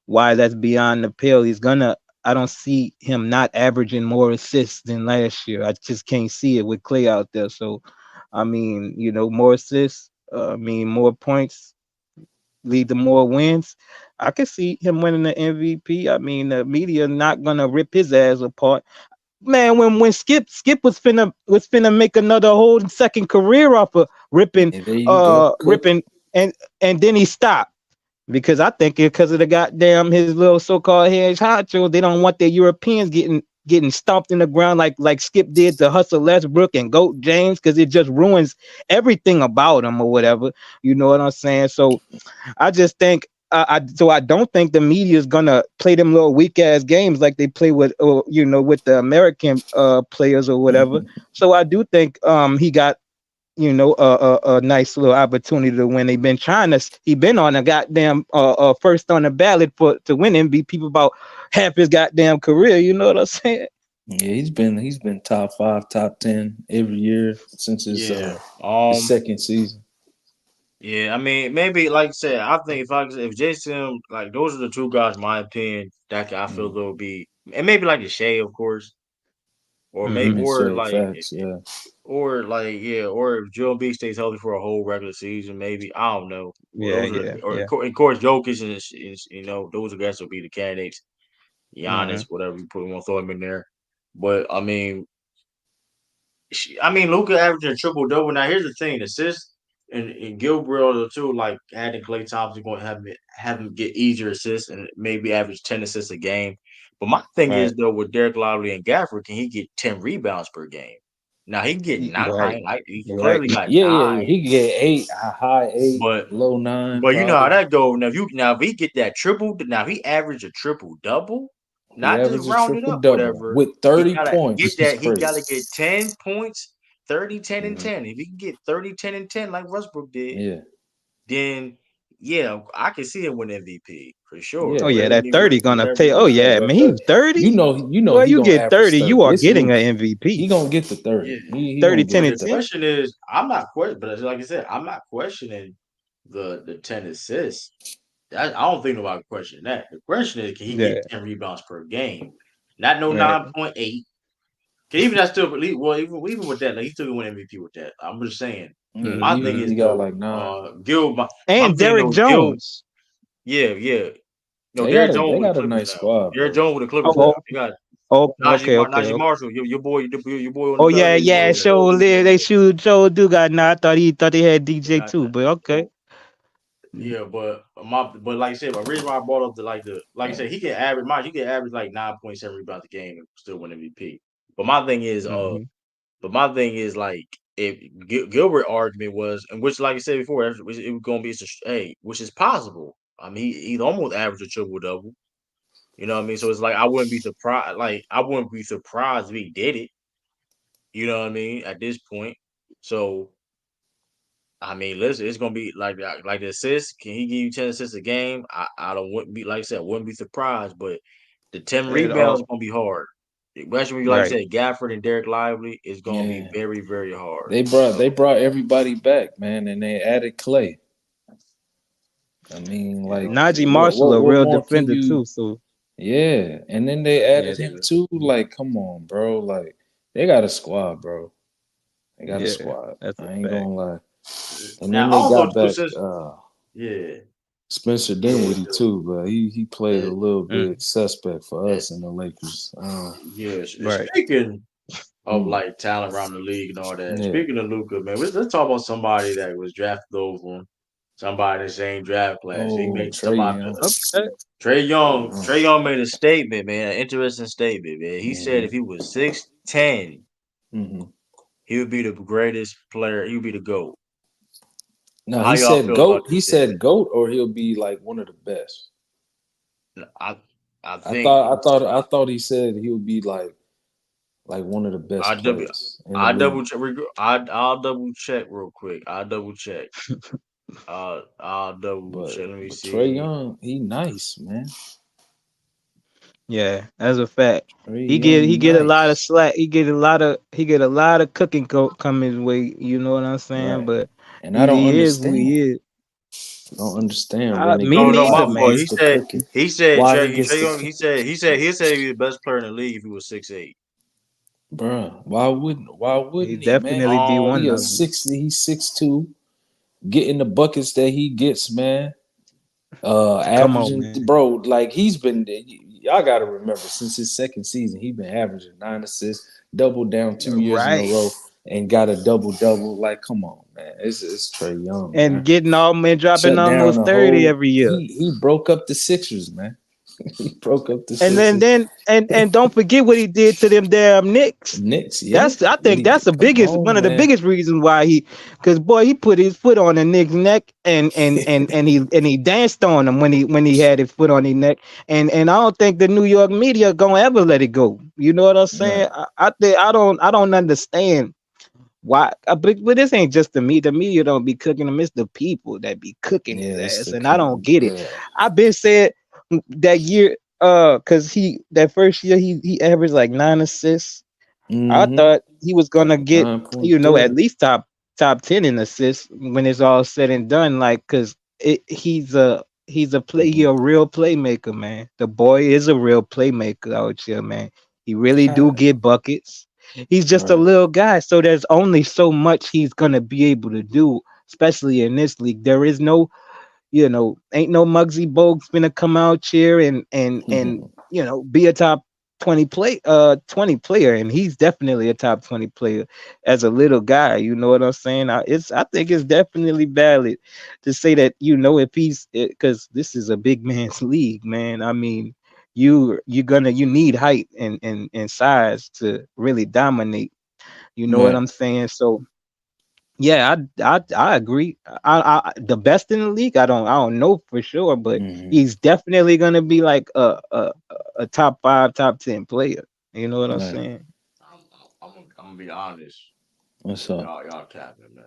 why that's beyond the pale. He's gonna. I don't see him not averaging more assists than last year. I just can't see it with Clay out there. So, I mean, more assists. I mean, more points lead to more wins. I can see him winning the MVP. I mean, the media not gonna rip his ass apart. Man, when Skip was finna make another whole second career off of ripping, And there you go, cook. ripping, and then he stopped because I think it's because of the goddamn his little so-called head honcho. They don't want their Europeans getting stomped in the ground like Skip did to Hustle Westbrook and Goat James, because it just ruins everything about him or whatever. You know what I'm saying? So I just think I don't think the media is gonna play them little weak ass games like they play with with the American players or whatever. So I do think he got a nice little opportunity to win. He been on a goddamn first on the ballot to win MVP for about half his goddamn career. You know what I'm saying? Yeah, he's been top 5, top 10 every year since Yeah. his second season. Yeah, I mean, maybe like I said, I think if Jason, like, those are the two guys, in my opinion, I feel there will be, and maybe like the Shea, of course, or maybe Mm-hmm. Straight facts, yeah. or if Joe B stays healthy for a whole regular season, maybe I don't know. Well, Yeah, those are yeah, or yeah. of course Jokic those guys will be the candidates. Mm-hmm. Giannis, whatever you put, want to throw him in there, but I mean, Luka averaging a triple double. Now, here's the thing: assists and Gilbert are the two, like adding Clay Thompson, going to have him get easier assists and maybe average 10 assists a game. But my thing is Right, though, with Derek Lively and Gafford, can he get 10 rebounds per game? Now he can get right, 9. Like he right. clearly got Yeah. 9, He could get 8, a high 8, but low 9, you know how probably. that go. Now if he get that triple, now if he average a triple double, He not just averaged a round it triple up, double whatever. with He 30 gotta points. get It's that. He crazy. gotta get 10 points, 30, 10, and Mm-hmm. 10. If he can get 30, 10, and 10 like Westbrook did, Yeah, then yeah, I can see him win MVP for sure. Oh yeah. yeah, Whatever that he 30 do, gonna whatever pay. he Oh do. yeah, man, he's You 30. know, Boy, he you gonna get average 30, you 30. are It's getting Luka. an He MVP. gonna get the 30. Yeah, He 30, gonna 10, get but the the and 10. 30. question is, I'm not questioning. But like I said, I'm not questioning the 10 assists. I don't think nobody question that. The question is, can he get Yeah, 10 rebounds per game? Not no right. 9.8. Cause even that's still, well, even with that, like, he still gonna win MVP with that. I'm just saying. Yeah, My Mm-hmm. thing he is got though, like 9. My And thing Derrick though, Gil, Jones. yeah. No, They Derrick got a Jones they with the got a Clippers nice now. squad, Derrick bro. Jones with the Clippers Oh, now. Okay. Najee Marshall, your boy on the Oh better league. yeah. They show do got. Nah, I thought he had DJ Yeah, too, but okay. yeah, but like I said, the reason why I brought up like I said, he can average like 9.7 rebounds a game and still win MVP. But my thing is, Mm-hmm. like if Gilbert argument was, and which like I said before, it was gonna be which is possible. I mean, he almost averaged a triple double. You know what I mean? So it's like I wouldn't be surprised. Like I wouldn't be surprised if he did it. You know what I mean? At this point, so I mean, listen, it's gonna be like the assist. Can he give you 10 assists a game? I don't wouldn't be like I said, wouldn't be surprised, but the 10 At rebounds all. is gonna be hard. Especially when you like I Right. said, Gafford and Derek Lively is gonna be Yeah. very, very hard. They brought everybody back, man, and they added Clay. I mean, like, Najee Marshall a what real more can defender you? too. So Yeah, and then they yeah, added him too. Like, come on, bro. Like, they got a squad, bro. They got a yeah, squad. that's a I ain't fact. gonna lie. And Now then they also got too, back since yeah, Spencer Dinwiddie too, but he played a uh, little Mm, bit suspect for uh, us in the Lakers. yes. right. Speaking of Mm, like talent around the league and all that. yeah. Speaking of Luka, man, let's talk about somebody that was drafted over him. Somebody in the same draft class. He Oh, made Trey somebody Young. Okay. Trey Young. Mm, Trey Young made a statement, man. An interesting statement, man. He said mm-hmm, if he was 6'10", mm-hmm. he would be the greatest player. He would be the GOAT. No, How he y'all said feel about goat. this He statement? said goat, or he'll be like one of the best. I I think I thought he said he would be like one of the I best double players in the I league. double check. I'll double check real quick. I'll double check. I'll double check. Let me But Trey see. Young, he nice, man. Yeah, that's a fact. Trey He Young, get he he get a lot of nice. slack. He get a lot of cooking come his way. You know what I'm saying? Right. But And I don't he is who he understand. is. I don't understand when they Me No, get no, neither, my like boy. man. He gets the said cooking. he said Why he Trey gets Trey the Young. He said he'd be the best player in the league if he was 6'8". bruh? Why He wouldn't he, man? definitely be one of them. He's 6'2", getting the buckets that he gets, man. Come on, Averaging, man. bro, like he's been. Y'all got to remember, since his second season, he been averaging 9 assists, double down 2 years in a Right. row, and got a double double. Like, come on, man, it's Trey Young, And man. getting all man dropping Shut down almost the 30 whole. every year. He broke up the Sixers, man. He broke up the And Sixers. and don't forget what he did to them damn Knicks. Knicks, yeah. That's I What think he that's the come biggest one on, of the man. biggest reasons why because boy he put his foot on the Knicks neck and he danced on him when he had his foot on his neck and I don't think the New York media gonna ever let it go. You know what I'm saying? Right. I think I don't understand why, but this ain't just the media. The media don't be cooking him. It's the people that be cooking his Yeah, it's ass, the and I don't king. get it. Yeah. I've been said that year, cause that first year he averaged like 9 assists. I Mm-hmm. thought he was gonna get, at 9.3. least top 10 in assists when it's all said and done. Like, cause he a real playmaker, man. The boy is a real playmaker out here, man. He really do get buckets. He's just a Right. little guy, so there's only so much he's gonna be able to do, especially in this league. There is no, ain't no Muggsy Bogues gonna come out here and be a top 20 player, and he's definitely a top 20 player as a little guy. You know what I'm saying? I think it's definitely valid to say that, if he's, because this is a big man's league, man. I mean, you need height and size to really dominate. You know what Right. I'm saying? So yeah, I agree. The best in the league, I don't know for sure, but Mm-hmm. he's definitely gonna be like a top 5, top 10 player. You know what I'm Right. saying? I'm gonna be honest. What's up? Y'all capping, man.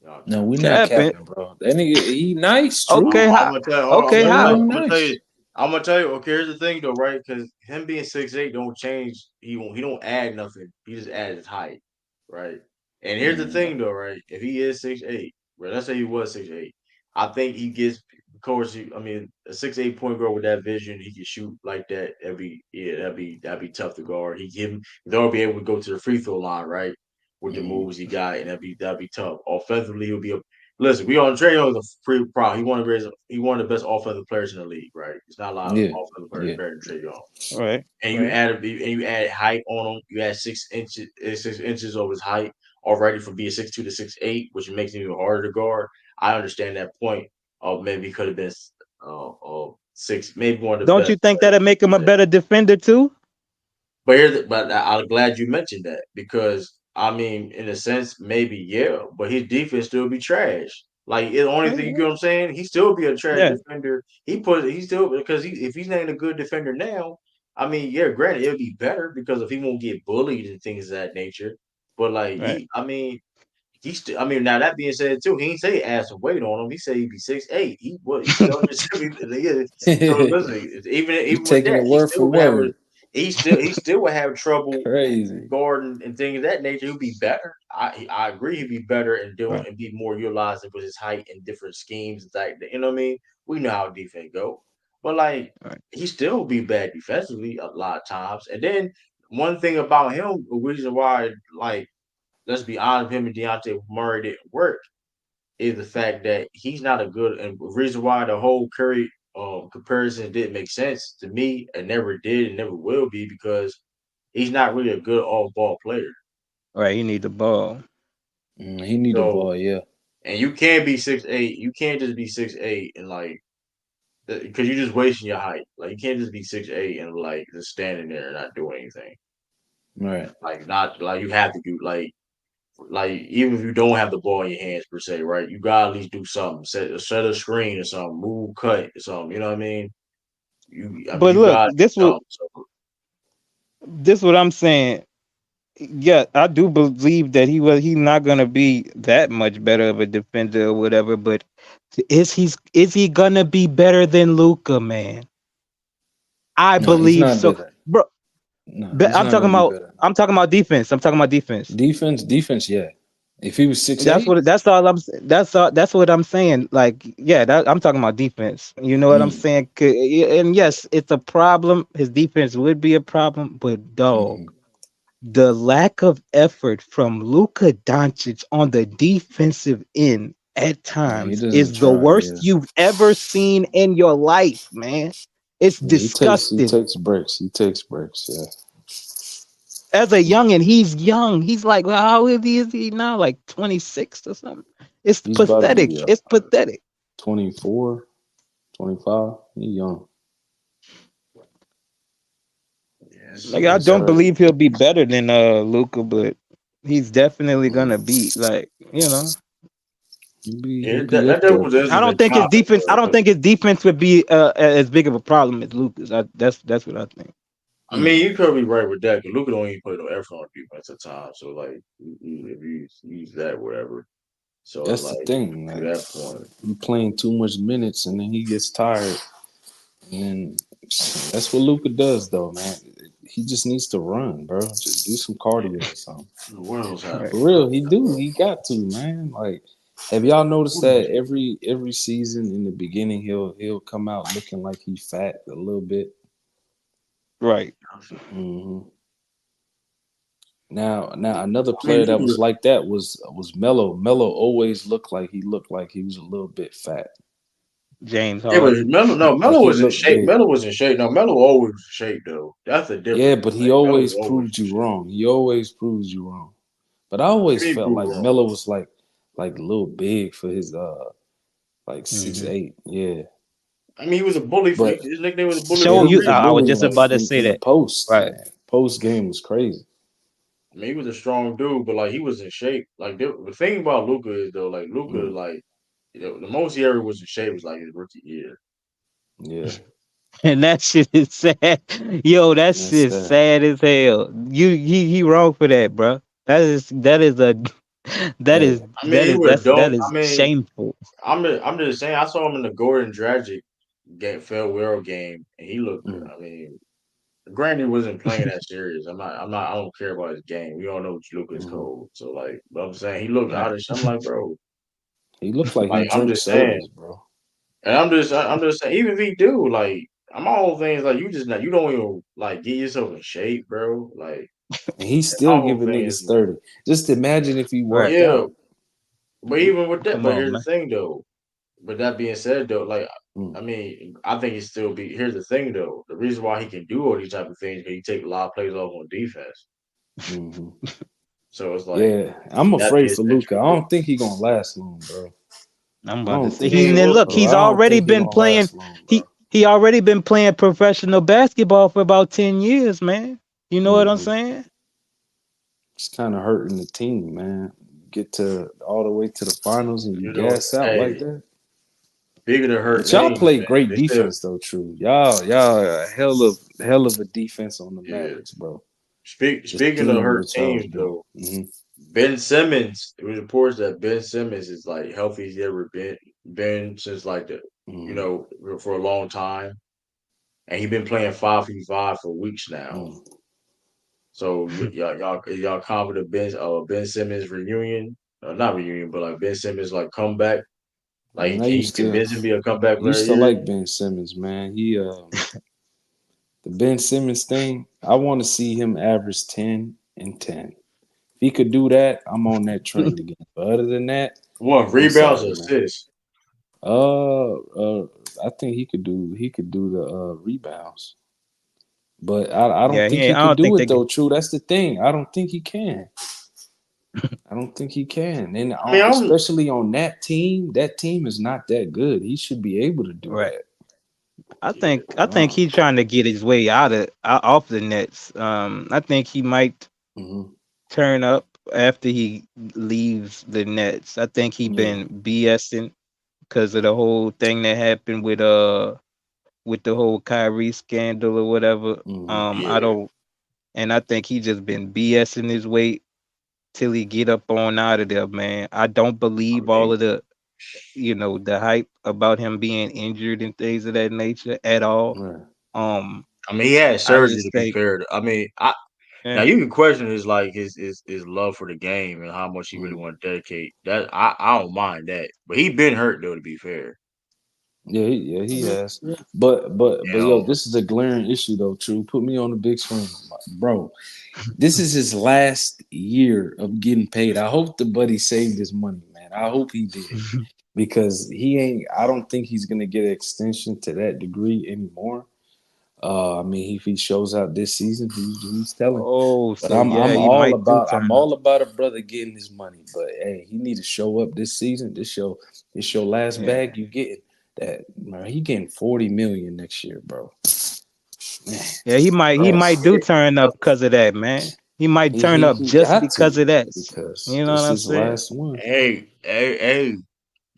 Y'all No, capping. we not Capping. capping, bro. That nigga, he nice, true. Okay, I'm how? gonna tell you. Hold on, Okay, Trey how? Young I'm gonna tell you. nice. I'm gonna tell you. Okay, here's the thing, though, right? Because him being 6'8" don't change. He don't add nothing. He just adds his height, right? And here's the Mm-hmm. thing, though, right? If he is 6'8", right? Let's say he was 6'8". I think he gets. Of course, I mean, a 6'8" point guard with that vision, he can shoot like that. That'd be tough to guard. They'll be able to go to the free throw line, right? With the Mm-hmm. moves he got, and that'd be tough. Offensively, listen, we on Trey Young is a free pro. He one of the best offensive players in the league, right? It's not a lot of Yeah, offensive players yeah. better than Trey Young. Right. And Right. you add height on him. You add 6 inches of his height already from being 6'2" to 6'8", which makes him even harder to guard. I understand that point. Maybe he could have been six, maybe one of the Don't best you think that'll make him a players. better defender too? But I'm glad you mentioned that because I mean, in a sense, maybe yeah, but his defense still be trash. Like the only thing you know what I'm saying, he still be a trash Yeah. defender. He still because if he's not a good defender now, I mean, yeah, granted it'll be better because if he won't get bullied and things of that nature. But like Right. I mean, he still. I mean, now that being said too, he ain't say he add some weight on him. He said he be 6'8". He still yeah. So listen, You even with taking that, the word for word. he still would have trouble Crazy. guarding and things of that nature. He'd be better. I agree. He'd be better and doing Right. and be more utilized with his height in different schemes. Like you know what I mean. We know how defense go, but like Right. he still be bad defensively a lot of times. And then one thing about him, the reason why like let's be honest, him and Deontay Murray didn't work is the fact that he's not a good and the reason why the whole Curry comparison didn't make sense to me and never did and never will be because he's not really a good off ball player. Right. You need the ball. He need the So ball, yeah. and you can't be 6'8". You can't just be 6'8" and like because you're just wasting your height. Like you can't just be 6'8" and like just standing there and not doing anything. Right. Like not like you have to do like even if you don't have the ball in your hands per se, right? You gotta at least do something. Set a screen or something, move, cut or something. You know what I mean? I mean But you look, gotta do something. So, this what I'm saying. Yeah, I do believe that he's not gonna be that much better of a defender or whatever, but is he gonna be better than Luka, man? I No, he's believe not so. better. Bro, No, but he's not gonna be better. I'm talking about defense. I'm talking about defense. Defense, yeah. If he was That's 6'8", what that's all I'm that's what I'm saying. Like, yeah, I'm talking about defense. You know what I'm mm, saying? And yes, it's a problem. His defense would be a problem, but dog, mm, the lack of effort from Luka Doncic on the defensive end at yeah, he times doesn't is the try, worst yeah. you've ever seen in your life, man. It's Yeah, he disgusting. takes breaks. He takes breaks, yeah. As a youngin, he's young. He's like, well, how old is he now? Like 26 or something. It's He's about to pathetic. be It's pathetic. 24, 25. He young. Like, I That's don't crazy. believe he'll be better than Luca, but he's definitely gonna be like, He yeah, be that up there. double I is a don't think his topic. defense. I don't think his defense would be as big of a problem as Luca's. That's what I think. I mean, you could be right with that because Luka don't even put no effort on defense at times. So like, if you use that, whatever. So That's the like thing. to Like that point, he playing too much minutes and then he gets tired. And then that's what Luca does though, man. He just needs to run, bro. Just do some cardio or something. what else happened? Right. For real, he do. He got to, man. Like, have y'all noticed that every season in the beginning he'll come out looking like he fat a little bit. Right. hmm Now another I mean, player that was like that was Melo. Melo always looked like he was a little bit fat. James yeah, but Harden. Like Melo he was in looked shape. big. Melo was in shape. No, Melo always was in shape though. That's the Yeah, difference. but he Like Melo was always always proved in you shape. wrong. He always proves you wrong. But I always He felt proved like wrong. Melo was like a little big for his like Hmm. 6'8". Yeah. I mean, he was a bully. But His nickname was a bully yeah, for Show a he you. was a reason. I was bully just like about to say in the that. post, Right. man. Post game was crazy. I mean, he was a strong dude, but like he was in shape. Like the thing about Luca is though, like Luca, Mm, like the most he ever was in shape was like his rookie year. yeah. And that shit is sad. Yo, that That's shit's sad. sad as hell. He wrong for that, bro. That is a Hey, I mean, he would that don't. is I mean, shameful. I'm just saying. I saw him in the Gordon Dragic game, farewell game, and he looked good. mm, I mean, granted, he wasn't playing that serious. I'm not. I don't care about his game. We all know Luka's mhm. cold. So like, but I'm saying he looked Right. out of. I'm like, bro. He looked like he Like I'm drinks just saying, sodas, bro. and I'm just saying. Even if he do, like, my whole thing is like, you just not. You don't even like get yourself in shape, bro. Like, And he's my still whole giving thing is niggas like, 30. Just imagine if he Right. worked yeah. out. But even with that, Come but on, here's the man. thing though. But that being said though, like Mm. I mean, I think he still be. Here's the thing though. The reason why he can do all these type of things, because he take a lot of plays off on defense. Mm-hmm. So it's like Yeah, I'm that afraid is for that Luka. true. I don't think he gonna last long, bro. I'm I about to don't say think. I he's mean, then well, look, Bro, he's I don't already think he been gonna playing. last long, bro. He already been playing professional basketball for about 10 years, man. You know what I'm Mm-hmm. saying? It's kind of hurting the team, man. Get to all the way to the finals and you you know, gas out like hey, that. bigger than hurt But y'all teams, play man. great They still, defense though, true. Y'all a hell of a defense on the yeah. Mavericks, bro. Just Speaking of seeing hurt what y'all was teams doing. though, Mm-hmm. Ben Simmons. It was reports that Ben Simmons is like healthy as he ever been since like the Mm-hmm. for a long time, and he been playing 5v5 for weeks now. Mm. So y'all confident Ben Simmons reunion, not reunion, but like Ben Simmons like comeback, like And I can he used to convince him to be a comeback player used to here? like Ben Simmons, man. He the Ben Simmons thing, I want to see him average 10 and 10. If he could do that, I'm on that train again. But other than that, One I'm rebounds sorry, or man. assists. I think he could do the rebounds. But I don't Yeah, think he I could don't do think it they can. though, True. That's the thing. I don't think he can. I don't think he can. And I mean, especially on that team is not that good. He should be able to do Right. that. I think he's trying to get his way off the Nets. I think he might Mm-hmm. turn up after he leaves the Nets. I think he Yeah. been BSing because of the whole thing that happened with the whole Kyrie scandal or whatever. Mm-hmm. I yeah. don't, and I think he just been BSing his way till he get up on out of there, man. I don't I believe all mean, of the hype about him being injured and things of that nature at all. Right. Um, he had I surgery just to be think, fair. I mean, I now yeah, you can question his like his love for the game and how much he really Mm-hmm. want to dedicate. That I don't mind that, but he been hurt though. To be fair, Yeah, he has. But and yo, this is a glaring issue though, True. Put me on the big screen. Bro, this is his last year of getting paid. I hope the buddy saved his money, man. I hope he did. Because I don't think he's gonna get an extension to that degree anymore. I mean, if he shows out this season, he's telling. oh, But so I'm yeah, I'm he all might do about I'm turn up. all about a brother getting his money. But hey, he need to show up this season. This your last Yeah, bag you getting. That man, he getting 40 million next year, bro. Man, yeah, he might that's do turn up because of that, man. He might he turn he up he just got because to of that. because You know what this I'm is the saying? last one. hey,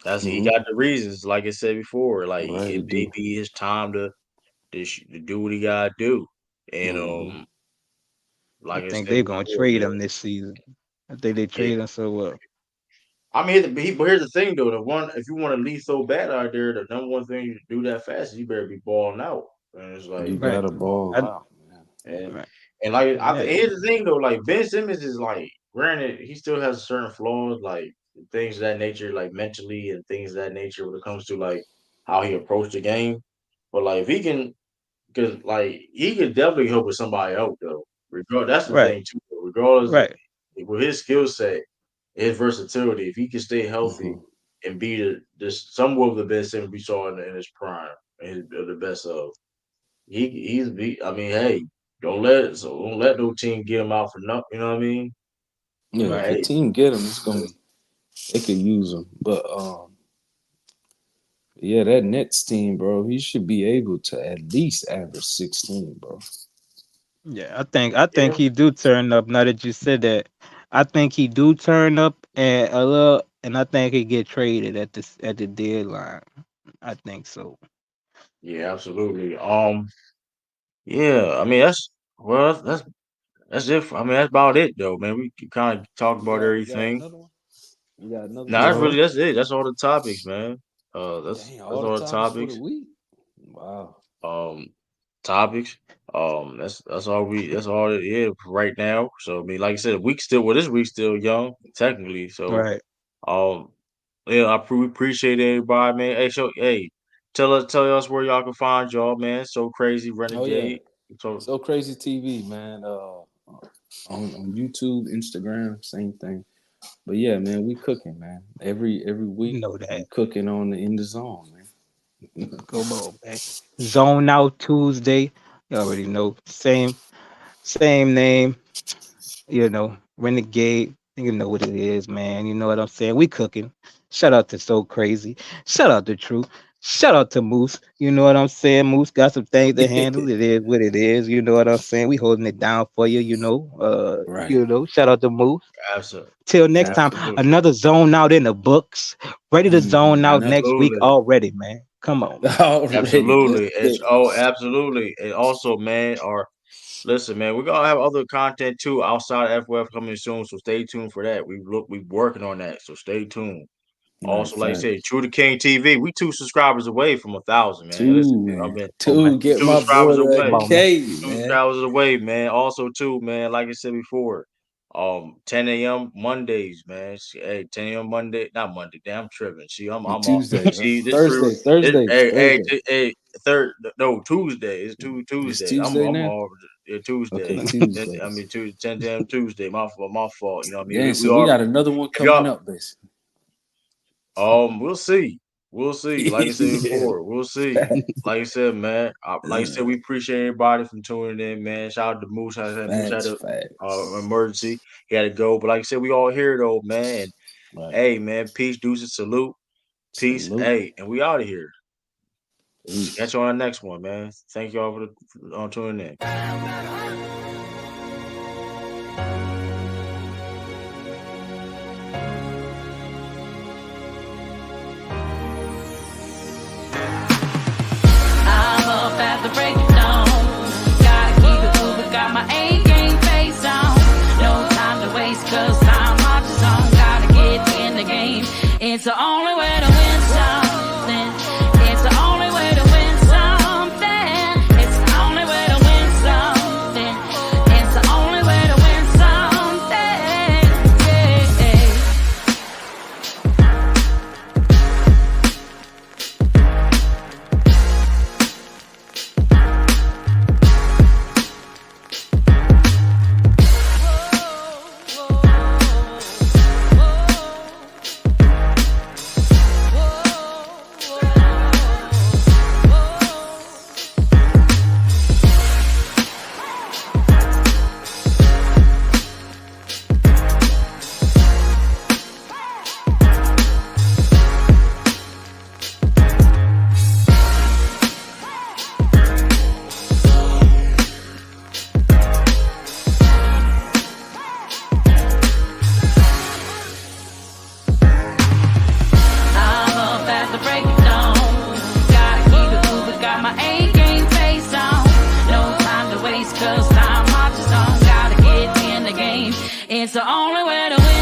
that's he Mm-hmm. got the reasons. Like I said before, like Right to it may do. be his time to do what he gotta do, and Mm-hmm. I like I think said they're gonna before, trade him man, this season. I think they yeah. trade him so well. I mean, but here's the thing though. The one if you want to leave so bad out there, the number one thing you do that fast is you better be balling out. And it's You like, Right. gotta ball I, out, man. and right. and like I Yeah. think here's the thing though. Like Ben Simmons is like, granted, he still has certain flaws, like things of that nature, like mentally and things of that nature when it comes to like how he approached the game. But like if he can, because like he could definitely help with somebody else though. That's the Right. thing too. Regardless of Right. with his skill set, his versatility, if he can stay healthy Mm-hmm. and be this somewhat of the best Simmons we saw in his prime, and the best of. I mean, hey, don't let no team get him out for nothing. You know what I mean? Yeah, But if a hey, team get him, they could use him. But yeah, that Nets team, bro, he should be able to at least average 16, bro. Yeah. I think yeah, he do turn up. Now that you said that, I think he do turn up and a little, and I think he get traded at the deadline. I think so. yeah, absolutely. Yeah, I mean that's it. I mean that's about it though, man. We kind of talked You about got everything. another one? You got another No, topic? that's it. That's all the topics, man. Dang, That's all the all the topics for the topics. week. Wow. Um, topics. That's all it is right now. So I mean, like I said, this week's still young technically. So Right. um, yeah, we appreciate everybody, man. Hey, tell us where y'all can find y'all, man. So crazy Oh yeah. renegade. So So crazy TV, man. On YouTube, Instagram, same thing. But yeah, man, we cooking, man. Every week, You know that. we cooking in the zone, man. Come on, man. Zone Out Tuesday. You already know. Same name. You know, Renegade. You know what it is, man. You know what I'm saying? We cooking. Shout out to So Crazy. Shout out to True. Shout out to Moose. You know what I'm saying? Moose got some things to handle. It is what it is. You know what I'm saying? We holding it down for you, you know. Right. Shout out to Moose. Absolutely. Till next time, another zone out in the books. Ready to zone out next week already, man. Come on. Man. Absolutely. Absolutely. And also, man, listen, man, we're gonna have other content too outside of FWF coming soon. So stay tuned for that. We working on that. So stay tuned. Also, like I said, True to King TV, we 2 subscribers away from 1,000, man. Listen, man, man. Get 2 my subscribers boy away. Okay, 2 man. subscribers away, man. Also, too, man, like I said before, 10 a.m. Mondays, man. Hey, 10 a.m. Monday, not Monday. Damn, I'm tripping. See, I'm Tuesday. See, this Thursday. Tuesday. It's Tuesday. It's Tuesday I'm now? all Tuesday. Okay, Tuesday. 10 a.m. Tuesday. My fault. You know what I mean? Yeah, so we got another one coming up, basically. We'll see. We'll see. Like I said before, we'll see. Like I said, man. Like I said, we appreciate everybody from tuning in, man. Shout out to Moose. Moose had an emergency. He had to go. But like I said, we all here though, man. And hey, man, peace, deuces, salute. Peace. Hey, and we out of here. Catch you on the next one, man. Thank y'all for tuning in. The break it down. Gotta keep it moving, got my A game face on. No time to waste, cause time marches on. Gotta get in the game. It's the only way to win something. It's the only way to win something. It's the only way to win something. It's the only way to win something. Yeah. It's the only way to win.